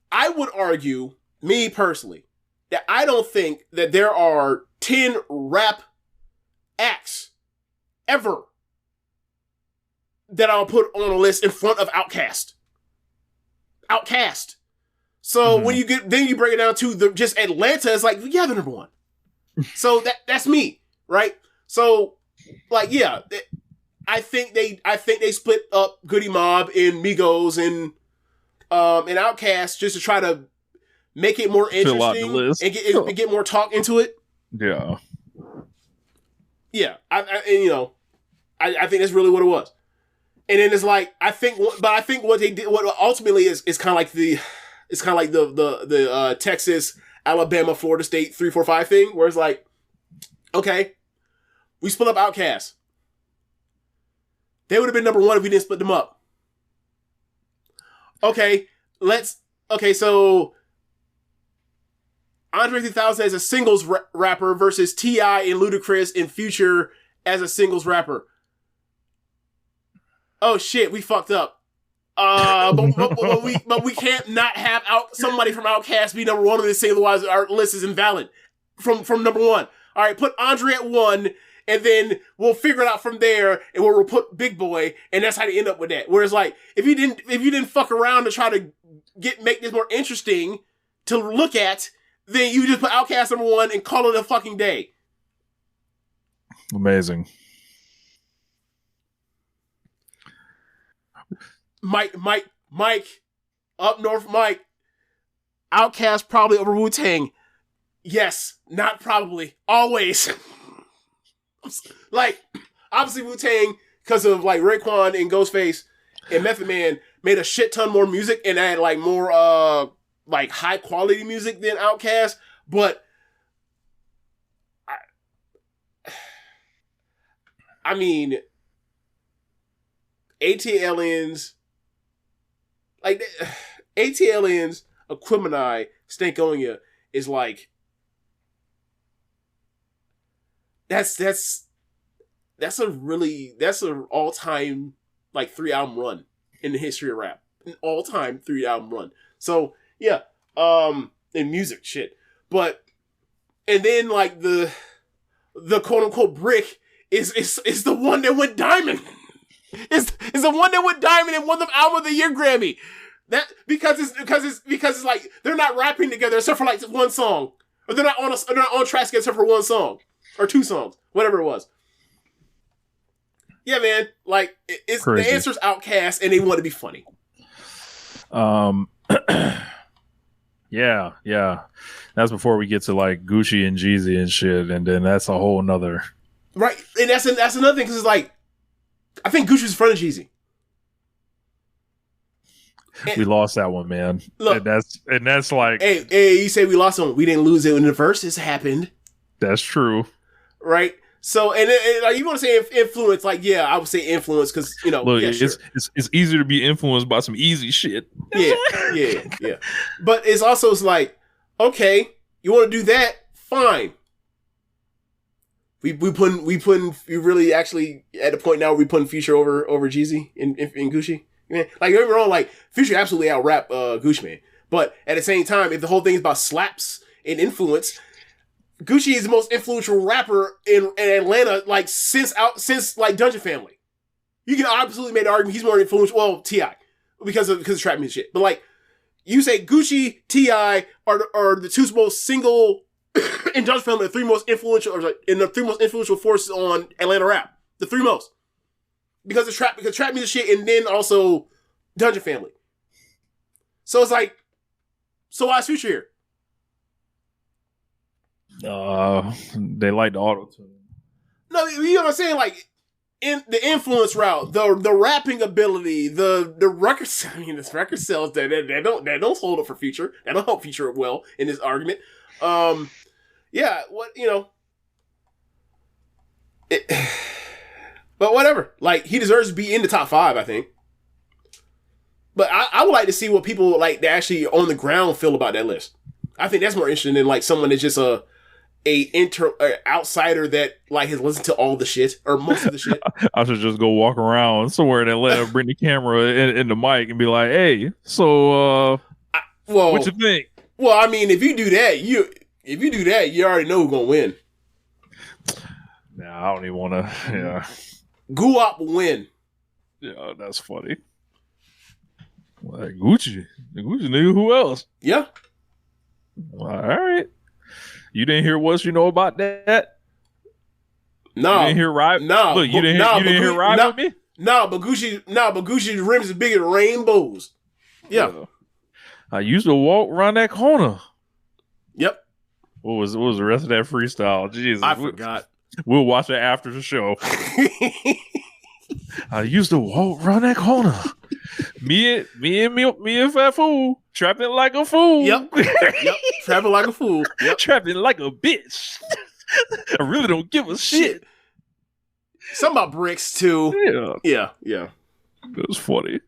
I would argue, me personally, that I don't think that there are 10 rap acts ever that I'll put on a list in front of Outkast. So when you break it down to just Atlanta, it's like, yeah, they're number 1. So that's me, right? So like, yeah, I think they split up Goody Mob and Migos and Outkast just to try to make it more interesting and get more talk into it. Yeah. Yeah, I think that's really what it was. And then it's like, I think what they did, what ultimately is kind of like it's kind of like the Texas, Alabama, Florida State 3-4-5 thing, where it's like, okay, we split up Outkast. They would have been number one if we didn't split them up. Okay, so Andre 3000 as a singles rapper versus T.I. and Ludacris and Future as a singles rapper. Oh shit, we fucked up. But we can't not have somebody from Outkast be number one on this, otherwise our list is invalid from number one. All right, put Andre at 1, and then we'll figure it out from there, and we'll put Big Boy, and that's how you end up with that. Whereas, like, if you didn't fuck around to try to make this more interesting to look at, then you just put Outkast number 1 and call it a fucking day. Amazing. Mike, up north, Mike. Outkast probably over Wu-Tang. Yes, not probably. Always. Like, obviously Wu-Tang, because of like Raekwon and Ghostface and Method Man, made a shit ton more music and had like more like high quality music than Outkast. But I mean, ATLiens, like ATLiens, Aquemini, Stankonia is like that's an all-time like 3-album run in the history of rap. An all-time 3-album run. So yeah, in music shit. But and then like the quote unquote brick is the one that went diamond. Is the one that went diamond and won the album of the year Grammy. That because it's like they're not rapping together except for like one song. Or they're not on tracks except for one song. Or 2 songs. Whatever it was. Yeah, man. Like it's crazy. The answer's Outkast and they want to be funny. Yeah. That's before we get to like Gucci and Jeezy and shit, and then that's a whole nother. Right. And that's another thing, because it's like I think Gucci's in front of Jeezy. We lost that one, man. Look, and that's like, hey, you say we lost one. We didn't lose it in the verse. It's happened. That's true. Right. So, and you want to say influence? Like, yeah, I would say influence because look, yeah, it's easier to be influenced by some easy shit. Yeah. But it's like, okay, you want to do that? Fine. We really actually at the point now where we putting Future over Jeezy in Gucci. Man, like, don't get me wrong, like Future absolutely out rap Gucci Mane, but at the same time, if the whole thing is about slaps and influence, Gucci is the most influential rapper in Atlanta, like since like Dungeon Family. You can absolutely make the argument he's more influential. Well, T.I. because of trap music shit, but like you say, Gucci, T.I. are the 2 most single in Dungeon Family, the 3 most influential, the 3 most influential forces on Atlanta rap, the 3 most. Because trap music shit, and then also Dungeon Family. So it's like, so why is Future here? They like the auto-tune. No, you know what I'm saying? Like, in the influence route, the rapping ability, the record. I mean, this record sales that don't hold up for Future. That don't help Future well in this argument. Yeah, what But whatever. Like, he deserves to be in the top 5, I think. But I would like to see what people like that actually on the ground feel about that list. I think that's more interesting than like someone that's just a outsider that like has listened to all the shit or most of the shit. I should just go walk around somewhere in Atlanta, bring the camera and the mic and be like, "Hey, so what you think?" Well, I mean, if you do that, you already know who's gonna win. Nah, I don't even want to. Yeah. Guap will win. Yeah, that's funny. Like Gucci nigga, who else? Yeah. All right. You didn't hear what you know about that? No. You didn't hear right? No. Look, you didn't hear right with me? No, but Gucci's rims is bigger than rainbows. Yeah. I used to walk around that corner. Yep. What was the rest of that freestyle? Jesus. I forgot. We'll watch it after the show. I used to walk around that corner. Me and Fat Fool. Trapping like a fool. Yep. Trapping like a fool. Yep. Trapping like a bitch. I really don't give a shit. Something about bricks too. Yeah. That was funny.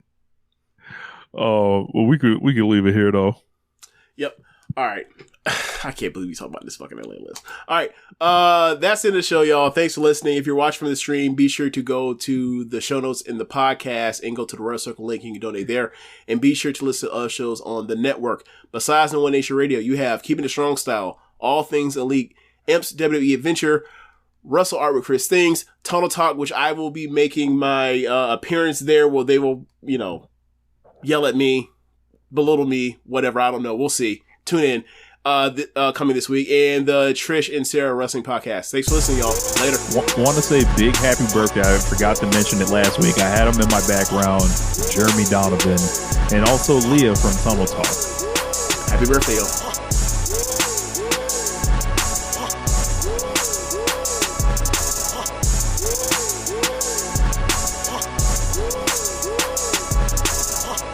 Well, we could leave it here though. Yep. All right. I can't believe we talking about this fucking Atlanta list. All right. That's it of the show, y'all. Thanks for listening. If you're watching from the stream, be sure to go to the show notes in the podcast and go to the Royal Circle link. You can donate there. And be sure to listen to other shows on the network. Besides the One Nation Radio, you have Keepin It Strong Style, All Things Elite, Imps WWE Adventure, Russell Art with Chris Things, Tunnel Talk, which I will be making my appearance there where they will, yell at me, belittle me, whatever. I don't know. We'll see. Tune in. Coming this week, and the Trish and Sarah Wrestling Podcast. Thanks for listening, y'all. Later. Want to say big happy birthday. I forgot to mention it last week. I had him in my background, Jeremy Donovan, and also Leah from Tunnel Talk. Happy birthday, y'all.